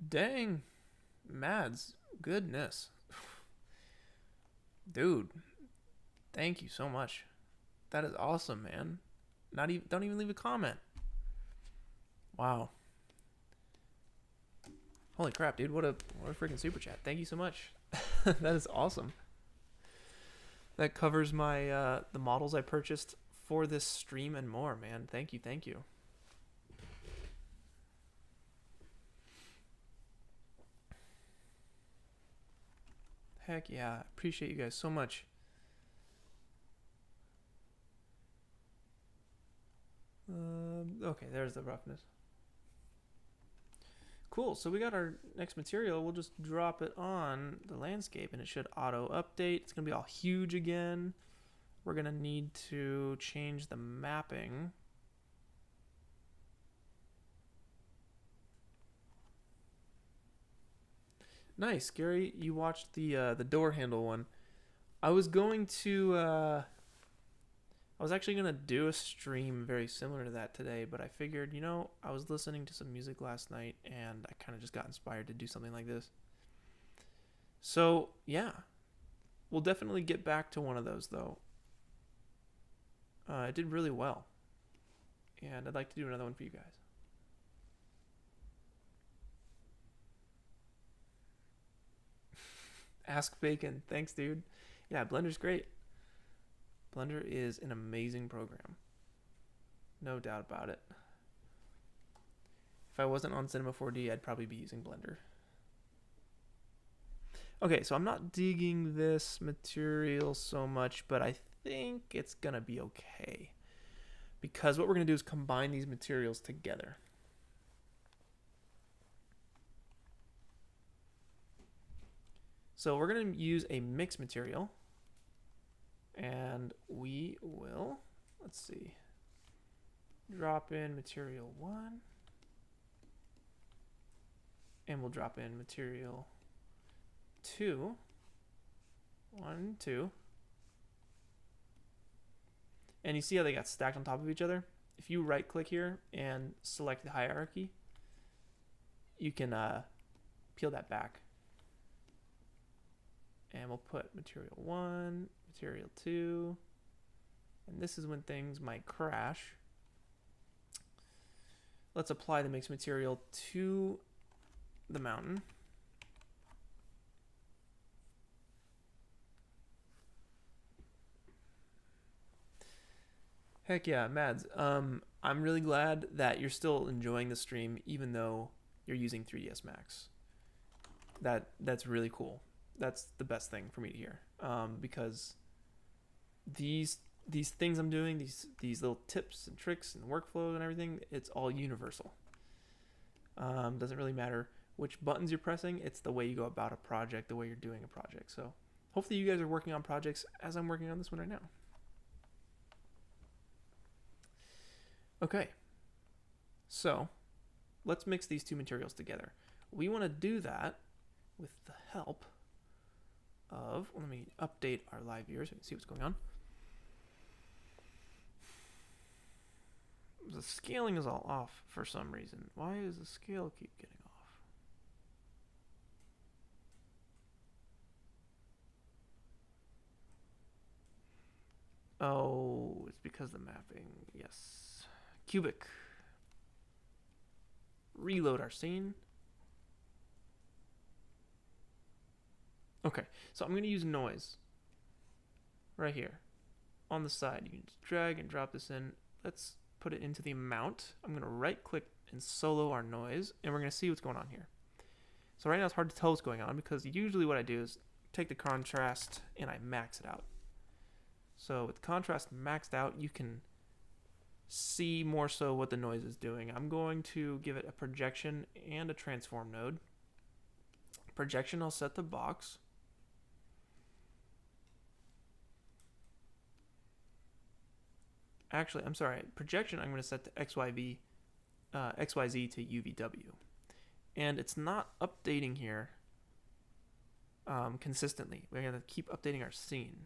Dang, Mads, goodness. Dude, thank you so much. That is awesome, man. Don't even leave a comment. Wow. Holy crap, dude, what a freaking super chat. Thank you so much. That is awesome. That covers my the models I purchased for this stream and more, man. Thank you, thank you. Heck yeah, appreciate you guys so much. Okay, there's the roughness. Cool, so we got our next material. We'll just drop it on the landscape and it should auto update. It's gonna be all huge again. We're gonna need to change the mapping. Nice, Gary. You watched the door handle one. I was going to. I was actually gonna do a stream very similar to that today, but I figured, I was listening to some music last night, and I kind of just got inspired to do something like this. So yeah, we'll definitely get back to one of those though. It did really well, and I'd like to do another one for you guys. Ask Bacon. Thanks, dude. Yeah, Blender's great. Blender is an amazing program. No doubt about it. If I wasn't on Cinema4D, I'd probably be using Blender. Okay, so I'm not digging this material so much, but I think it's gonna be okay. Because what we're gonna do is combine these materials together. So we're going to use a mix material, and we will, let's see, drop in material 1, and we'll drop in material 2, 1, 2, and you see how they got stacked on top of each other? If you right click here and select the hierarchy, you can peel that back. And we'll put material 1, material 2, and this is when things might crash. let's apply the mixed material to the mountain. Heck yeah, Mads. I'm really glad that you're still enjoying the stream, even though you're using 3ds Max. That's really cool. That's the best thing for me to hear, because these things I'm doing, these little tips and tricks and workflows and everything, it's all universal. Doesn't really matter which buttons you're pressing. It's the way you go about a project, the way you're doing a project. So hopefully you guys are working on projects as I'm working on this one right now. Okay, so let's mix these two materials together. We want to do that with the help of, let me update our live viewers so we can see what's going on. The scaling is all off for some reason. Why does the scale keep getting off? Oh, it's because of the mapping. Yes. Cubic. Reload our scene. Okay, so I'm going to use noise right here on the side. You can just drag and drop this in. Let's put it into the amount. I'm going to right click and solo our noise, and we're going to see what's going on here. So right now it's hard to tell what's going on because usually what I do is take the contrast and I max it out. So with contrast maxed out, you can see more so what the noise is doing. I'm going to give it a projection and a transform node. Projection, I'll set to box. Actually, I'm sorry. Projection, I'm going to set to XYZ to UVW. And it's not updating here consistently. We're going to keep updating our scene.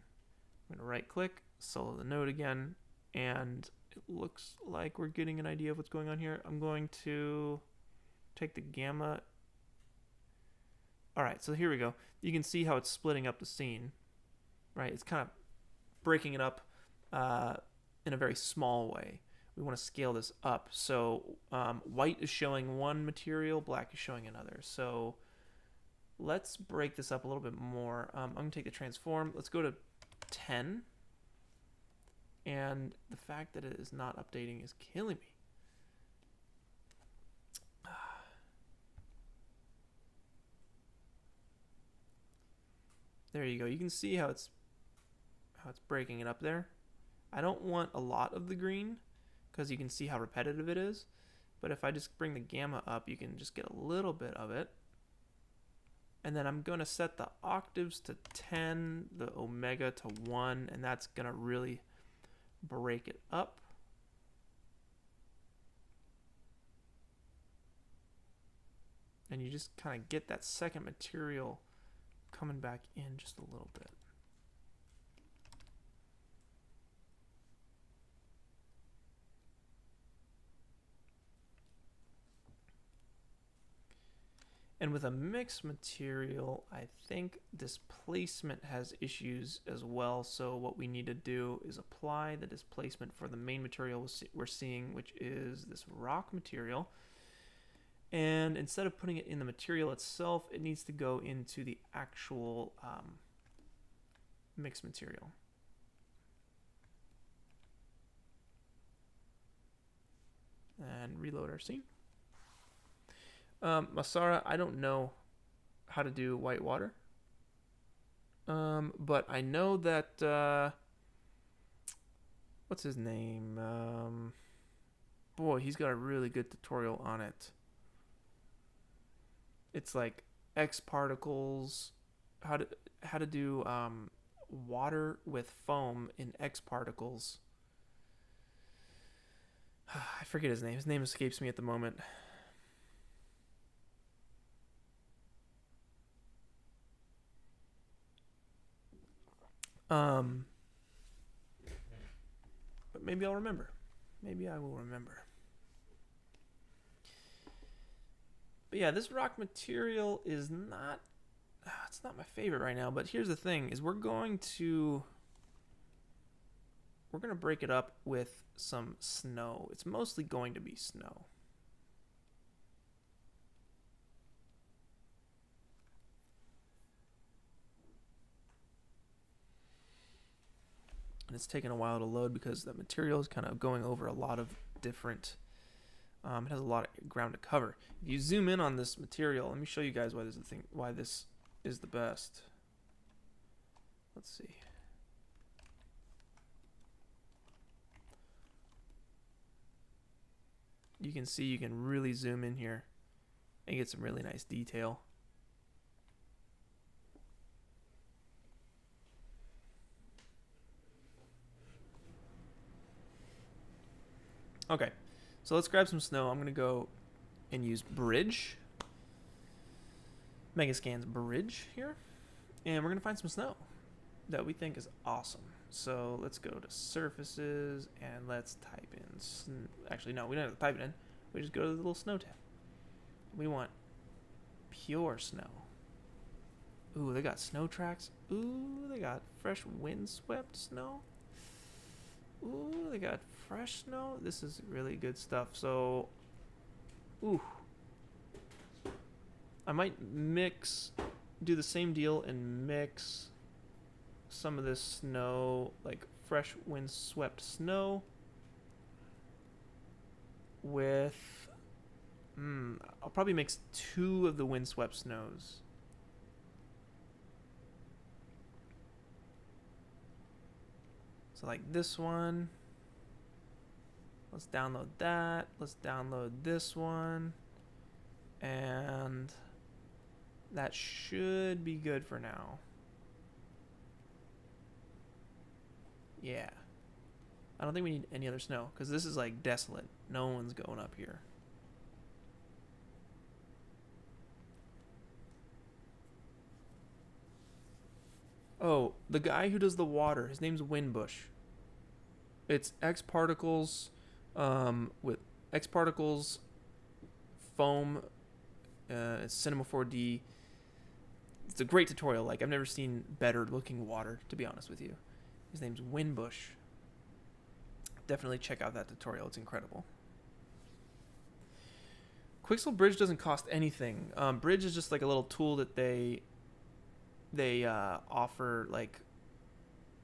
I'm going to right click, solo the node again, and it looks like we're getting an idea of what's going on here. I'm going to take the gamma. All right, so here we go. You can see how it's splitting up the scene, right? It's kind of breaking it up in a very small way. We want to scale this up. So white is showing one material, black is showing another. So let's break this up a little bit more. I'm going to take the transform. Let's go to 10. And the fact that it is not updating is killing me. There you go. You can see how it's breaking it up there. I don't want a lot of the green because you can see how repetitive it is. But if I just bring the gamma up, you can just get a little bit of it. And then I'm going to set the octaves to 10, the omega to 1, and that's going to really break it up. And you just kind of get that second material coming back in just a little bit. And with a mixed material, I think displacement has issues as well. So what we need to do is apply the displacement for the main material we're seeing, which is this rock material. And instead of putting it in the material itself, it needs to go into the actual mixed material. And reload our scene. Masara, I don't know how to do white water. But I know that, what's his name? Boy, he's got a really good tutorial on it. It's like X particles, how to do water with foam in X particles. I forget his name. His name escapes me at the moment. But maybe I'll remember. Maybe I will remember. But yeah, this rock material is not, it's not my favorite right now, but here's the thing, is we're going to break it up with some snow. It's mostly going to be snow. And it's taking a while to load because the material is kind of going over a lot of different, it has a lot of ground to cover. If you zoom in on this material, let me show you guys why this is the best. Let's see. You can see you can really zoom in here and get some really nice detail. Okay, so let's grab some snow. I'm gonna go and use Bridge, Megascan's Bridge here, and we're gonna find some snow that we think is awesome. So let's go to surfaces and let's type in, actually no, we don't have to type it in. We just go to the little snow tab. We want pure snow. Ooh, they got snow tracks. Ooh, they got fresh windswept snow. Ooh, they got fresh snow. This is really good stuff. So, ooh, I might do the same deal and mix some of this snow, like fresh windswept snow, with, I'll probably mix 2 of the windswept snows. So like this one, let's download that. Let's download this one. And that should be good for now. Yeah. I don't think we need any other snow because this is like desolate. No one's going up here. Oh, the guy who does the water, his name's Windbush. It's X particles, with X particles, foam. It's Cinema4D. It's a great tutorial. Like, I've never seen better looking water, to be honest with you. His name's Windbush. Definitely check out that tutorial. It's incredible. Quixel Bridge doesn't cost anything. Bridge is just like a little tool that they offer, like,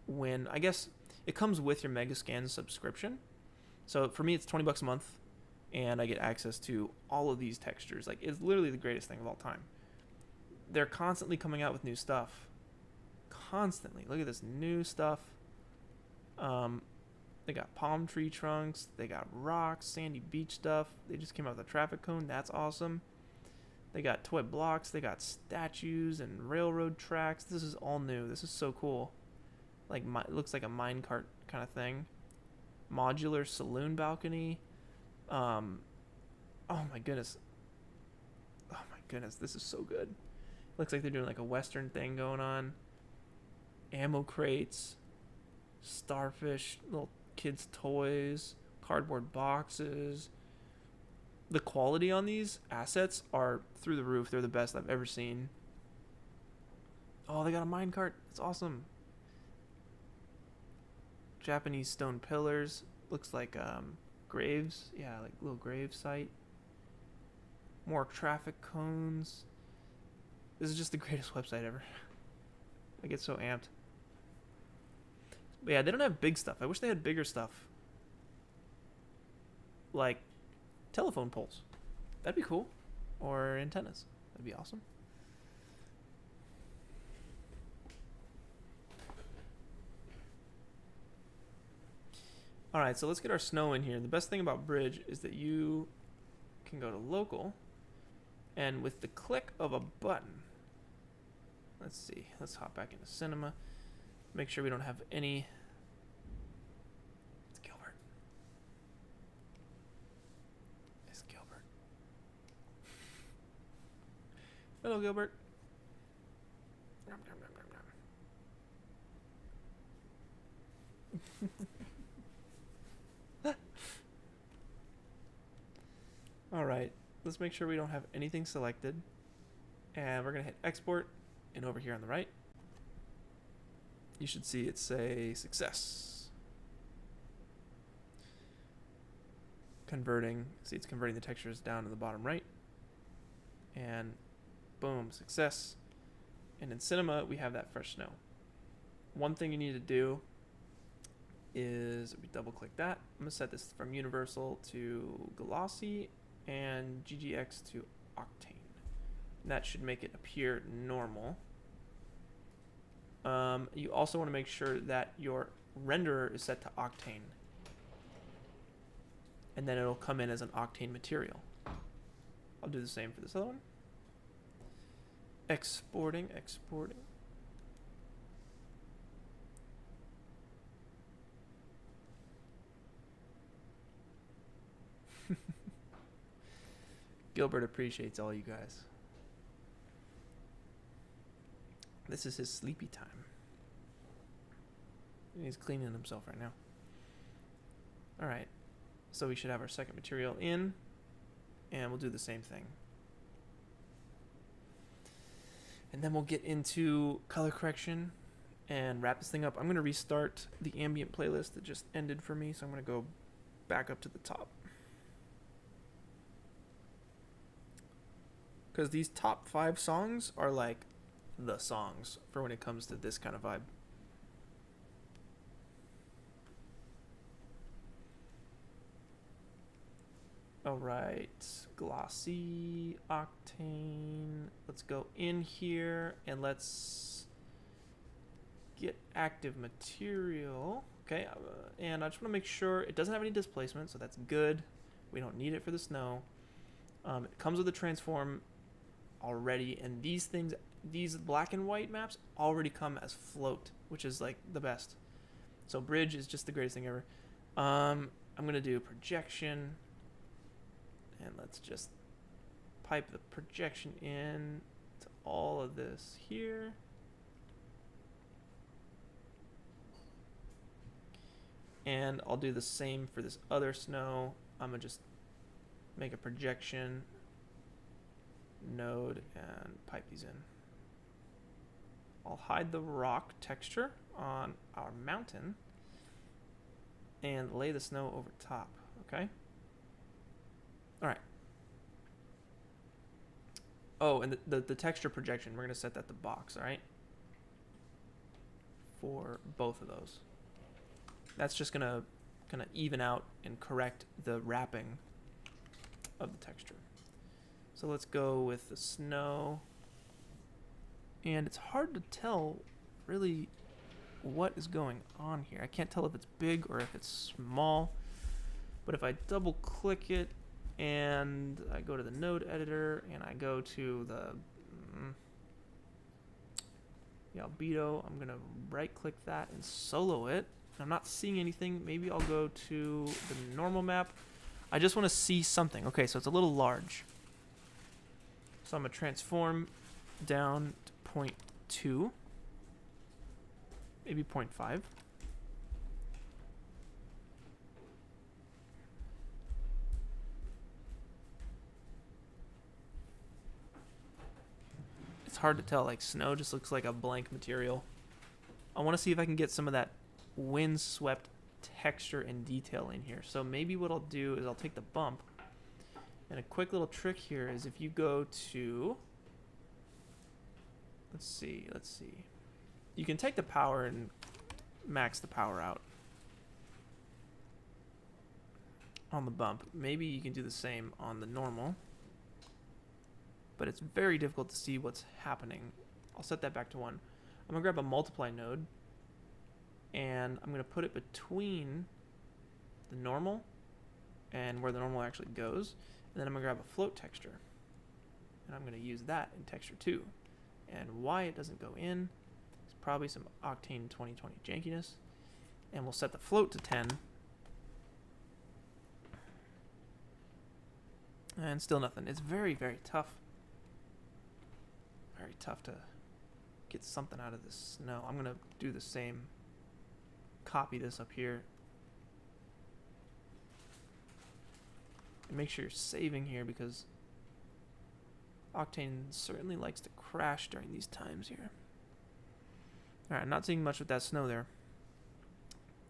when, I guess it comes with your Megascan subscription. So for me, it's $20 a month, and I get access to all of these textures. Like, it's literally the greatest thing of all time. They're constantly coming out with new stuff. Constantly. Look at this new stuff. They got palm tree trunks. They got rocks, sandy beach stuff. They just came out with a traffic cone. That's awesome. They got toy blocks. They got statues and railroad tracks. This is all new. This is so cool. Like, it looks like a minecart kind of thing. Modular saloon balcony. Oh my goodness. Oh my goodness. This is so good. Looks like they're doing like a Western thing going on. Ammo crates. Starfish. Little kids' toys. Cardboard boxes. The quality on these assets are through the roof. They're the best I've ever seen. Oh, they got a minecart. It's awesome. Japanese stone pillars. Looks like graves. Yeah, like little grave site. More traffic cones. This is just the greatest website ever. I get so amped. But yeah, they don't have big stuff. I wish they had bigger stuff. Like telephone poles. That'd be cool. Or antennas. That'd be awesome. Alright, so let's get our snow in here. The best thing about Bridge is that you can go to local, and with the click of a button, let's see, let's hop back into Cinema, make sure we don't have any. It's Gilbert. It's Gilbert. Hello, Gilbert. Nom, nom, nom, nom, nom. Alright, let's make sure we don't have anything selected. And we're going to hit export. And over here on the right, you should see it say success. Converting. See, it's converting the textures down to the bottom right. And boom, success. And in Cinema, we have that fresh snow. One thing you need to do is, if we double click that, I'm gonna set this from universal to glossy and GGX to Octane. And that should make it appear normal. You also want to make sure that your renderer is set to Octane. And then it'll come in as an Octane material. I'll do the same for this other one. Exporting. Gilbert appreciates all you guys. This is his sleepy time. He's cleaning himself right now. Alright, so we should have our second material in, and we'll do the same thing. And then we'll get into color correction and wrap this thing up. I'm going to restart the ambient playlist that just ended for me, so I'm going to go back up to the top. Because these top 5 songs are like the songs for when it comes to this kind of vibe. Alright, glossy, Octane. Let's go in here and let's get active material. Okay, and I just want to make sure it doesn't have any displacement, so that's good. We don't need it for the snow. It comes with a transform already, and these things, these black and white maps already come as float, which is like the best. So bridge is just the greatest thing ever. I'm gonna do projection, and let's just pipe the projection in to all of this here. And I'll do the same for this other snow. I'm gonna just make a projection node and pipe these in. I'll hide the rock texture on our mountain and lay the snow over top, okay? All right. Oh, and the texture projection, we're gonna set that to box, all right? For both of those. That's just gonna even out and correct the wrapping of the texture. So let's go with the snow. And it's hard to tell really what is going on here. I can't tell if it's big or if it's small. But if I double click it and I go to the node editor and I go to the albedo, I'm gonna right click that and solo it. I'm not seeing anything. Maybe I'll go to the normal map. I just want to see something. Okay, so it's a little large. So I'm going to transform down to 0.2. Maybe 0.5. It's hard to tell. Like, snow just looks like a blank material. I want to see if I can get some of that windswept texture and detail in here. So maybe what I'll do is I'll take the bump, and a quick little trick here is if you go to, let's see, you can take the power and max the power out on the bump. Maybe you can do the same on the normal, but it's very difficult to see what's happening. I'll set that back to 1. I'm gonna grab a multiply node and I'm going to put it between the normal and where the normal actually goes. And then I'm going to grab a float texture. And I'm going to use that in texture 2. And why it doesn't go in is probably some Octane 2020 jankiness. And we'll set the float to 10. And still nothing. It's very, very tough. Very tough to get something out of this snow. I'm going to do the same. Copy this up here and make sure you're saving here because Octane certainly likes to crash during these times here. Alright, I'm not seeing much with that snow there.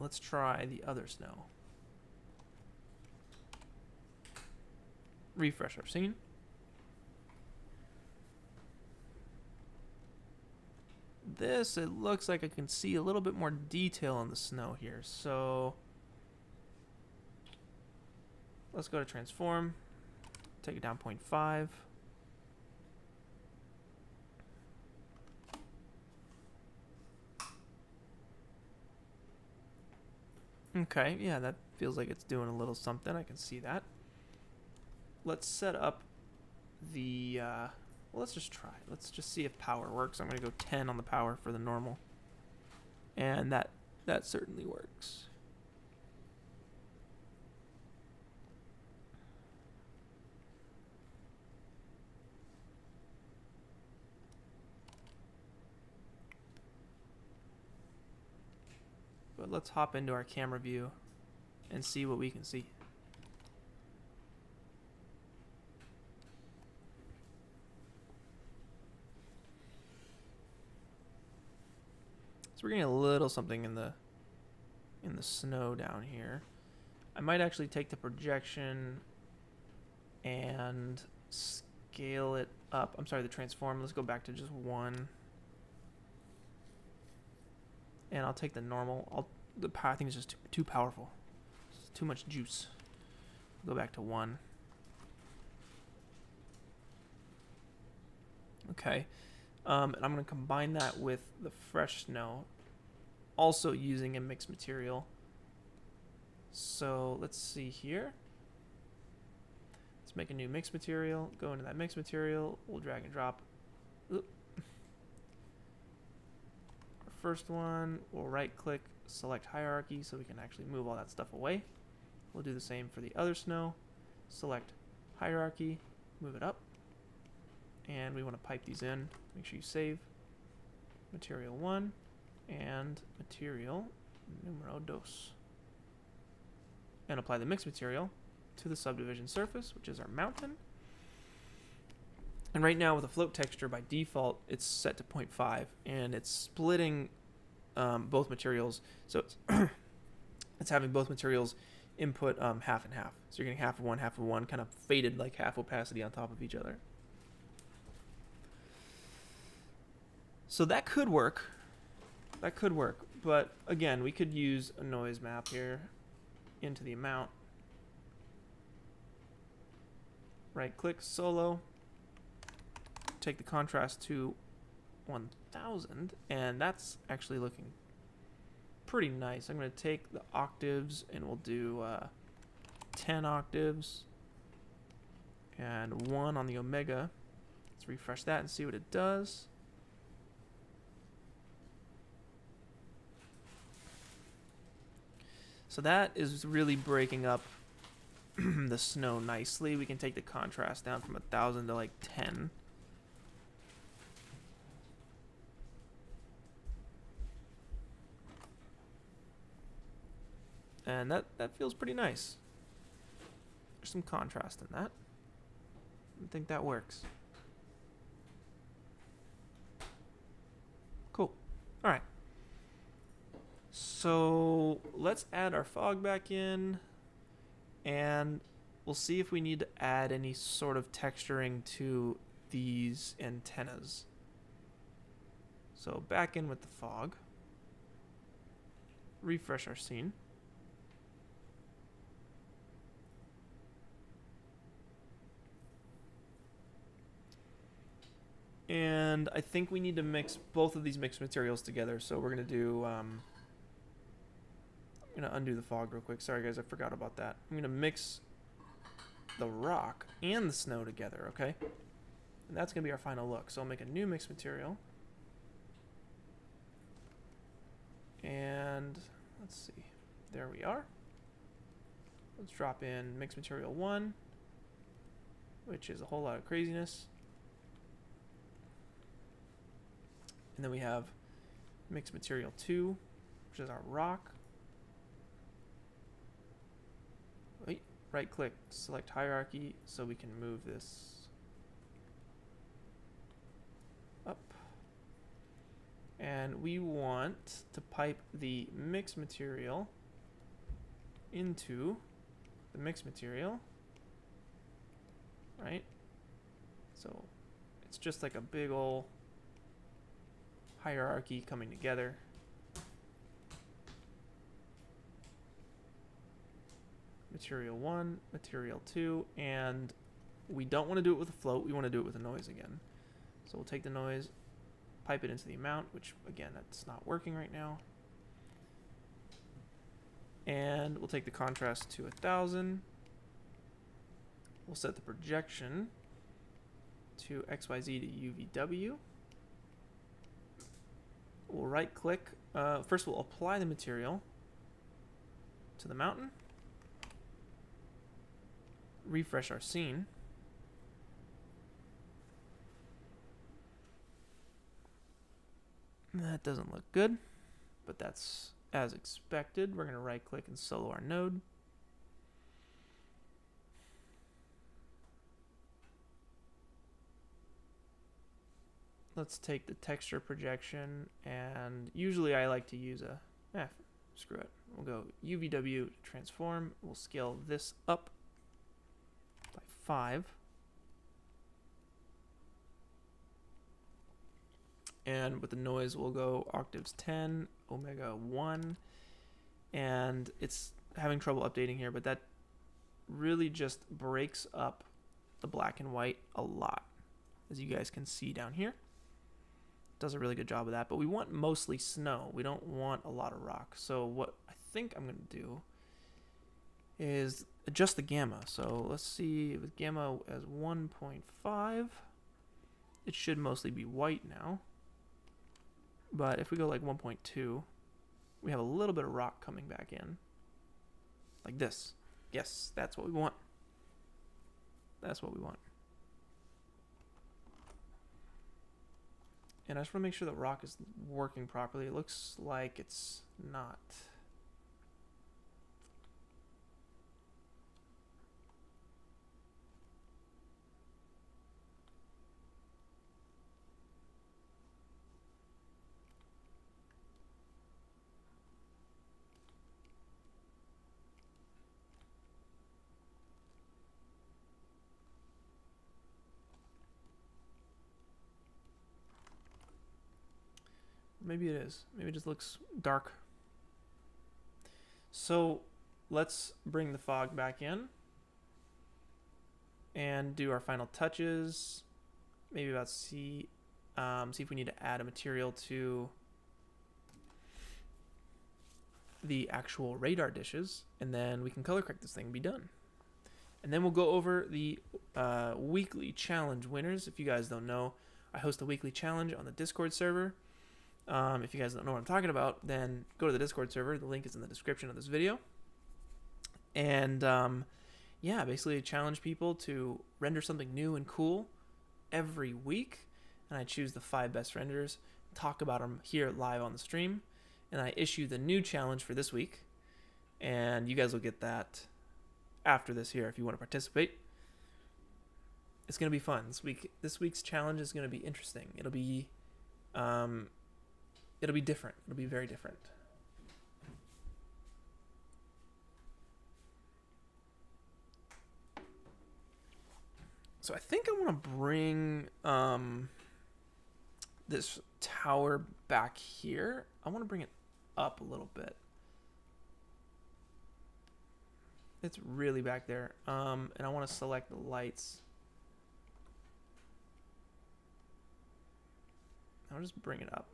Let's try the other snow. Refresh our scene. this, it looks like I can see a little bit more detail in the snow here. So let's go to transform, take it down 0.5. Okay, yeah, that feels like it's doing a little something. I can see that. Let's set up the, well, let's just try. Let's just see if power works. I'm going to go 10 on the power for the normal. And that certainly works. But let's hop into our camera view and see what we can see. So we're getting a little something in the snow down here. I might actually take the projection and scale it up. I'm sorry, the transform. Let's go back to just 1. And I'll take the normal. The power, I think it's just too powerful. It's too much juice. Go back to 1. Okay. And I'm going to combine that with the fresh snow, also using a mixed material. So let's see here. Let's make a new mixed material. Go into that mixed material. We'll drag and drop. Oop. Our first one, we'll right click, select hierarchy so we can actually move all that stuff away. We'll do the same for the other snow. Select hierarchy, move it up. And we want to pipe these in. Make sure you save material 1 and material numero 2. And apply the mixed material to the subdivision surface, which is our mountain. And right now with a float texture, by default, it's set to 0.5, and it's splitting both materials. So it's, it's having both materials input half and half. So you're getting half of one, kind of faded like half opacity on top of each other. So that could work. That could work. But again, we could use a noise map here into the amount. Right click, solo. Take the contrast to 1000. And that's actually looking pretty nice. I'm going to take the octaves and we'll do 10 octaves. And 1 on the omega. Let's refresh that and see what it does. So that is really breaking up the snow nicely. We can take the contrast down from 1000 to like 10. And that feels pretty nice. There's some contrast in that. I think that works. Cool. All right. So let's add our fog back in, and we'll see if we need to add any sort of texturing to these antennas. So back in with the fog, refresh our scene. And I think we need to mix both of these mixed materials together. So we're going to do... I'm going to undo the fog real quick. Sorry, guys, I forgot about that. I'm going to mix the rock and the snow together, okay? And that's going to be our final look. So I'll make a new mixed material. And let's see. There we are. Let's drop in mixed material 1, which is a whole lot of craziness. And then we have mixed material 2, which is our rock. Wait, right click, select hierarchy so we can move this up. And we want to pipe the mixed material into the mixed material, right? So it's just like a big ol' hierarchy coming together. Material 1, material 2, and we don't want to do it with a float, we want to do it with a noise again. So we'll take the noise, pipe it into the amount, which again, that's not working right now. And we'll take the contrast to 1000. We'll set the projection to XYZ to UVW. We'll right click. First we'll apply the material to the mountain. Refresh our scene. That doesn't look good, but that's as expected. We're going to right click and solo our node. Let's take the texture projection, and usually I like to use a, screw it. We'll go UVW transform. We'll scale this up by 5. And with the noise, we'll go octaves 10, omega 1. And it's having trouble updating here, but that really just breaks up the black and white a lot, as you guys can see down here. Does a really good job of that, but we want mostly snow. We don't want a lot of rock. So what I think I'm going to do is adjust the gamma. So let's see, with gamma as 1.5, it should mostly be white now. But if we go like 1.2, we have a little bit of rock coming back in. Like this. Yes, that's what we want. That's what we want. And I just want to make sure that rock is working properly. It looks like it's not. Maybe it is. Maybe it just looks dark. So let's bring the fog back in and do our final touches. Maybe about see if we need to add a material to the actual radar dishes, and then we can color correct this thing and be done. And then we'll go over the weekly challenge winners. If you guys don't know, I host a weekly challenge on the Discord server. If you guys don't know what I'm talking about, then go to the Discord server. The link is in the description of this video. And yeah, basically I challenge people to render something new and cool every week. And I choose the 5 best renders, talk about them here live on the stream. And I issue the new challenge for this week. And you guys will get that after this here if you want to participate. It's going to be fun. This week's challenge is going to be interesting. It'll be different. It'll be very different. So I think I want to bring this tower back here. I want to bring it up a little bit. It's really back there. And I want to select the lights. I'll just bring it up.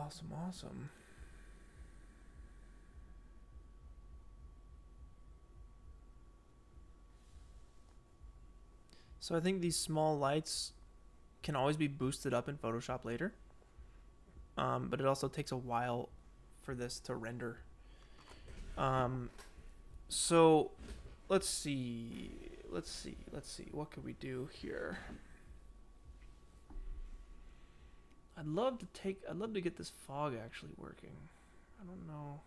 Awesome, awesome. So I think these small lights can always be boosted up in Photoshop later, but it also takes a while for this to render. So let's see. What could we do here? I'd love to get this fog actually working. I don't know.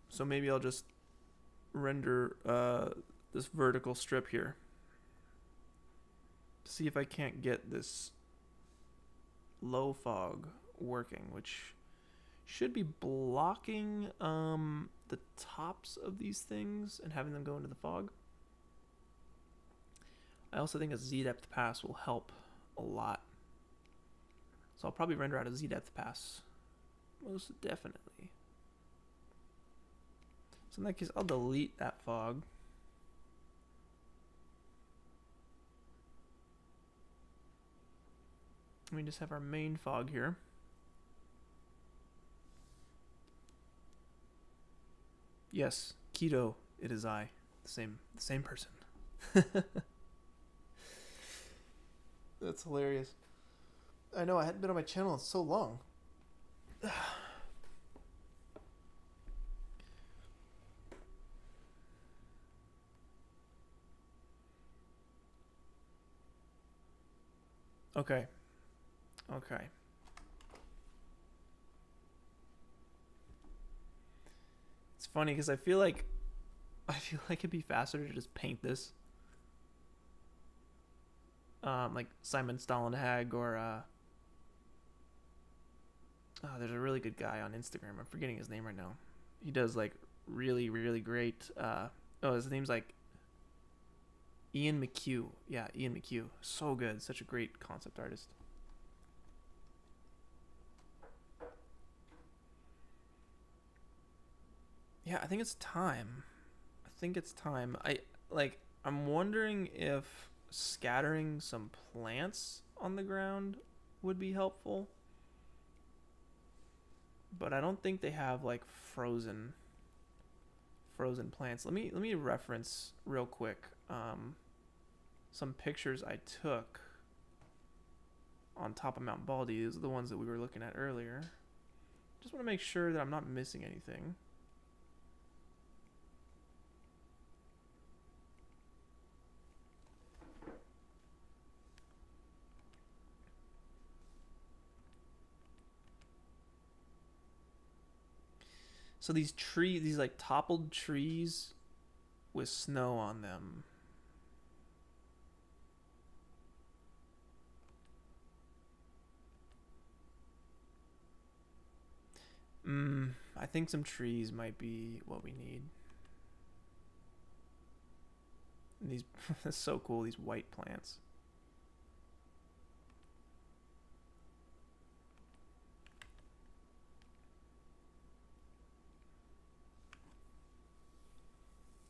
So maybe I'll just render this vertical strip here. See if I can't get this low fog working, which should be blocking the tops of these things and having them go into the fog. I also think a Z-depth pass will help a lot. So I'll probably render out a Z-depth pass. Most definitely. So in that case, I'll delete that fog. We just have our main fog here. Yes, Keto, it is I. The same person. That's hilarious. I know, I hadn't been on my channel in so long. Okay. It's funny because I feel like it'd be faster to just paint this. Like Simon Stalenhag or there's a really good guy on Instagram. I'm forgetting his name right now. He does like really, really great his name's like Ian McHugh. Yeah, Ian McHugh. So good. Such a great concept artist. Yeah, I think it's time. I'm wondering if scattering some plants on the ground would be helpful. But I don't think they have like frozen plants. Let me reference real quick some pictures I took on top of Mount Baldy. These are the ones that we were looking at earlier. Just want to make sure that I'm not missing anything. So these like toppled trees with snow on them. I think some trees might be what we need. And these, that's so cool, these white plants.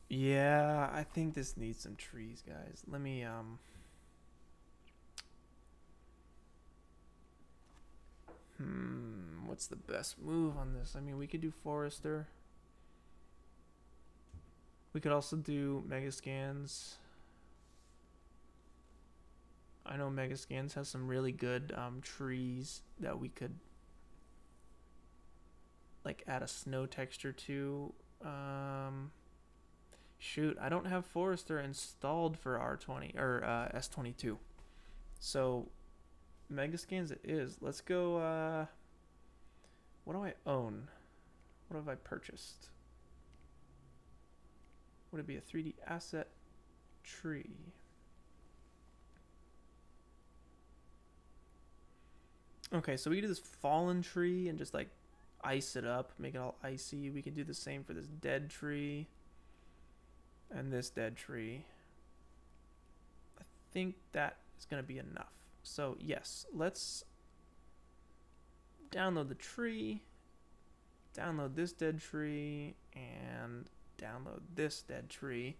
Yeah, I think this needs some trees, guys. Let me what's the best move on this? I mean, we could do Forester. We could also do Megascans. I know Megascans has some really good trees that we could like add a snow texture to. Shoot, I don't have Forester installed for R20 or S22. So Megascans it is. Let's go what do I own? What have I purchased? Would it be a 3D asset tree? Okay, so we can do this fallen tree and just like ice it up, make it all icy. We can do the same for this dead tree and this dead tree. I think that is going to be enough. So yes, let's download the tree, download this dead tree, and download this dead tree.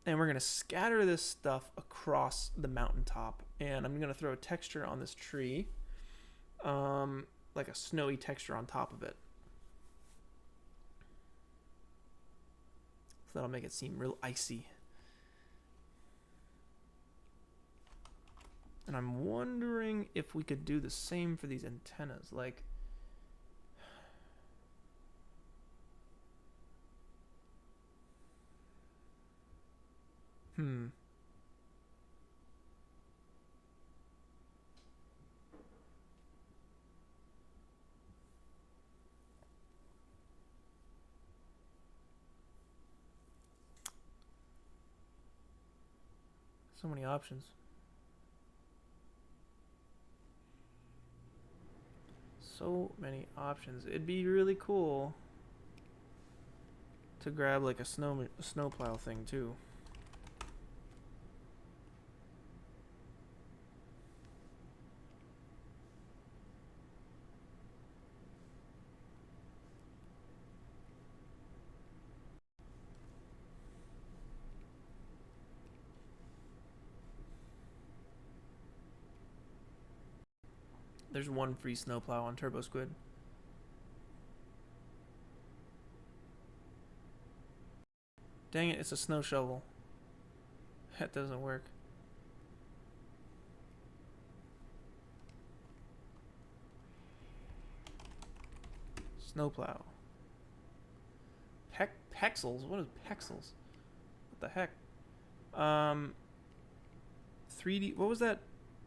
And we're going to scatter this stuff across the mountaintop. And I'm going to throw a texture on this tree, like a snowy texture on top of it. So that'll make it seem real icy. And I'm wondering if we could do the same for these antennas. Like, so many options. So many options. It'd be really cool to grab like a snowplow thing too. There's one free snowplow on Turbo Squid. Dang it, it's a snow shovel. That doesn't work. Snowplow. Pexels? What is pexels? What the heck? 3D. What was that?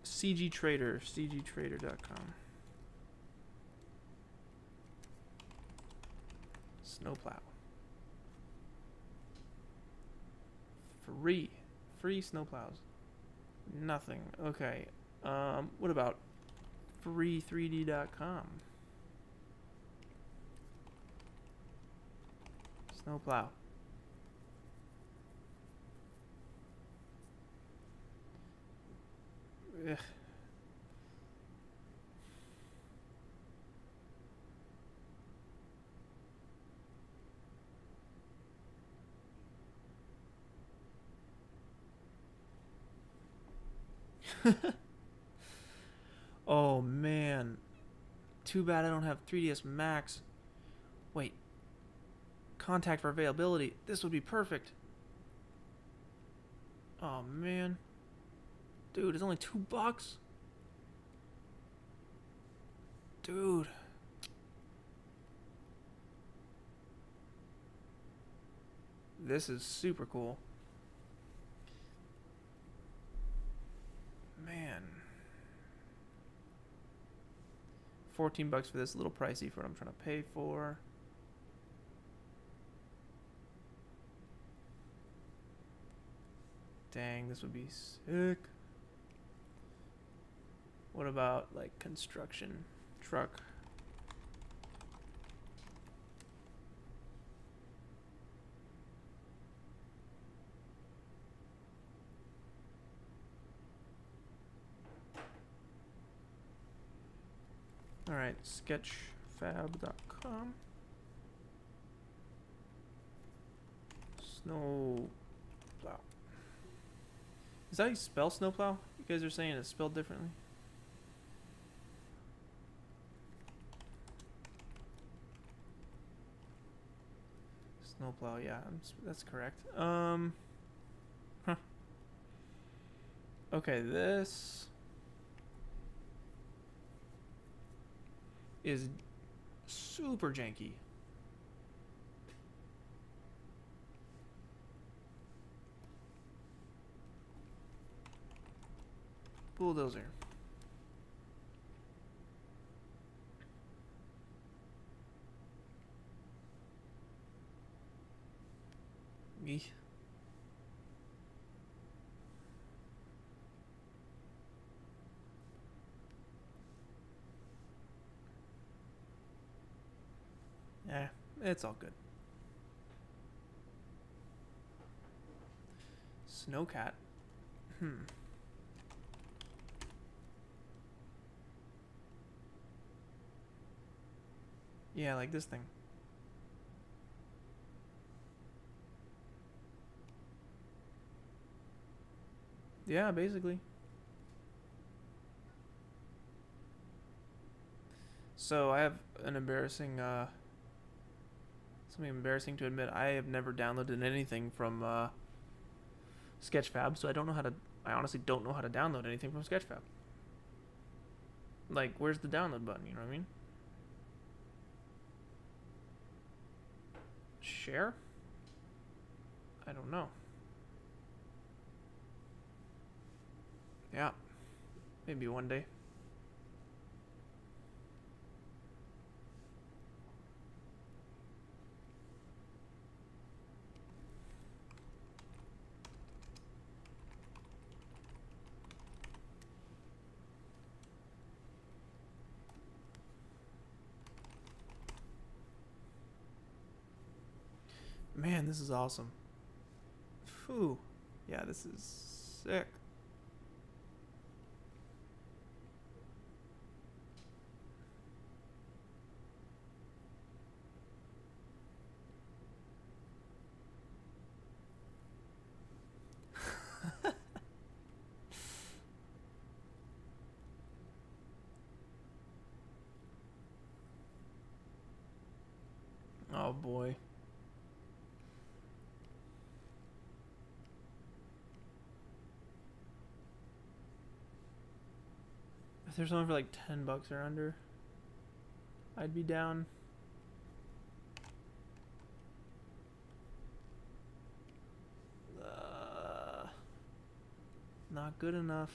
CG Trader. CGTrader.com. Snowplow. Free snowplows. Nothing. Okay. What about free3d.com? Snowplow. Ugh. Oh man, too bad I don't have 3ds Max. Wait, contact for availability. This would be perfect. Oh man, dude, it's only $2. Dude. This is super cool. Man. $14 for this, a little pricey for what I'm trying to pay for. Dang, this would be sick. What about like construction truck? All right, sketchfab.com. Snowplow. Is that how you spell snowplow? You guys are saying it's spelled differently. Snowplow, yeah, that's correct. Huh. Okay, this is super janky. Bulldozer. Me. Yeah, it's all good. Snowcat. Yeah, like this thing. Yeah, basically. So I have an embarrassing, something embarrassing to admit. I have never downloaded anything from Sketchfab, so I don't know how to. I honestly don't know how to download anything from Sketchfab. Like, where's the download button? You know what I mean? Share? I don't know. Yeah, maybe one day. Man, this is awesome. Phew. Yeah, this is sick. Oh boy. If there's one for like $10 or under, I'd be down. Not good enough.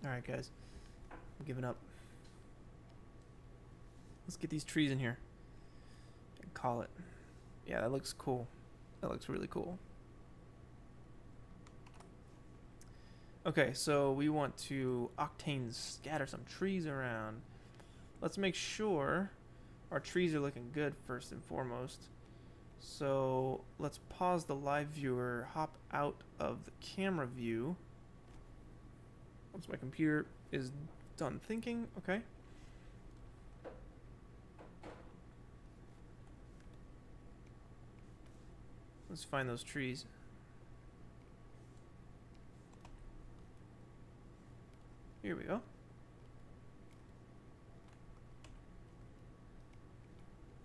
Alright, guys. I'm giving up. Let's get these trees in here and call it. Yeah, that looks cool. That looks really cool. Okay, so we want to Octane scatter some trees around. Let's make sure our trees are looking good first and foremost. So let's pause the live viewer, hop out of the camera view. Once my computer is done thinking, okay. Let's find those trees. Here we go.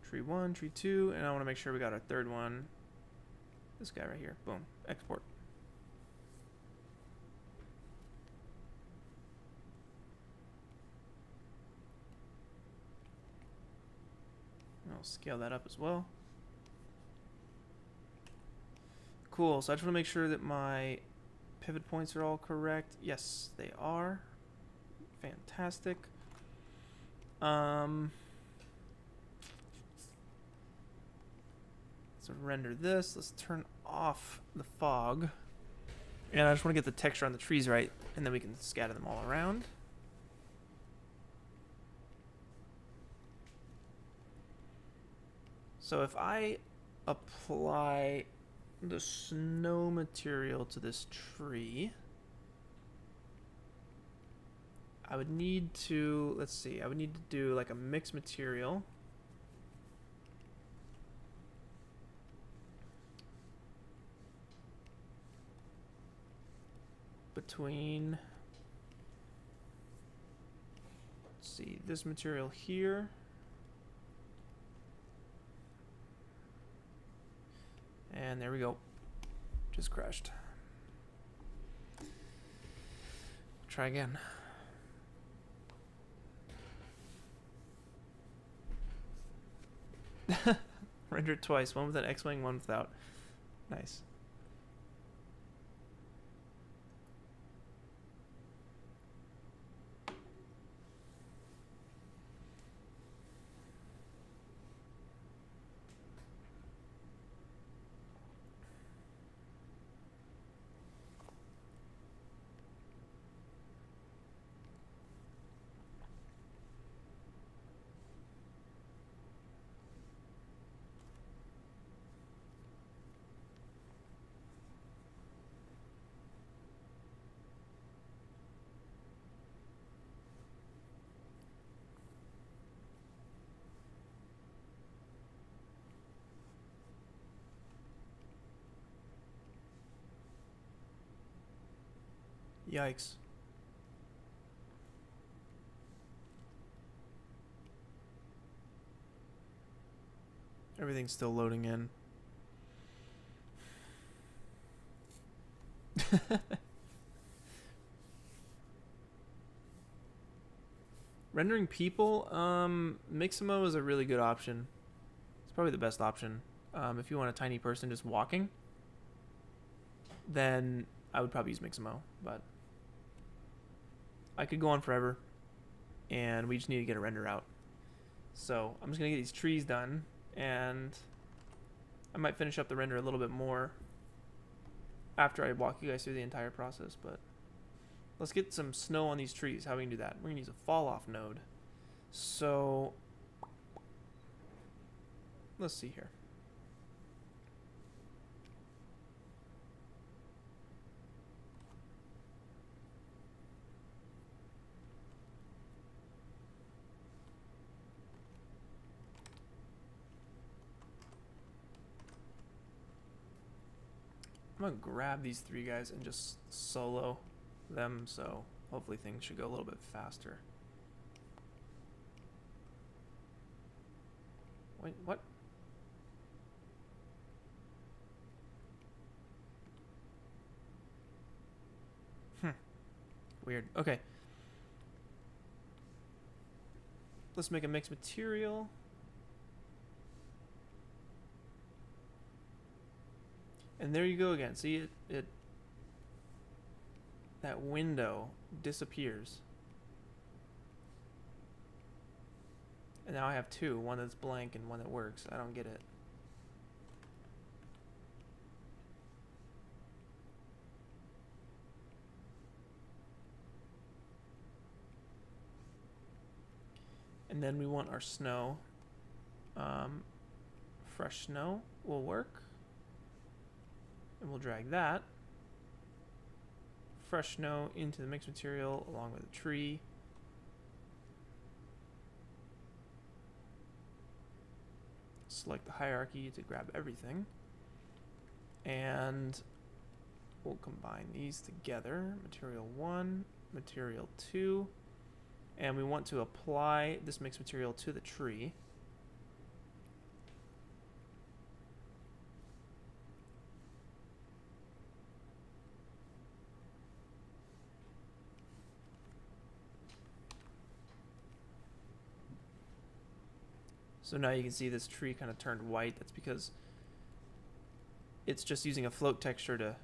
Tree 1, tree 2, and I want to make sure we got our third one. This guy right here. Boom. Export. I'll scale that up as well. Cool. So I just want to make sure that my pivot points are all correct. Yes, they are. Fantastic. So render this. Let's turn off the fog. And I just want to get the texture on the trees right, and then we can scatter them all around. So if I apply the snow material to this tree, I would need to, let's see, I would need to do like a mixed material. Between, let's see, this material here. And there we go. Just crashed. Try again. Render it twice, one with an X-wing, one without. Nice. Yikes. Everything's still loading in. Rendering people, Mixamo is a really good option. It's probably the best option. If you want a tiny person just walking, then I would probably use Mixamo, but I could go on forever, and we just need to get a render out. So I'm just gonna get these trees done, and I might finish up the render a little bit more after I walk you guys through the entire process, but let's get some snow on these trees. How we can do that? We're gonna use a fall off node. So let's see here. I'm gonna grab these three guys and just solo them, so hopefully things should go a little bit faster. Wait, what? Weird. Okay. Let's make a mixed material. And there you go again. See, it that window disappears. And now I have two, one that's blank and one that works. I don't get it. And then we want our snow. Fresh snow will work. And we'll drag that fresh snow into the mixed material along with a tree. Select the hierarchy to grab everything. And we'll combine these together. Material 1, material 2. And we want to apply this mixed material to the tree. So now you can see this tree kind of turned white. That's because it's just using a float texture to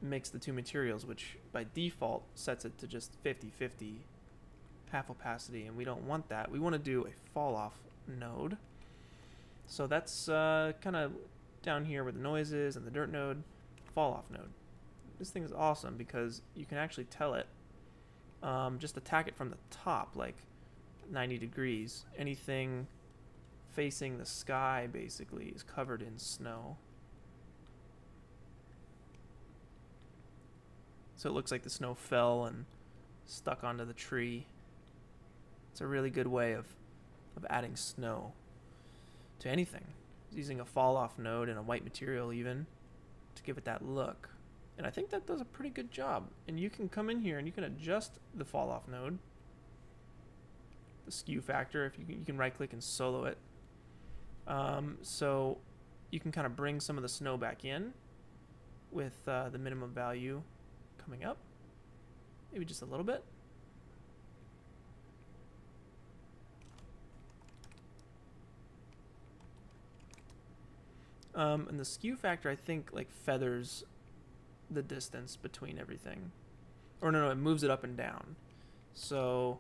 mix the two materials, which by default sets it to just 50-50 half opacity, and we don't want that. We want to do a fall off node. So that's kind of down here where the noise is and the dirt node, fall off node. This thing is awesome because you can actually tell it, just attack it from the top, like 90 degrees. Anything facing the sky basically is covered in snow. So it looks like the snow fell and stuck onto the tree. It's a really good way of adding snow to anything. Using a fall off node and a white material even to give it that look. And I think that does a pretty good job. And you can come in here and you can adjust the fall off node. The skew factor, if you can right click and solo it. So you can kind of bring some of the snow back in with the minimum value coming up. Maybe just a little bit. And the skew factor, I think, like feathers the distance between everything. Or no, it moves it up and down. So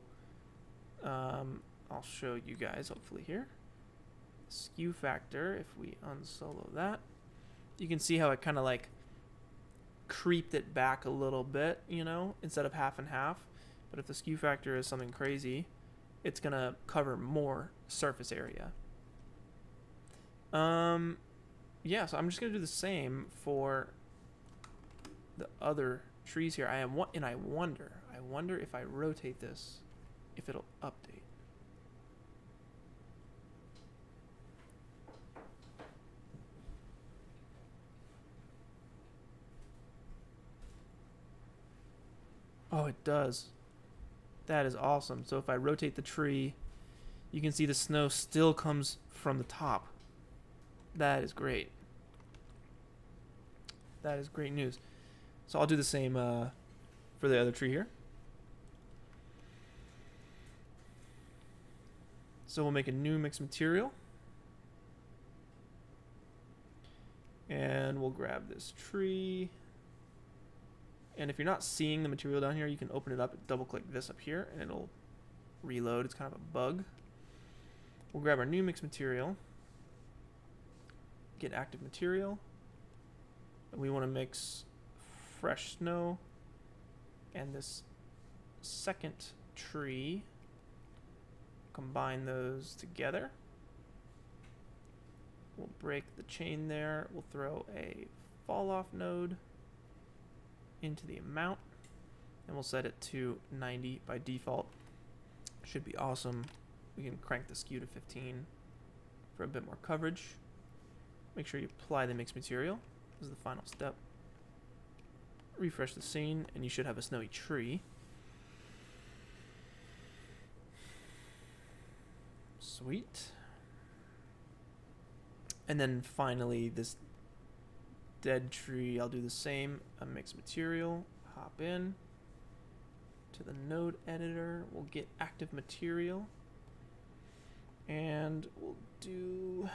I'll show you guys hopefully here. Skew factor, if we unsolo that, you can see how it kind of like creeped it back a little bit, you know, instead of half and half. But if the skew factor is something crazy, it's gonna cover more surface area. Yeah, so I'm just gonna do the same for the other trees here. I wonder if I rotate this, if it'll update. Oh, it does. That is awesome. So if I rotate the tree, you can see the snow still comes from the top. That is great. That is great news. So I'll do the same for the other tree here. So we'll make a new mixed material. And we'll grab this tree. And if you're not seeing the material down here, you can open it up and double click this up here and it'll reload. It's kind of a bug. We'll grab our new mixed material. Get active material. And we want to mix fresh snow and this second tree. Combine those together. We'll break the chain there. We'll throw a fall off node into the amount and we'll set it to 90 by default. Should be awesome. We can crank the skew to 15 for a bit more coverage. Make sure you apply the mixed material. This is the final step. Refresh the scene and you should have a snowy tree. Sweet. And then finally this dead tree, I'll do the same. A mixed material, hop in to the node editor. We'll get active material and we'll do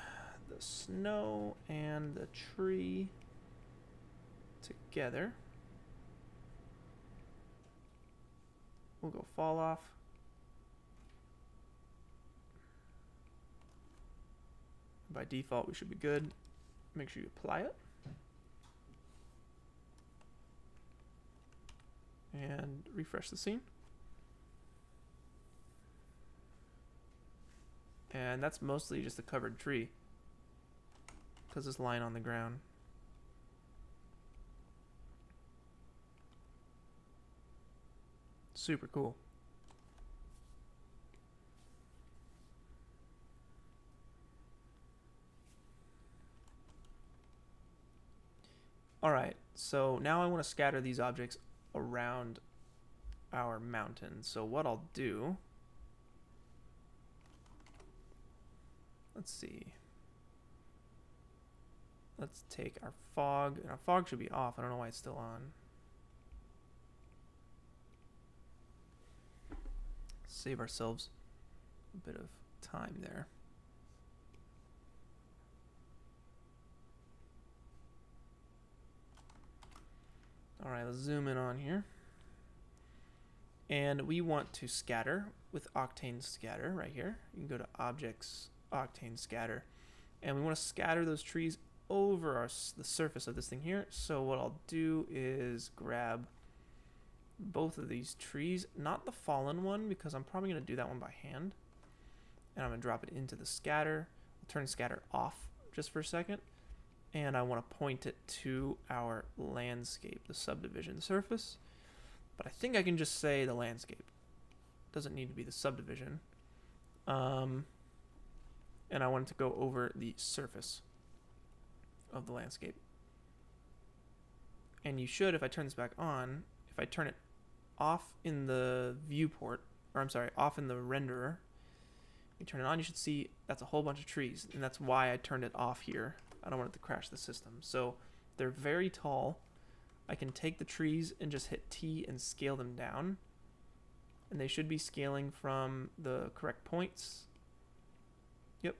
the snow and the tree together. We'll go fall off. By default, we should be good. Make sure you apply it. And refresh the scene. And that's mostly just a covered tree because it's lying on the ground. Super cool. Alright, so now I want to scatter these objects around our mountain. So what I'll do, let's see. Let's take our fog, and our fog should be off. I don't know why it's still on. Save ourselves a bit of time there. All right, let's zoom in on here. And we want to scatter with Octane scatter right here. You can go to Objects, Octane scatter. And we want to scatter those trees over the surface of this thing here. So what I'll do is grab both of these trees, not the fallen one, because I'm probably going to do that one by hand. And I'm going to drop it into the scatter. I'll turn scatter off just for a second. And I want to point it to our landscape, the subdivision surface. But I think I can just say the landscape. Doesn't need to be the subdivision. And I want it to go over the surface of the landscape. And you should, if I turn this back on, if I turn it off in the viewport, or I'm sorry, off in the renderer, you turn it on, you should see that's a whole bunch of trees. And that's why I turned it off here. I don't want it to crash the system. So they're very tall. I can take the trees and just hit T and scale them down. And they should be scaling from the correct points. Yep.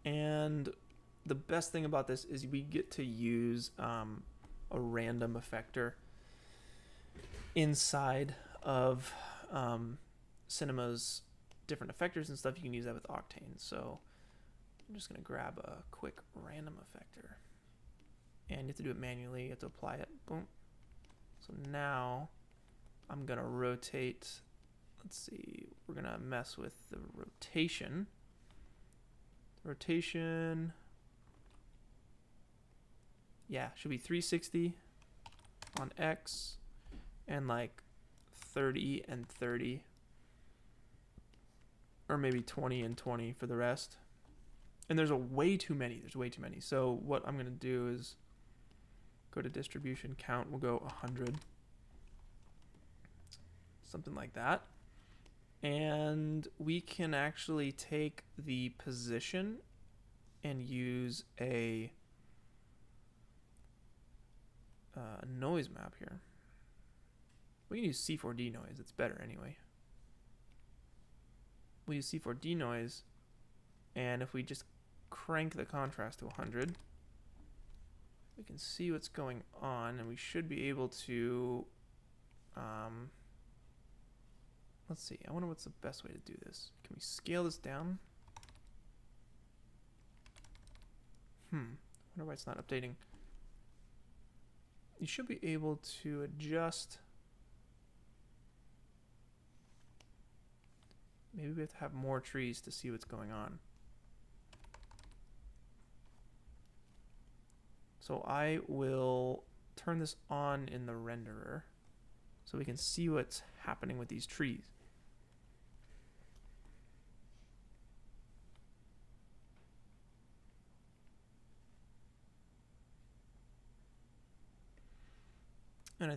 And the best thing about this is we get to use a random effector inside of Cinema's different effectors and stuff. You can use that with Octane. So I'm just going to grab a quick random effector. And you have to do it manually. You have to apply it. Boom. So now I'm going to rotate. Let's see. We're going to mess with the rotation. Rotation. Yeah, should be 360 on X and like 30 and 30. Or maybe 20 and 20 for the rest. And there's way too many. There's way too many. So what I'm going to do is go to distribution count. We'll go 100. Something like that. And we can actually take the position and use a noise map here. We can use C4D noise. It's better anyway. We'll use C4D noise. And if we just crank the contrast to 100, we can see what's going on. And we should be able to... let's see. I wonder what's the best way to do this. Can we scale this down? I wonder why it's not updating. You should be able to adjust. Maybe we have to have more trees to see what's going on. So I will turn this on in the renderer so we can see what's happening with these trees. And I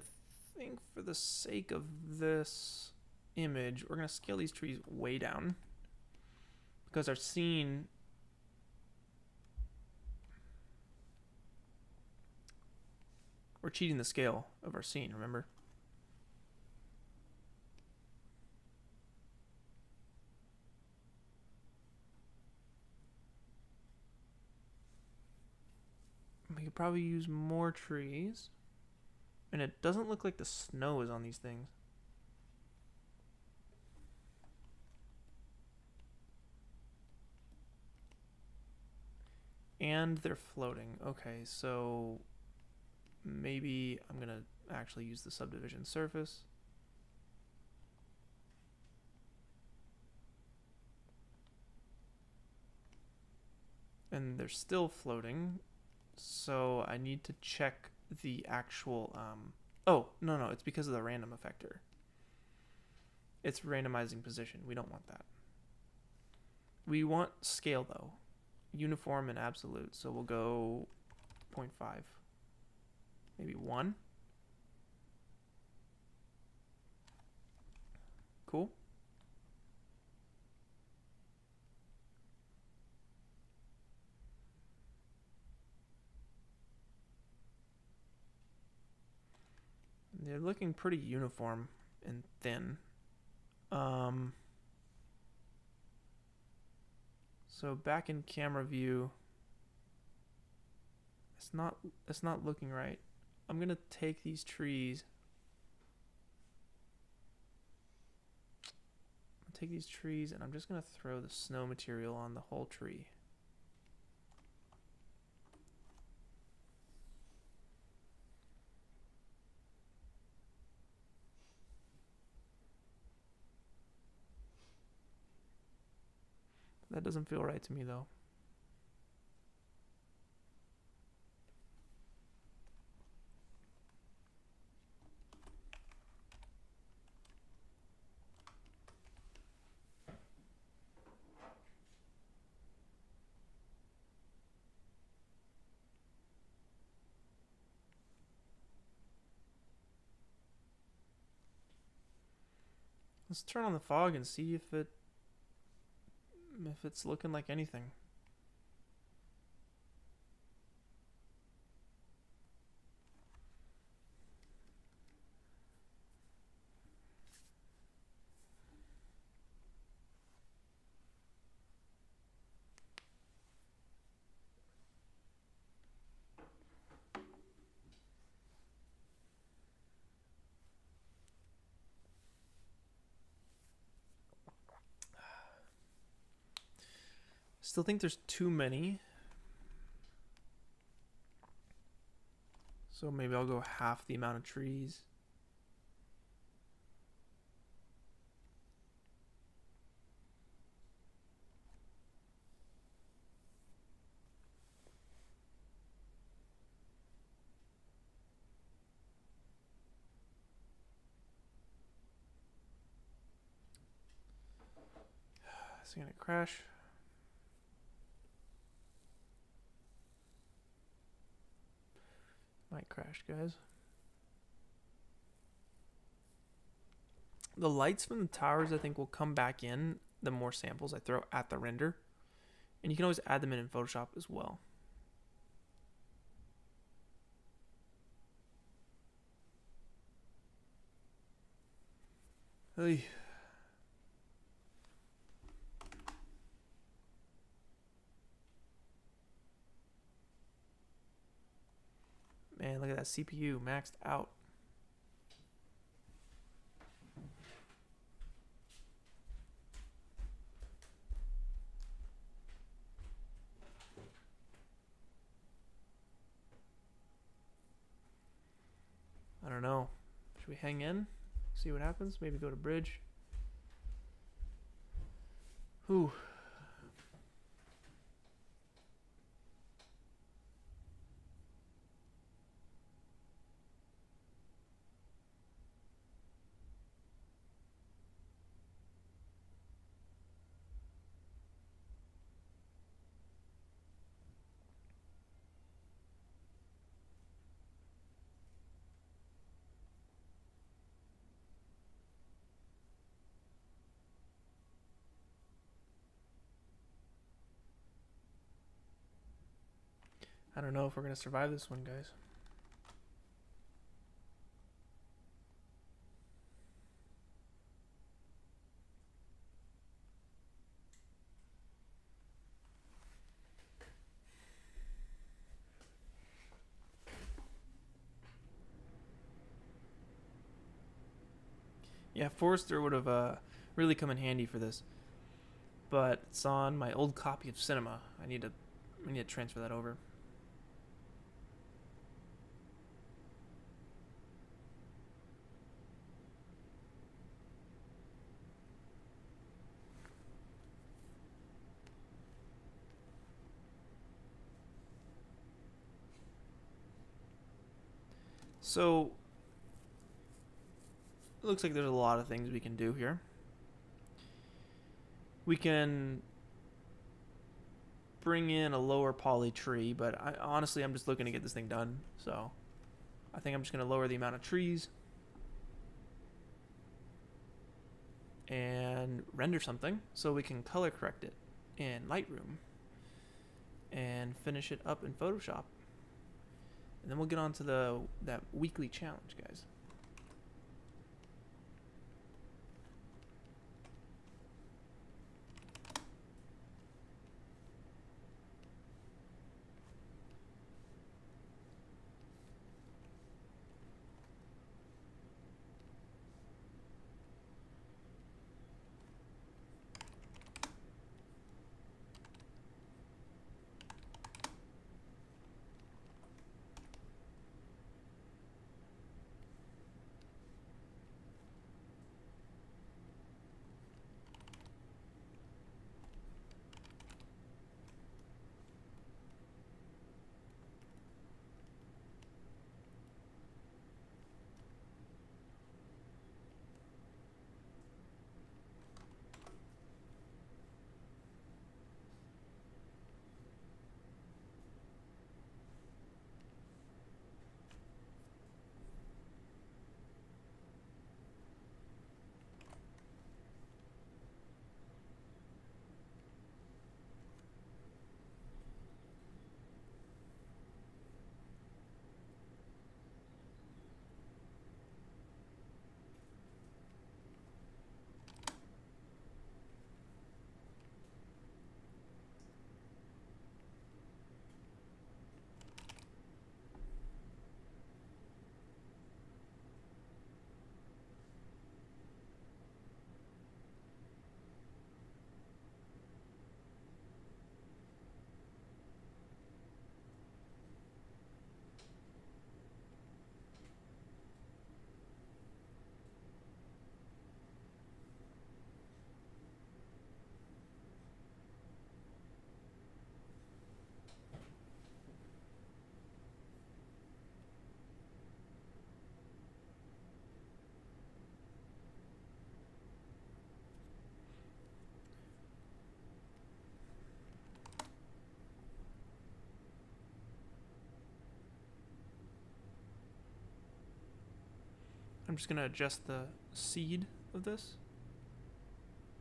think for the sake of this image, we're going to scale these trees way down because our scene we're cheating the scale of our scene, remember? We could probably use more trees. And it doesn't look like the snow is on these things. And they're floating. Okay, so maybe I'm going to actually use the subdivision surface. And they're still floating. So I need to check the actual oh no, it's because of the random effector. It's randomizing position. We don't want that. We want scale though, uniform and absolute. So we'll go 0.5, maybe 1. Cool. They're looking pretty uniform and thin. So back in camera view, it's not looking right. I'm gonna take these trees. And I'm just gonna throw the snow material on the whole tree. That doesn't feel right to me though. Let's turn on the fog and see if it's looking like anything. Still think there's too many. So maybe I'll go half the amount of trees. Is it gonna crash? Might crash, guys. The lights from the towers, I think, will come back in the more samples I throw at the render. And you can always add them in Photoshop as well. Hey. Man, look at that CPU maxed out. I don't know. Should we hang in? See what happens? Maybe go to bridge. Whew. I don't know if we're going to survive this one, guys. Yeah, Forester would have really come in handy for this. But it's on my old copy of Cinema. I need to transfer that over. So, it looks like there's a lot of things we can do here. We can bring in a lower poly tree, but honestly, I'm just looking to get this thing done. So, I think I'm just going to lower the amount of trees and render something so we can color correct it in Lightroom and finish it up in Photoshop. And then we'll get on to that weekly challenge, guys. I'm just going to adjust the seed of this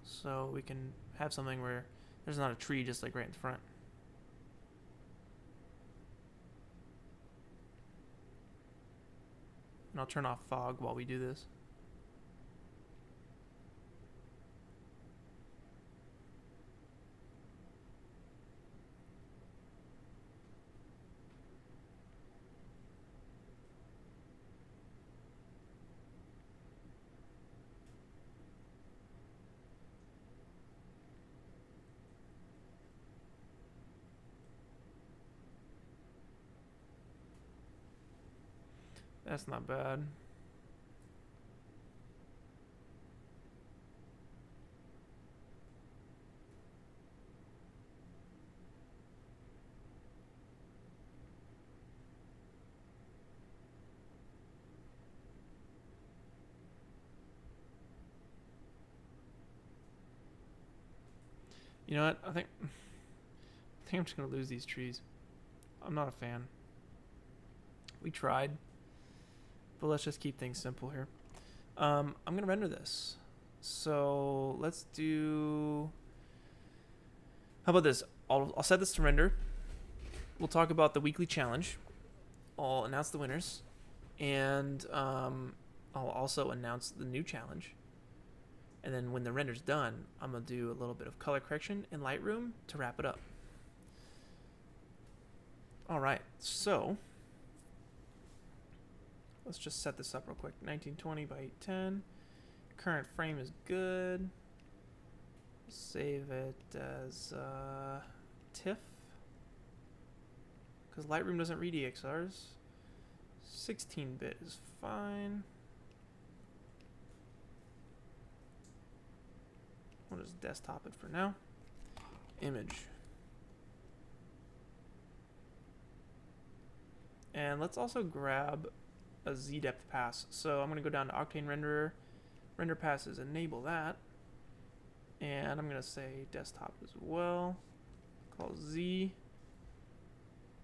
so we can have something where there's not a tree just like right in front. And I'll turn off fog while we do this. That's not bad. You know what? I think I'm just gonna lose these trees. I'm not a fan. We tried. But let's just keep things simple here. I'm going to render this. So let's do... How about this? I'll set this to render. We'll talk about the weekly challenge. I'll announce the winners. And I'll also announce the new challenge. And then when the render's done, I'm going to do a little bit of color correction in Lightroom to wrap it up. All right, so... let's just set this up real quick. 1920 by 810. Current frame is good. Save it as TIFF. Because Lightroom doesn't read EXRs. 16-bit is fine. We'll just desktop it for now. Image. And let's also grab a Z-depth pass. So I'm going to go down to Octane renderer. Render passes, enable that. And I'm going to say desktop as well. Call Z.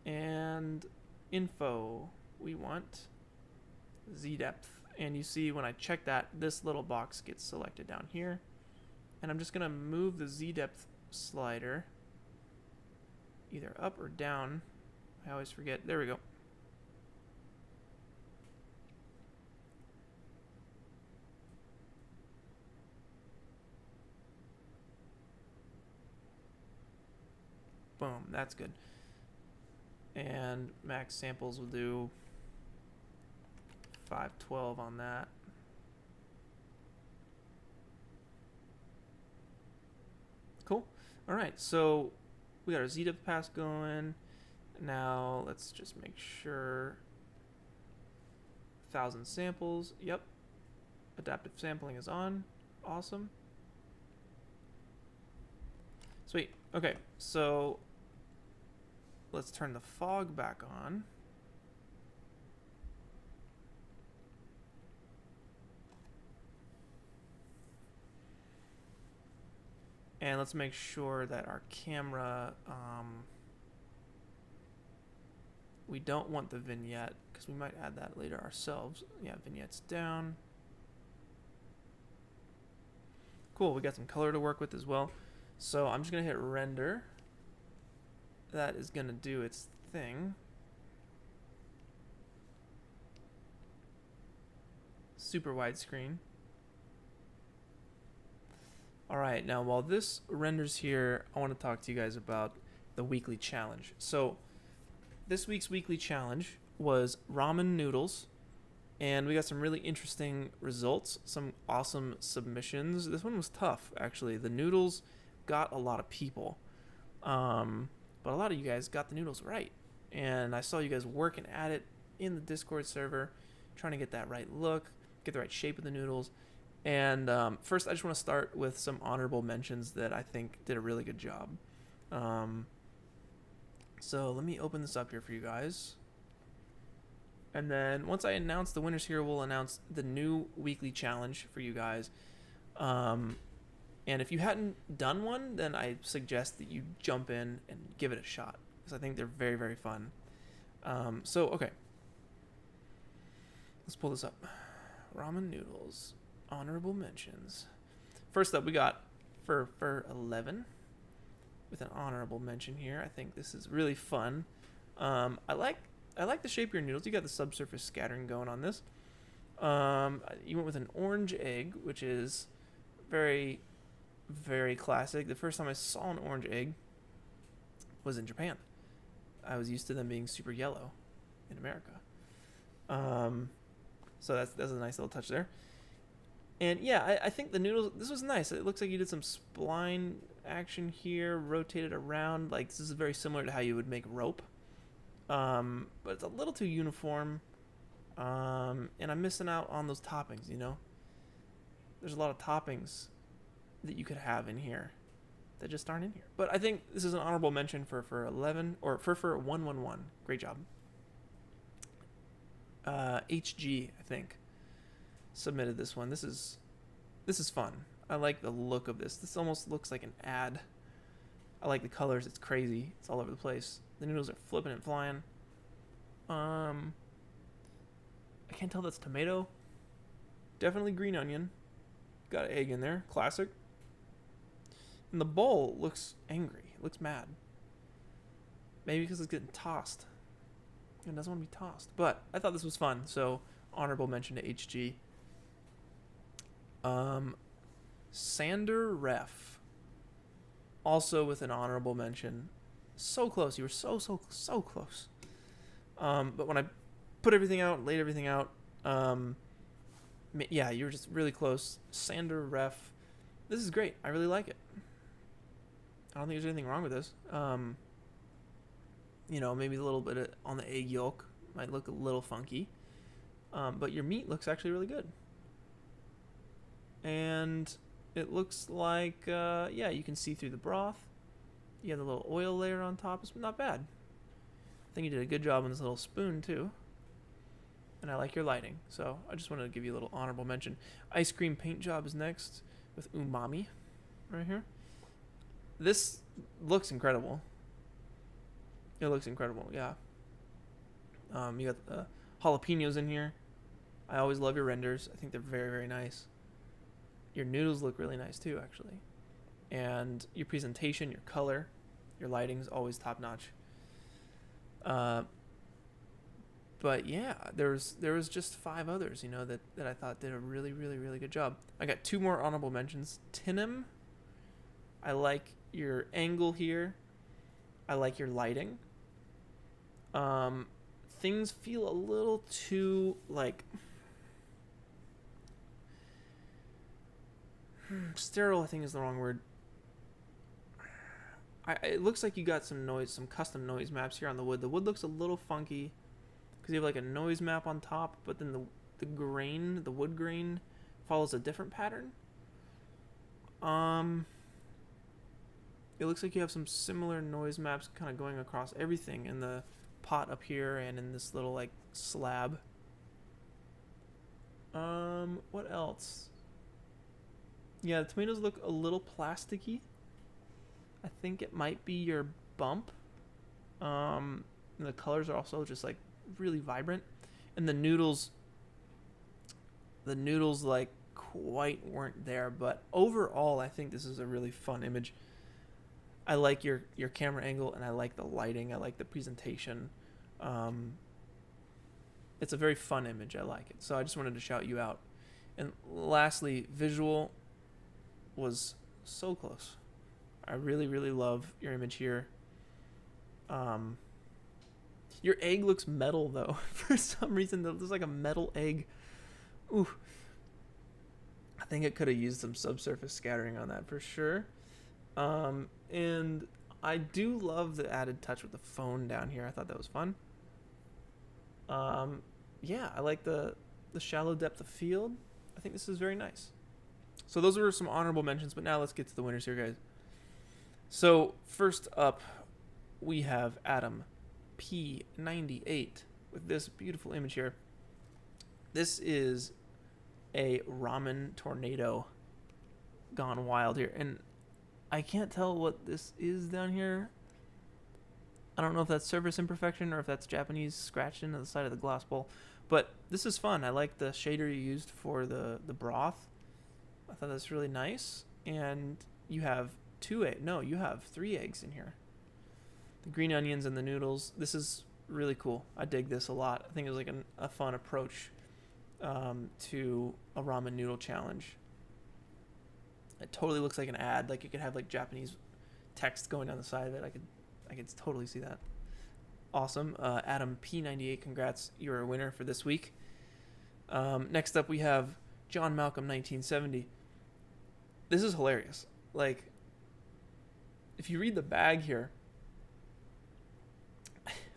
And info, we want Z-depth. And you see when I check that, this little box gets selected down here. And I'm just going to move the Z-depth slider either up or down. I always forget. There we go. Boom, that's good. And max samples will do 512 on that. Cool. All right, so we got our Z-depth pass going. Now let's just make sure 1,000 samples. Yep. Adaptive sampling is on. Awesome. Sweet. Okay, so let's turn the fog back on. And let's make sure that our camera, we don't want the vignette because we might add that later ourselves. Yeah, vignette's down. Cool, we got some color to work with as well. So I'm just gonna hit render. That is gonna do its thing. Super widescreen. All right, now while this renders here, I want to talk to you guys about the weekly challenge. So this week's weekly challenge was ramen noodles, and we got some really interesting results, some awesome submissions. This one was tough, actually. The noodles got a lot of people, but a lot of you guys got the noodles right, and I saw you guys working at it in the Discord server, trying to get that right look, get the right shape of the noodles. And first, I just want to start with some honorable mentions that I think did a really good job. So let me open this up here for you guys. And then once I announce the winners here, we'll announce the new weekly challenge for you guys. And if you hadn't done one, then I suggest that you jump in and give it a shot, because I think they're very, very fun. Okay. Let's pull this up. ramen noodles. Honorable mentions. First up, we got for 11 with an honorable mention here. I think this is really fun. I like the shape of your noodles. You got the subsurface scattering going on this. You went with an orange egg, which is very, very classic. The first time I saw an orange egg was in Japan. I was used to them being super yellow in America. So that's a nice little touch there. And yeah, I think the noodles, this was nice. It looks like you did some spline action here, rotated around. Like, this is very similar to how you would make rope. But it's a little too uniform. And I'm missing out on those toppings, you know? There's a lot of toppings that you could have in here that just aren't in here. But I think this is an honorable mention for 11, or for 111. Great job. HG, I think, submitted this one. This is fun. I like the look of this. This almost looks like an ad. I like the colors. It's crazy. It's all over the place. The noodles are flipping and flying. I can't tell that's tomato. Definitely green onion. Got an egg in there. Classic. And the bowl looks angry. It looks mad. Maybe because it's getting tossed. It doesn't want to be tossed. But I thought this was fun. So, honorable mention to HG. Sander Ref. Also with an honorable mention. So close. You were so close. But when I put everything out, laid everything out, yeah, you were just really close. Sander Ref. This is great. I really like it. I don't think there's anything wrong with this. You know, maybe a little bit on the egg yolk might look a little funky. But your meat looks actually really good. And it looks like, yeah, you can see through the broth. You have the little oil layer on top. It's not bad. I think you did a good job on this little spoon, too. And I like your lighting. So I just wanted to give you a little honorable mention. Ice cream paint job is next with umami right here. This looks incredible. It looks incredible, yeah. You got the jalapenos in here. I always love your renders. I think they're very, very nice. Your noodles look really nice too, actually. And your presentation, your color, your lighting is always top notch. But yeah, there was just 5 others, you know, that I thought did a really, really, really good job. I got 2 more honorable mentions. Tinem. I like your angle here. I like your lighting. Things feel a little too, like, sterile, I think is the wrong word. It looks like you got some custom noise maps here on the wood. The wood looks a little funky because you have like a noise map on top, but then the wood grain follows a different pattern. It looks like you have some similar noise maps kind of going across everything in the pot up here and in this little like slab. What else? Yeah, the tomatoes look a little plasticky. I think it might be your bump. And the colors are also just like really vibrant. And the noodles like quite weren't there, but overall I think this is a really fun image. I like your camera angle, and I like the lighting. I like the presentation. It's a very fun image. I like it. So I just wanted to shout you out. And lastly, visual was so close. I really, really love your image here. Your egg looks metal, though. For some reason, it looks like a metal egg. Ooh. I think it could have used some subsurface scattering on that for sure. And I do love the added touch with the phone down here. I thought that was fun. Yeah, I like the shallow depth of field. I think this is very nice. So those were some honorable mentions, but now let's get to the winners here, guys. So first up, we have Adam P98 with this beautiful image here. This is a ramen tornado gone wild here, and I can't tell what this is down here. I don't know if that's surface imperfection or if that's Japanese scratched into the side of the glass bowl, but This is fun. I like the shader you used for the broth. I thought that's really nice. And you have you have 3 eggs in here. The green onions and the noodles. This is really cool. I dig this a lot. I think it was like a fun approach to a ramen noodle challenge. It totally looks like an ad. Like, you could have like Japanese text going down the side of it. I could totally see that. Awesome. Adam P98, congrats. You're a winner for this week. Next up, we have John Malcolm 1970. This is hilarious. Like, if you read the bag here,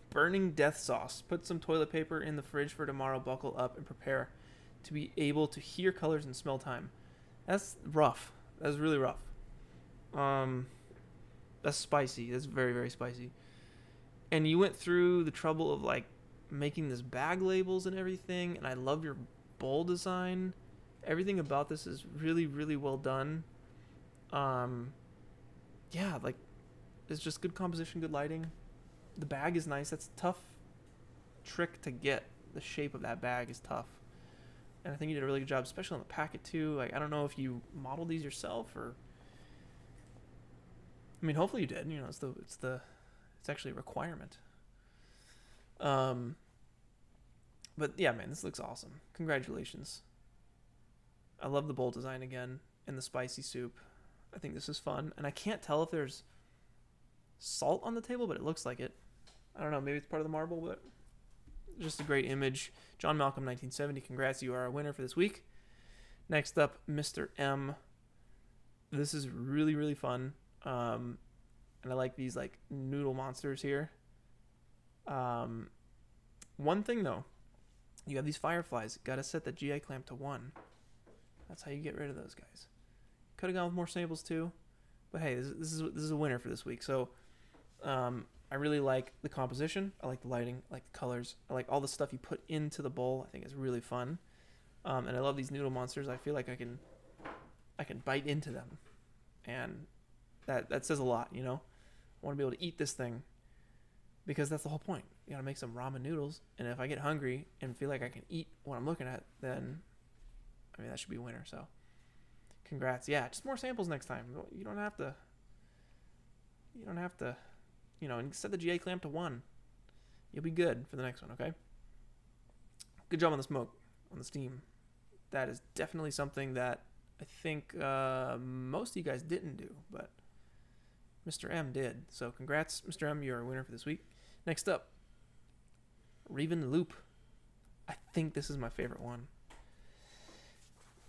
burning death sauce. Put some toilet paper in the fridge for tomorrow. Buckle up and prepare to be able to hear colors and smell time. That's rough. That's really rough. That's spicy. That's very, very spicy. And you went through the trouble of like making this bag labels and everything. And I love your bowl design. Everything about this is really, really well done. Yeah, like, it's just good composition, good lighting. The bag is nice. That's a tough trick to get. The shape of that bag is tough. And I think you did a really good job, especially on the packet too. Like, I don't know if you modeled these yourself or, I mean, hopefully you did. You know, it's actually a requirement. But yeah, man, this looks awesome. Congratulations. I love the bowl design again and the spicy soup. I think this is fun. And I can't tell if there's salt on the table, but it looks like it. I don't know, maybe it's part of the marble, but just a great image. John Malcolm 1970, congrats, you are a winner for this week. Next up, Mr. M. This is really, really fun. And I like these like noodle monsters here. One thing though, you have these fireflies. Gotta set the GI clamp to 1. That's how you get rid of those guys. Could have gone with more samples too, but hey, this is a winner for this week. So, I really like the composition. I like the lighting. I like the colors. I like all the stuff you put into the bowl. I think it's really fun. And I love these noodle monsters. I feel like I can bite into them, and that says a lot. You know, I want to be able to eat this thing because that's the whole point. You gotta make some ramen noodles, and if I get hungry and feel like I can eat what I'm looking at, then I mean that should be a winner. So. Congrats. Yeah, just more samples next time. You don't have to, you know, and set the GA clamp to 1. You'll be good for the next one, okay? Good job on the smoke, on the steam. That is definitely something that I think most of you guys didn't do, but Mr. M did. So congrats, Mr. M. You're a winner for this week. Next up, Raven Loop. I think this is my favorite one.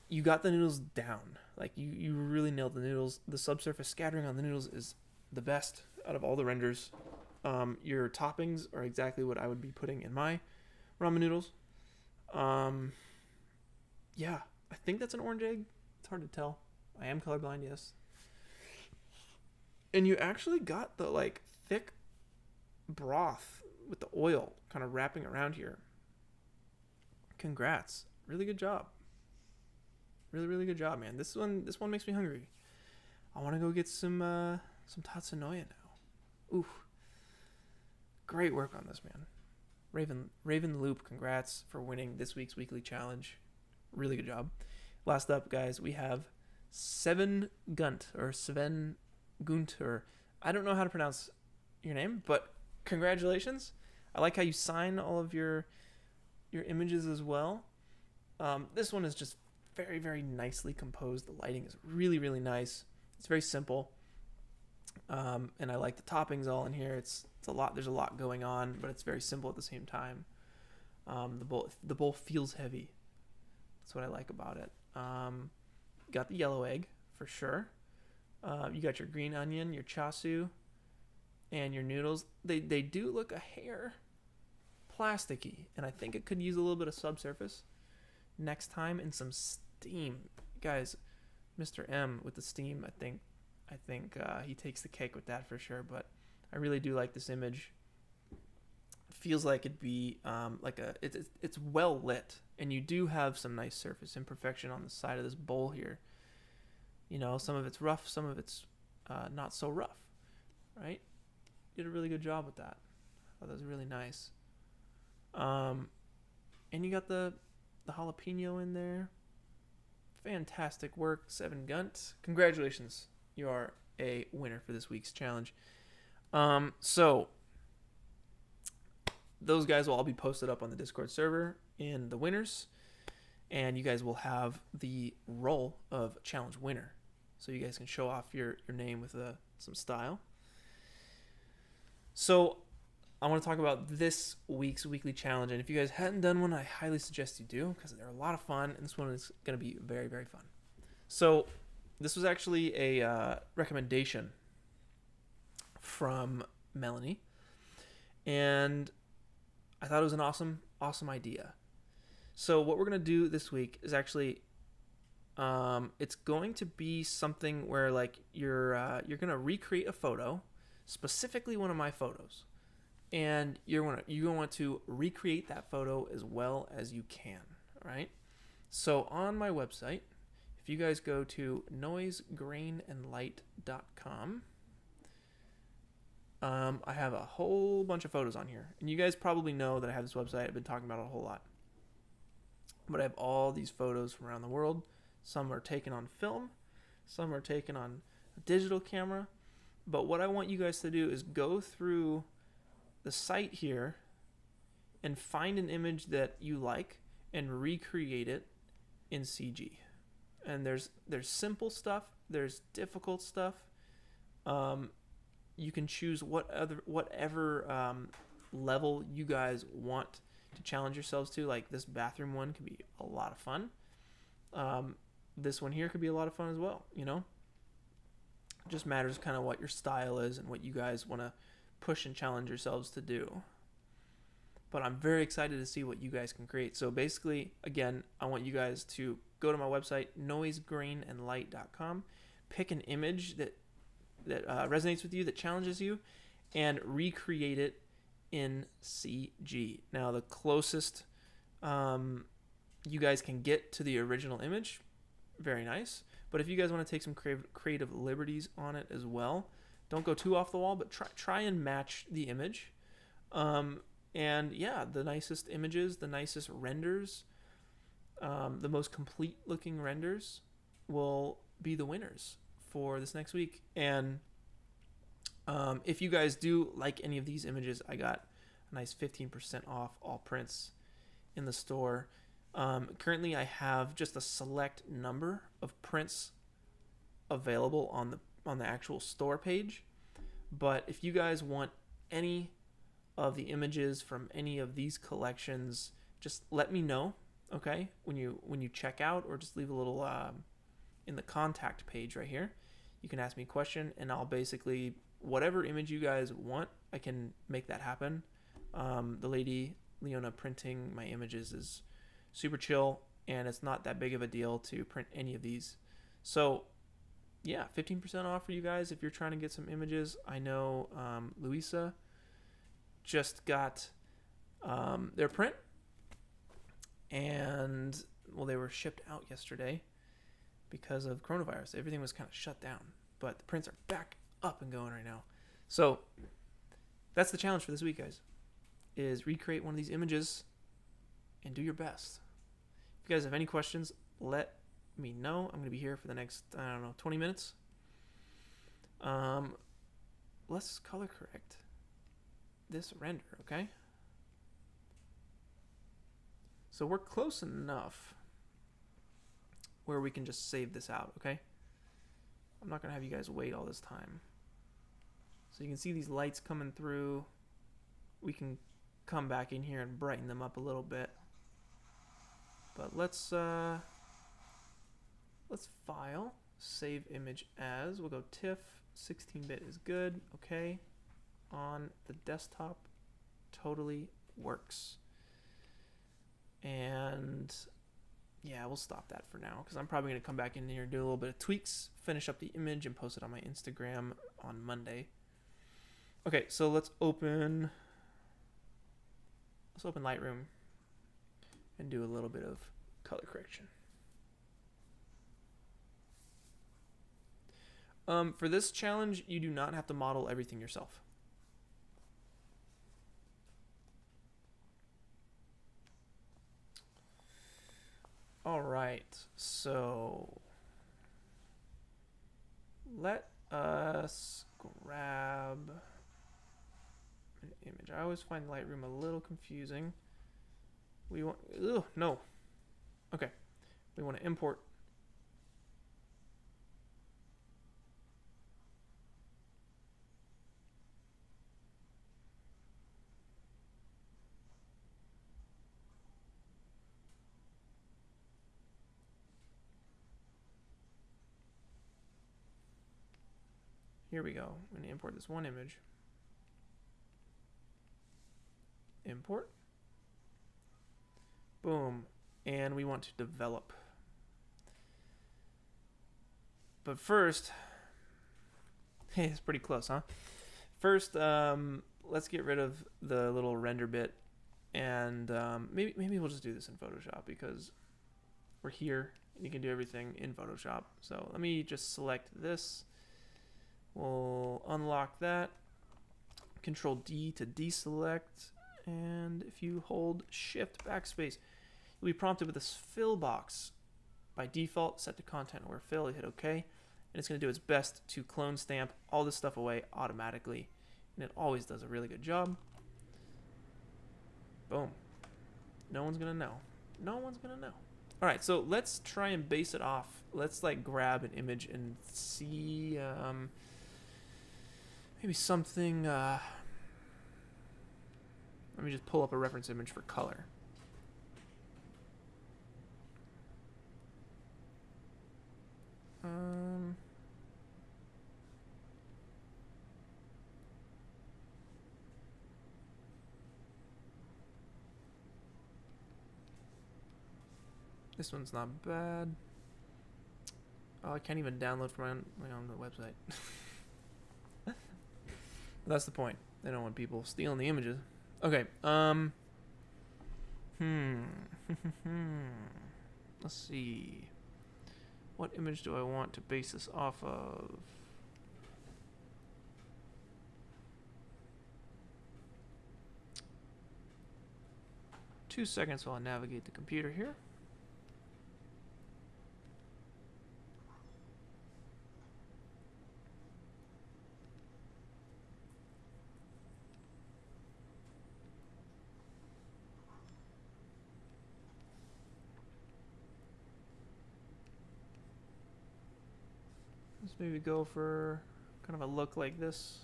You got the noodles down. Like, you really nailed the noodles. The subsurface scattering on the noodles is the best out of all the renders. Your toppings are exactly what I would be putting in my ramen noodles. Yeah, I think that's an orange egg. It's hard to tell. I am colorblind, yes. And you actually got the, like, thick broth with the oil kind of wrapping around here. Congrats. Really good job. Really, really good job, man. This one makes me hungry. I want to go get some Tatsunoya now. Ooh. Great work on this, man. Raven Loop, congrats for winning this week's weekly challenge. Really good job. Last up, guys, we have Sven Gunter. I don't know how to pronounce your name, but congratulations. I like how you sign all of your images as well. This one is just very, very nicely composed. The lighting is really, really nice. It's very simple. And I like the toppings all in here. It's a lot. There's a lot going on, but it's very simple at the same time. The bowl feels heavy. That's what I like about it. Got the yellow egg for sure. You got your green onion, your chasu, and your noodles. They do look a hair plasticky, and I think it could use a little bit of subsurface next time and some steam. Guys, Mr. M with the steam, I think he takes the cake with that for sure. But I really do like this image. It feels like it'd be it's well lit, and you do have some nice surface imperfection on the side of this bowl here. You know, some of it's rough, some of it's not so rough, right? You did a really good job with that. I thought that was really nice. And you got the jalapeno in there. Fantastic work, 7 Gunt. Congratulations. You are a winner for this week's challenge. So those guys will all be posted up on the Discord server in the winners, and you guys will have the role of challenge winner. So you guys can show off your name with some style. So I want to talk about this week's weekly challenge, and if you guys hadn't done one, I highly suggest you do, because they're a lot of fun, and this one is going to be very, very fun. So this was actually a recommendation from Melanie, and I thought it was an awesome idea. So what we're going to do this week is actually, it's going to be something where like you're going to recreate a photo, specifically one of my photos, and you're going to want to recreate that photo as well as you can, right? So on my website, if you guys go to noisegrainandlight.com, I have a whole bunch of photos on here, and you guys probably know that I have this website. I've been talking about it a whole lot, but I have all these photos from around the world. Some are taken on film, some are taken on a digital camera, but what I want you guys to do is go through the site here and find an image that you like and recreate it in CG. And there's simple stuff, there's difficult stuff. You can choose whatever level you guys want to challenge yourselves to. Like this bathroom one could be a lot of fun. This one here could be a lot of fun as well, you know? It just matters kind of what your style is and what you guys want to push and challenge yourselves to do. But I'm very excited to see what you guys can create. So basically, again, I want you guys to go to my website, noisegrainandlight.com, pick an image that resonates with you, that challenges you, and recreate it in CG. Now, the closest you guys can get to the original image, very nice. But if you guys want to take some creative liberties on it as well, don't go too off the wall, but try and match the image. And yeah, the nicest images, the nicest renders, the most complete looking renders will be the winners for this next week. And if you guys do like any of these images, I got a nice 15% off all prints in the store. Currently I have just a select number of prints available on the actual store page, but if you guys want any of the images from any of these collections, just let me know, okay, when you check out, or just leave a little in the contact page right here. You can ask me a question, and I'll basically, whatever image you guys want, I can make that happen. The lady Leona printing my images is super chill, and it's not that big of a deal to print any of these. So yeah, 15% off for you guys if you're trying to get some images. I know Louisa just got their print, and well, they were shipped out yesterday because of coronavirus. Everything was kind of shut down, but the prints are back up and going right now. So that's the challenge for this week, guys, is recreate one of these images and do your best. If you guys have any questions, let me know. I'm going to be here for the next, 20 minutes. Let's color correct this render, okay? So we're close enough where we can just save this out, okay? I'm not going to have you guys wait all this time. So you can see these lights coming through. We can come back in here and brighten them up a little bit. But let's file, save image as. We'll go TIFF, 16-bit is good, okay. On the desktop, totally works. And yeah, we'll stop that for now, because I'm probably going to come back in here and do a little bit of tweaks, finish up the image, and post it on my Instagram on Monday. Okay, so let's open Lightroom and do a little bit of color correction. For this challenge, you do not have to model everything yourself. right, so let us grab an image. I always find Lightroom a little confusing. We want, no. Okay, we want to import. Here we go. I'm going to import this one image. Import. Boom. And we want to develop. But first, hey, it's pretty close, huh? First, let's get rid of the little render bit, and maybe we'll just do this in Photoshop because we're here and you can do everything in Photoshop. So let me just select this. We'll unlock that. Control D to deselect, and if you hold Shift backspace, you'll be prompted with this fill box. By default, set to content or fill. You hit OK, and it's going to do its best to clone stamp all this stuff away automatically, and it always does a really good job. Boom. No one's going to know. No one's going to know. All right, so let's try and base it off. Let's like grab an image and see maybe something. Let me just pull up a reference image for color. This one's not bad. Oh, I can't even download from my own website. That's the point. They don't want people stealing the images. Okay. Let's see. What image do I want to base this off of? Two seconds while I navigate the computer here. Let's maybe go for kind of a look like this.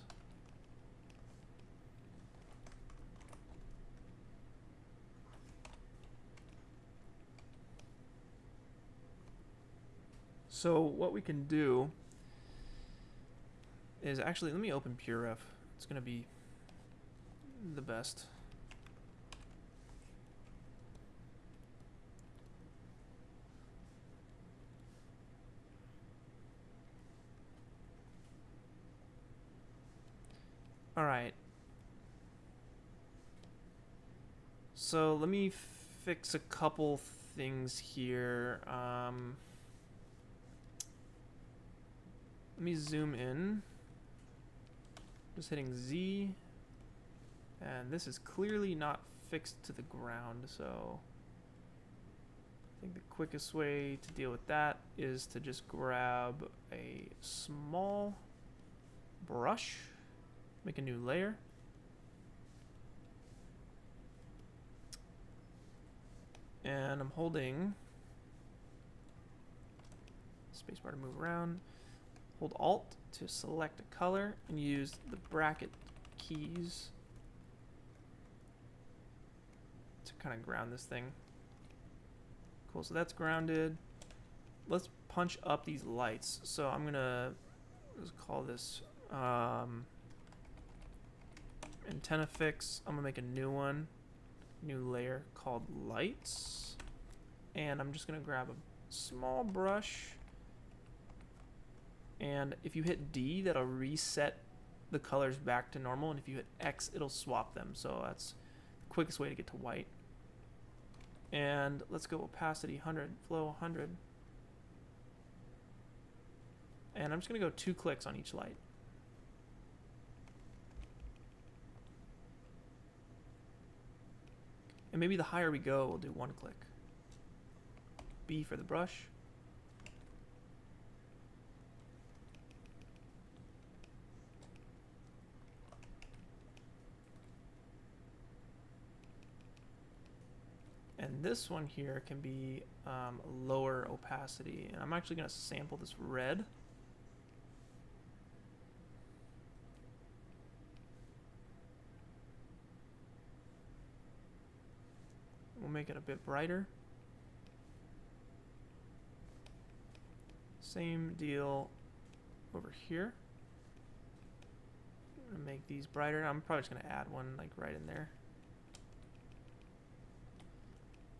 So what we can do is actually, let me open PureRef. It's going to be the best. All right. So let me fix a couple things here. Let me zoom in. Just hitting Z. And this is clearly not fixed to the ground, so I think the quickest way to deal with that is to just grab a small brush, make a new layer. And I'm holding spacebar to move around. Hold Alt to select a color and use the bracket keys to kind of ground this thing. Cool, so that's grounded. Let's punch up these lights. So I'm gonna let's call this antenna fix. I'm gonna make a new one, new layer called lights, and I'm just gonna grab a small brush. And if you hit D, that'll reset the colors back to normal. And if you hit X, it'll swap them. So that's the quickest way to get to white. And let's go opacity 100, flow 100. And I'm just going to go 2 clicks on each light. And maybe the higher we go, we'll do 1 click. B for the brush. And this one here can be lower opacity. And I'm actually going to sample this red. We'll make it a bit brighter. Same deal over here. I'm going to make these brighter. I'm probably just going to add one like right in there.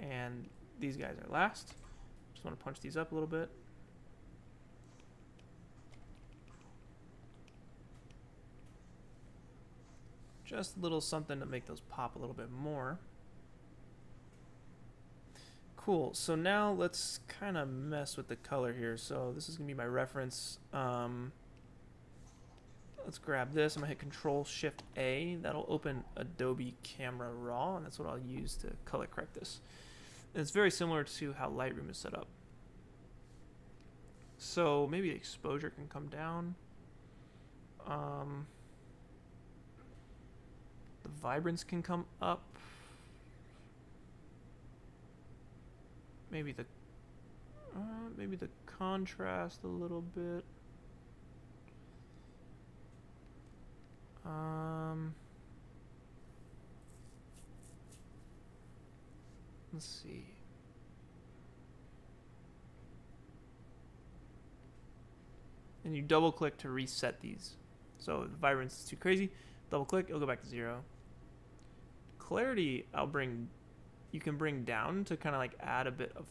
And these guys are last. Just want to punch these up a little bit. Just a little something to make those pop a little bit more. Cool, so now let's kind of mess with the color here. So this is gonna be my reference. Let's grab this. I'm gonna hit Control-Shift-A. That'll open Adobe Camera Raw, and that's what I'll use to color correct this. And it's very similar to how Lightroom is set up. So maybe the exposure can come down. The vibrance can come up. Maybe the contrast a little bit. Let's see. And you double click to reset these. So if the vibrance is too crazy, double click, it'll go back to 0. Clarity, you can bring down to kind of like add a bit of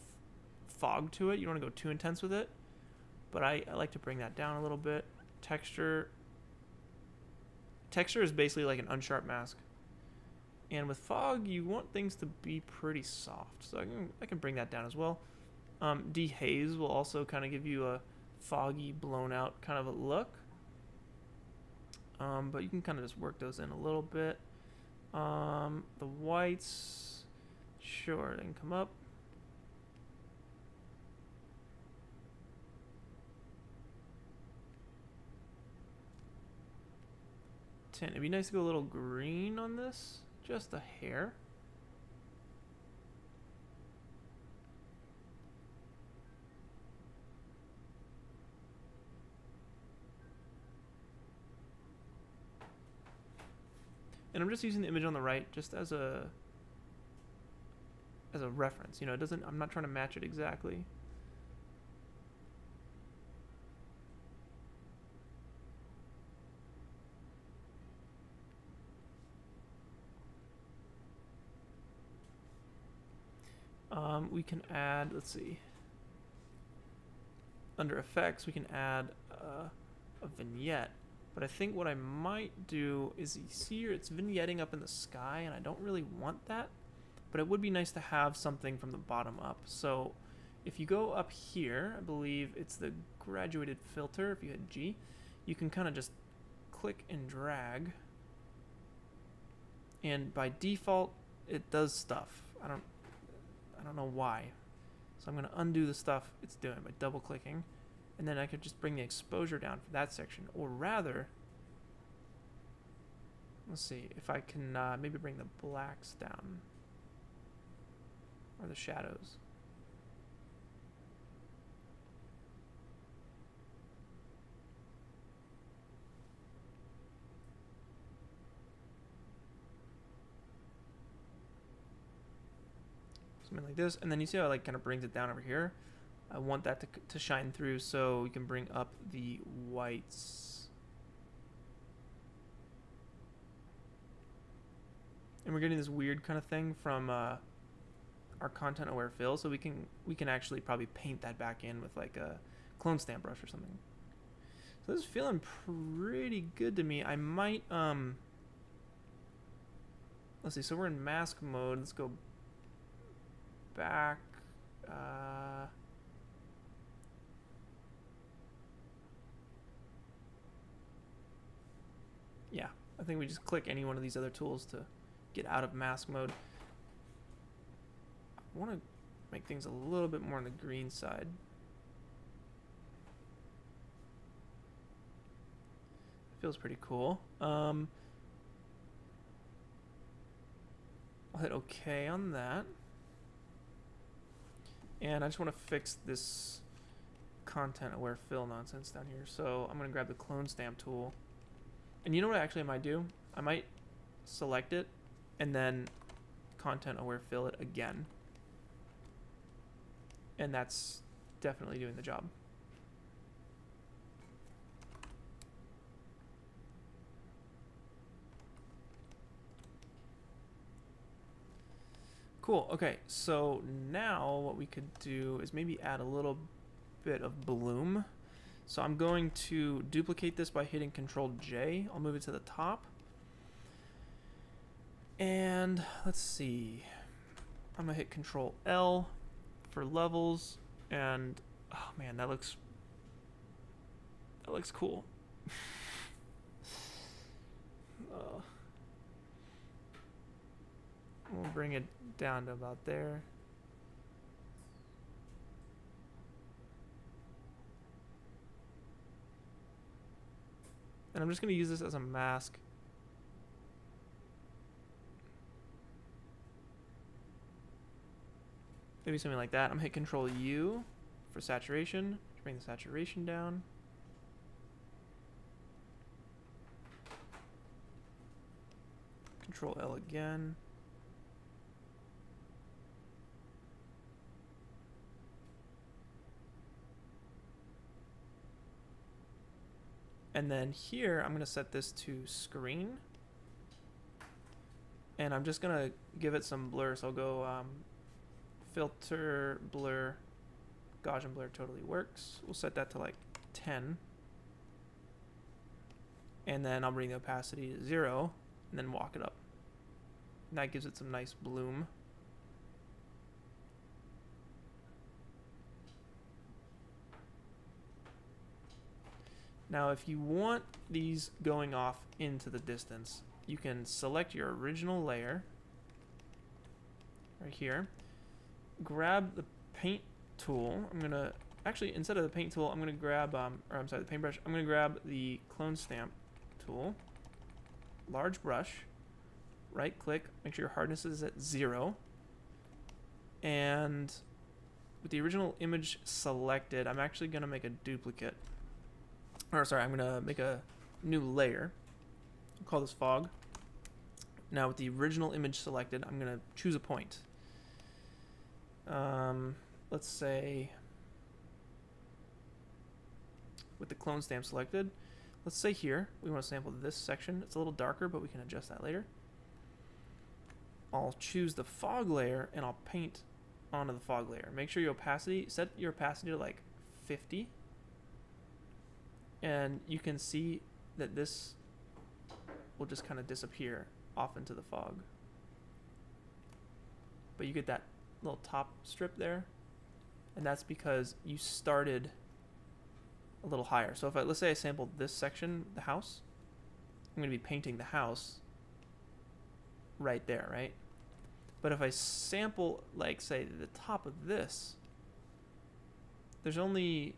fog to it. You don't want to go too intense with it, but I like to bring that down a little bit. Texture is basically like an unsharp mask. And with fog, you want things to be pretty soft. So I can bring that down as well. Dehaze will also kind of give you a foggy, blown out kind of a look. But you can kind of just work those in a little bit. The whites, sure, they can come up. Tint. It'd be nice to go a little green on this, just a hair. And I'm just using the image on the right just as a reference. You know, I'm not trying to match it exactly. We can add, let's see, under effects we can add a vignette. But I think what I might do is, you see here it's vignetting up in the sky, and I don't really want that. But it would be nice to have something from the bottom up. So if you go up here, I believe it's the graduated filter. If you hit G, you can kind of just click and drag. And by default, it does stuff. I don't know why. So I'm going to undo the stuff it's doing by double clicking. And then I could just bring the exposure down for that section. Or rather, let's see if I can maybe bring the blacks down. Or the shadows. Something like this. And then you see how it like kind of brings it down over here. I want that to shine through, so we can bring up the whites. And we're getting this weird kind of thing from our content aware fill, so we can actually probably paint that back in with like a clone stamp brush or something. So this is feeling pretty good to me. I might let's see, so we're in mask mode. Let's go back. Yeah, I think we just click any one of these other tools to get out of mask mode. I want to make things a little bit more on the green side. Feels pretty cool. I'll hit OK on that. And I just want to fix this content aware fill nonsense down here. So I'm going to grab the clone stamp tool. And you know what actually I might do? I might select it and then content aware fill it again. And that's definitely doing the job. Cool. Okay, so now what we could do is maybe add a little bit of bloom. So I'm going to duplicate this by hitting Control J. I'll move it to the top. And let's see. I'm gonna hit Control L for levels, and oh man, that looks cool. We'll bring it down to about there. And I'm just going to use this as a mask. Maybe something like that. I'm going to hit Control U for saturation. Bring the saturation down. Control L again. And then here, I'm going to set this to screen. And I'm just going to give it some blur. So I'll go filter, blur, Gaussian blur totally works. We'll set that to like 10. And then I'll bring the opacity to 0 and then walk it up. And that gives it some nice bloom. Now, if you want these going off into the distance, you can select your original layer right here. Grab the paint tool. I'm gonna actually, instead of the paint tool, I'm gonna grab, the paintbrush. I'm gonna grab the clone stamp tool. Large brush. Right click. Make sure your hardness is at 0. And with the original image selected, I'm actually gonna make a duplicate. Or sorry, I'm gonna make a new layer. I'll call this fog. Now with the original image selected, I'm gonna choose a point. Let's say with the clone stamp selected, let's say here, we want to sample this section. It's a little darker, but we can adjust that later. I'll choose the fog layer and I'll paint onto the fog layer. Make sure your opacity, set your opacity to like 50. And you can see that this will just kind of disappear off into the fog. But you get that little top strip there, and that's because you started a little higher. So if let's say I sampled this section, the house, I'm going to be painting the house right there, right? But if I sample, like, say, the top of this, there's only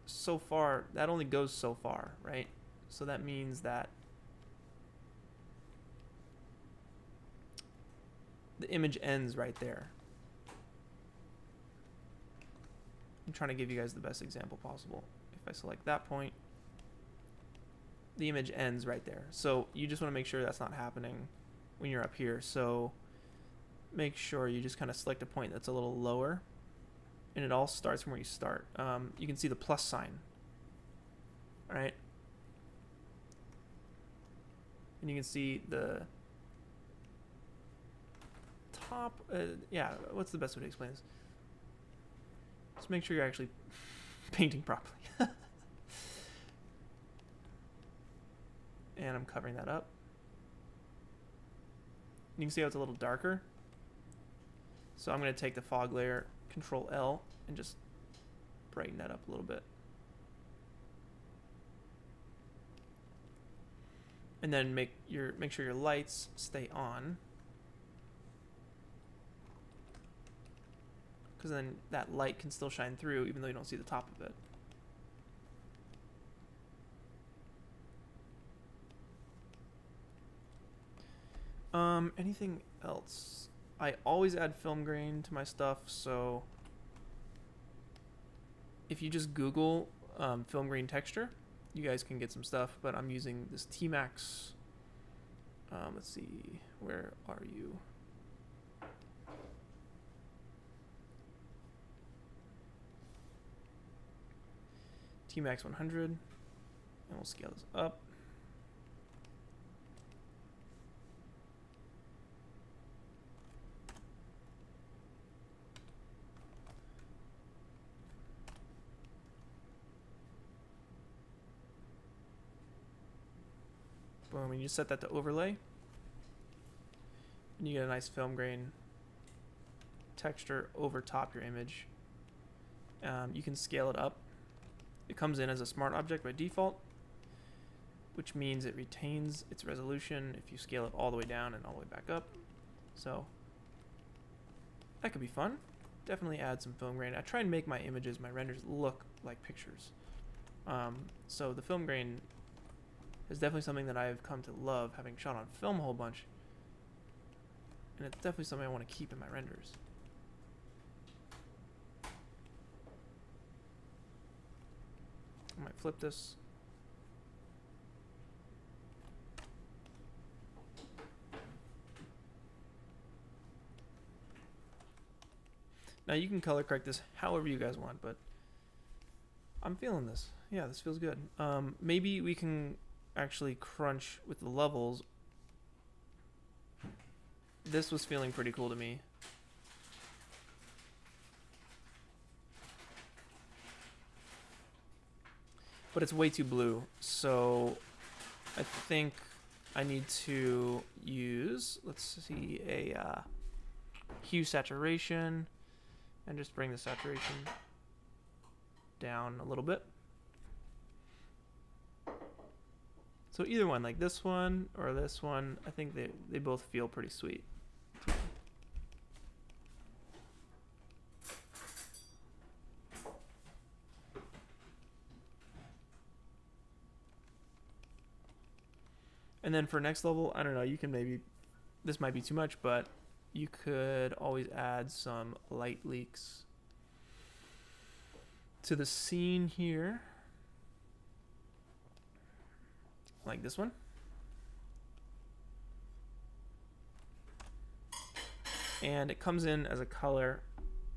so far, that only goes so far, right? So that means that the image ends right there. I'm trying to give you guys the best example possible. If I select that point, the image ends right there. So you just want to make sure that's not happening when you're up here. So make sure you just kind of select a point that's a little lower, and it all starts from where you start. You can see the plus sign, all right? And you can see the top, yeah, what's the best way to explain this? Just make sure you're actually painting properly. And I'm covering that up. You can see how it's a little darker. So I'm going to take the fog layer, Control L, and just brighten that up a little bit. And then make sure your lights stay on. because then that light can still shine through even though you don't see the top of it. Anything else? I always add film grain to my stuff, so if you just Google film grain texture, you guys can get some stuff, but I'm using this T-Max. Let's see, where are you? T-Max 100, and we'll scale this up. Boom, and you set that to overlay. And you get a nice film grain texture over top your image. You can scale it up. It comes in as a smart object by default, which means it retains its resolution if you scale it all the way down and all the way back up. So that could be fun. Definitely add some film grain. I try and make my images, my renders look like pictures. So the film grain is definitely something that I've come to love, having shot on film a whole bunch. And it's definitely something I want to keep in my renders. I might flip this. Now you can color correct this however you guys want, but I'm feeling this. Yeah, this feels good. Maybe we can actually crunch with the levels. This was feeling pretty cool to me. But it's way too blue, so I think I need to use, let's see, a hue saturation, and just bring the saturation down a little bit. So either one, like this one or this one, I think they both feel pretty sweet. And then for next level, I don't know, you can maybe, this might be too much, but you could always add some light leaks to the scene here. Like this one. And it comes in as a color.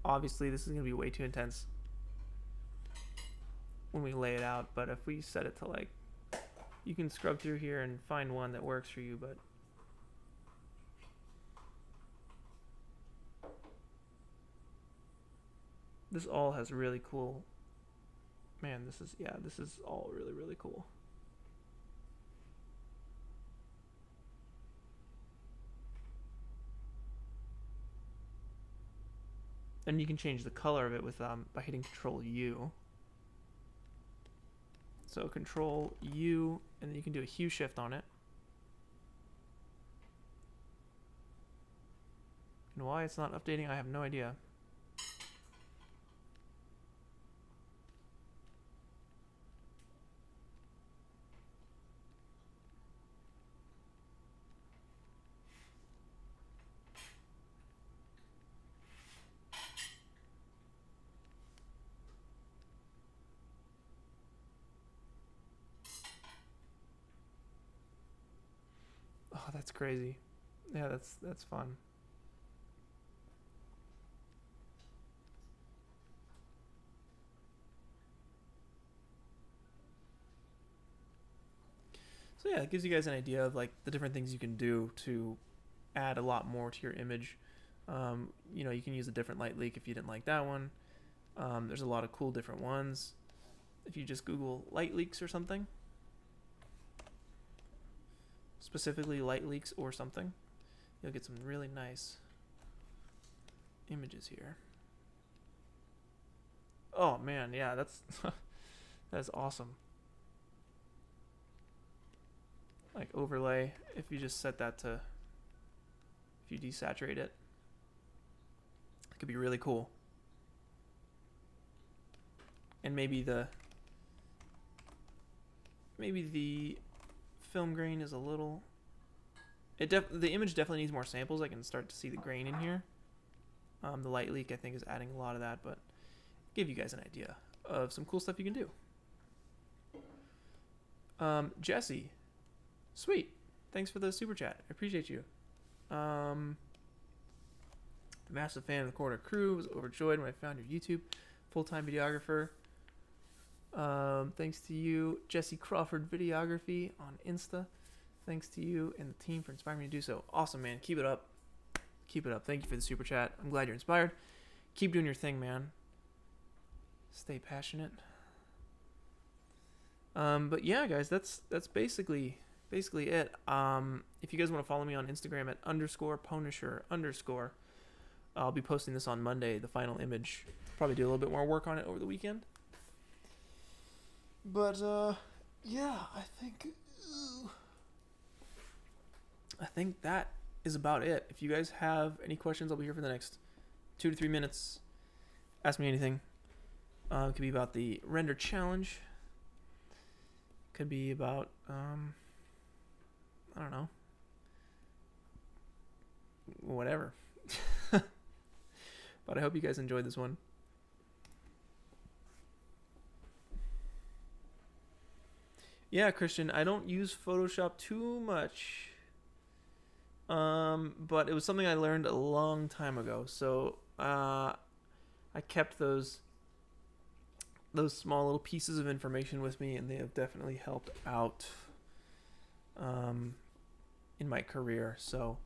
Obviously, this is going to be way too intense when we lay it out, but if we set it to like, you can scrub through here and find one that works for you, but this all has really cool, man, this is, yeah, this is all really, really cool. And you can change the color of it with by hitting Control U. So Control U, and then you can do a hue shift on it. And why it's not updating, I have no idea. Oh, that's crazy. Yeah, that's fun. So yeah, it gives you guys an idea of like the different things you can do to add a lot more to your image. You know, you can use a different light leak if you didn't like that one. There's a lot of cool different ones. If you just Google light leaks or something, specifically light leaks or something, you'll get some really nice images here. Oh man, yeah, that's that's awesome. Like overlay, if you just set that to, if you desaturate it, it could be really cool. and maybe the film grain is a little. The image definitely needs more samples. I can start to see the grain in here. The light leak, I think, is adding a lot of that, but give you guys an idea of some cool stuff you can do. Jesse, sweet. Thanks for the super chat. I appreciate you. Massive fan of the Quarter Crew. Was overjoyed when I found your YouTube. Full-time videographer. Thanks to you, Jesse Crawford Videography on Insta. Thanks to you and the team for inspiring me to do so. Awesome, man. Keep it up. Keep it up. Thank you for the super chat. I'm glad you're inspired. Keep doing your thing, man. Stay passionate. But yeah, guys, that's basically it. If you guys want to follow me on Instagram at _pwnisher_, I'll be posting this on Monday, the final image. Probably do a little bit more work on it over the weekend. But yeah, I think that is about it. If you guys have any questions, I'll be here for the next 2 to 3 minutes. Ask me anything. It could be about the render challenge. Could be about I don't know, whatever. But I hope you guys enjoyed this one. Yeah, Christian, I don't use Photoshop too much. But it was something I learned a long time ago. So I kept those small little pieces of information with me, and they have definitely helped out in my career. So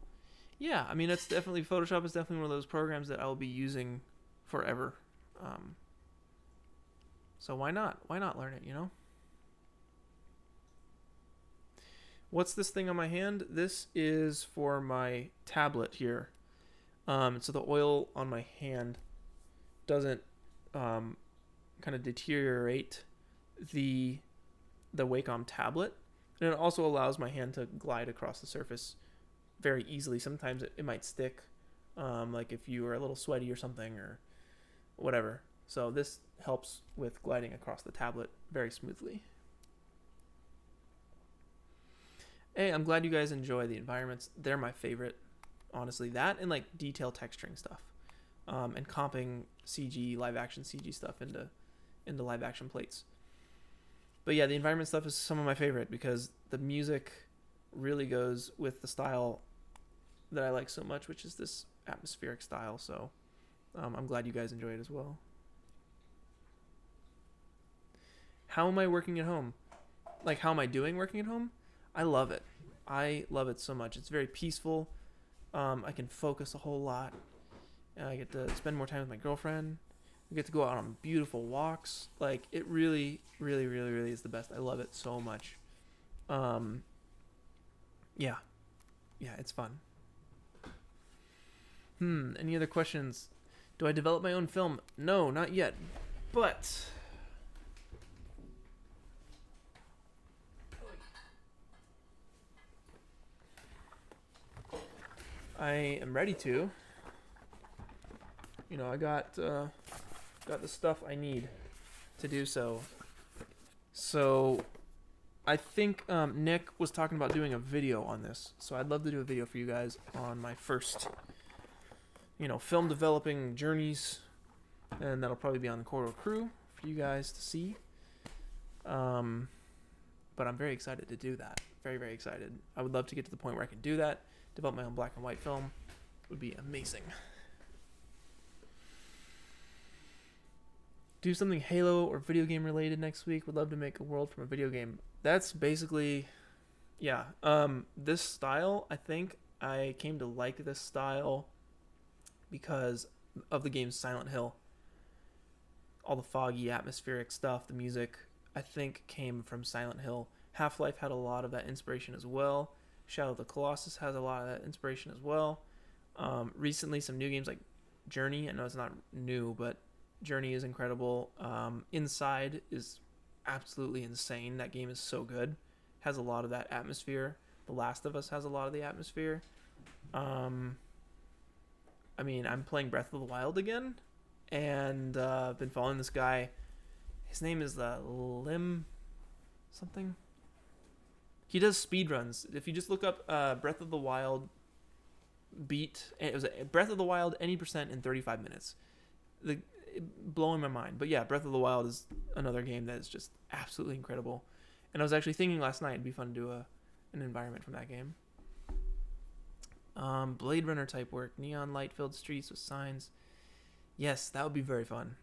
yeah, I mean, Photoshop is definitely one of those programs that I'll be using forever. So why not learn it, you know? What's this thing on my hand? This is for my tablet here. So the oil on my hand doesn't kind of deteriorate the Wacom tablet. And it also allows my hand to glide across the surface very easily. Sometimes it might stick, like if you are a little sweaty or something or whatever. So this helps with gliding across the tablet very smoothly. Hey, I'm glad you guys enjoy the environments. They're my favorite, honestly. That and like detail texturing stuff, and comping CG, live action CG stuff into live action plates. But yeah, the environment stuff is some of my favorite because the music really goes with the style that I like so much, which is this atmospheric style. So I'm glad you guys enjoy it as well. How am I working at home? Like, how am I doing working at home? I love it. I love it so much. It's very peaceful. I can focus a whole lot. I get to spend more time with my girlfriend. We get to go out on beautiful walks. Like, it really, really, really, really is the best. I love it so much. Yeah, it's fun. Any other questions? Do I develop my own film? No, not yet. But I am ready to. You know, I got the stuff I need to do so. So I think Nick was talking about doing a video on this. So I'd love to do a video for you guys on my first, film developing journeys. And that'll probably be on the Corridor Crew for you guys to see. But I'm very excited to do that. Very, very excited. I would love to get to the point where I can do that. Develop my own black and white film. It would be amazing. Do something Halo or video game related next week. Would love to make a world from a video game. That's basically, yeah. This style, I think I came to like this style because of the game Silent Hill. All the foggy, atmospheric stuff, the music, I think came from Silent Hill. Half-Life had a lot of that inspiration as well. Shadow of the Colossus has a lot of that inspiration as well. Recently, some new games like Journey. I know it's not new, but Journey is incredible. Inside is absolutely insane. That game is so good. Has a lot of that atmosphere. The Last of Us has a lot of the atmosphere. I'm playing Breath of the Wild again, and I've been following this guy. His name is Lim something. He does speedruns. If you just look up Breath of the Wild it was Breath of the Wild any percent in 35 minutes. Blowing my mind. But yeah, Breath of the Wild is another game that is just absolutely incredible. And I was actually thinking last night it'd be fun to do an environment from that game. Blade Runner type work, neon light filled streets with signs. Yes, that would be very fun.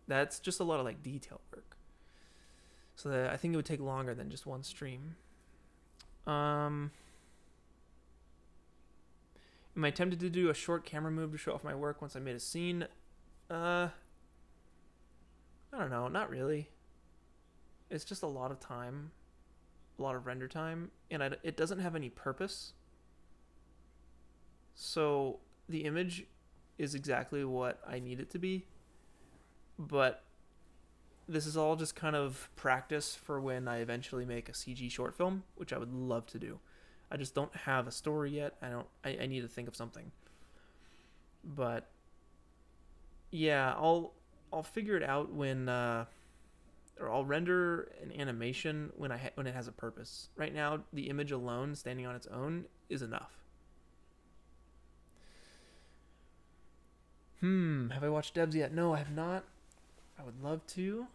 That's just a lot of like detail work. So I think it would take longer than just one stream. Am I tempted to do a short camera move to show off my work once I made a scene? I don't know, not really. It's just a lot of time, a lot of render time, and it doesn't have any purpose. So the image is exactly what I need it to be, but this is all just kind of practice for when I eventually make a CG short film, which I would love to do. I just don't have a story yet. I need to think of something. But yeah, I'll figure it out when or I'll render an animation when it has a purpose. Right now, the image alone, standing on its own, is enough. Have I watched Debs yet? No, I have not. I would love to.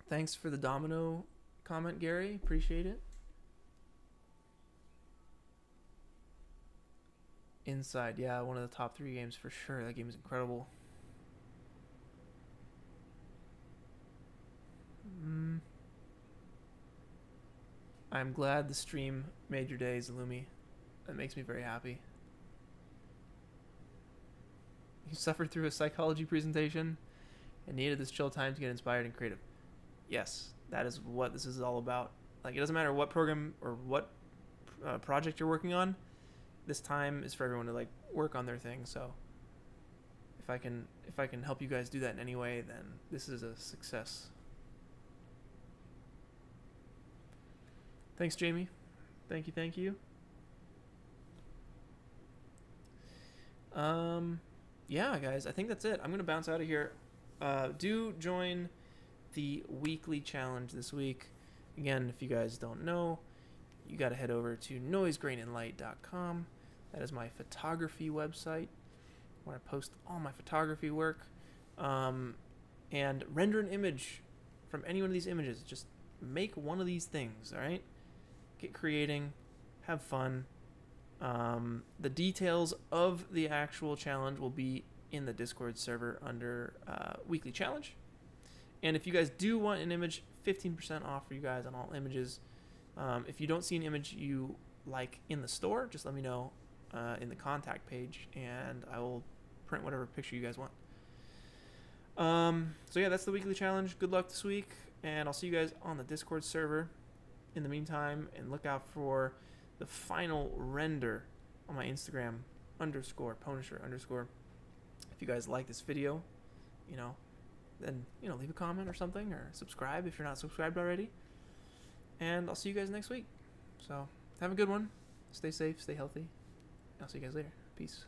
Thanks for the domino comment, Gary. Appreciate it. Inside, yeah, one of the top 3 games for sure. That game is incredible. I'm glad the stream made your day, Zalumi. That makes me very happy. You suffered through a psychology presentation and needed this chill time to get inspired and creative. Yes, that is what this is all about. Like, it doesn't matter what program or what project you're working on. This time is for everyone to like work on their thing. So if I can help you guys do that in any way, then this is a success. Thanks, Jamie. Thank you. Yeah, guys, I think that's it. I'm gonna bounce out of here. Do join the weekly challenge this week. Again, if you guys don't know, you got to head over to noisegrainandlight.com. That is my photography website where I post all my photography work. And render an image from any one of these images. Just make one of these things, all right? Get creating, have fun. The details of the actual challenge will be in the Discord server under weekly challenge. And if you guys do want an image, 15% off for you guys on all images. If you don't see an image you like in the store, just let me know in the contact page, and I will print whatever picture you guys want. So yeah, that's the weekly challenge. Good luck this week, and I'll see you guys on the Discord server. In the meantime, and look out for the final render on my Instagram _pwnisher_. If you guys like this video, then leave a comment or something, or subscribe if you're not subscribed already. And I'll see you guys next week. So have a good one. Stay safe, stay healthy. I'll see you guys later. Peace.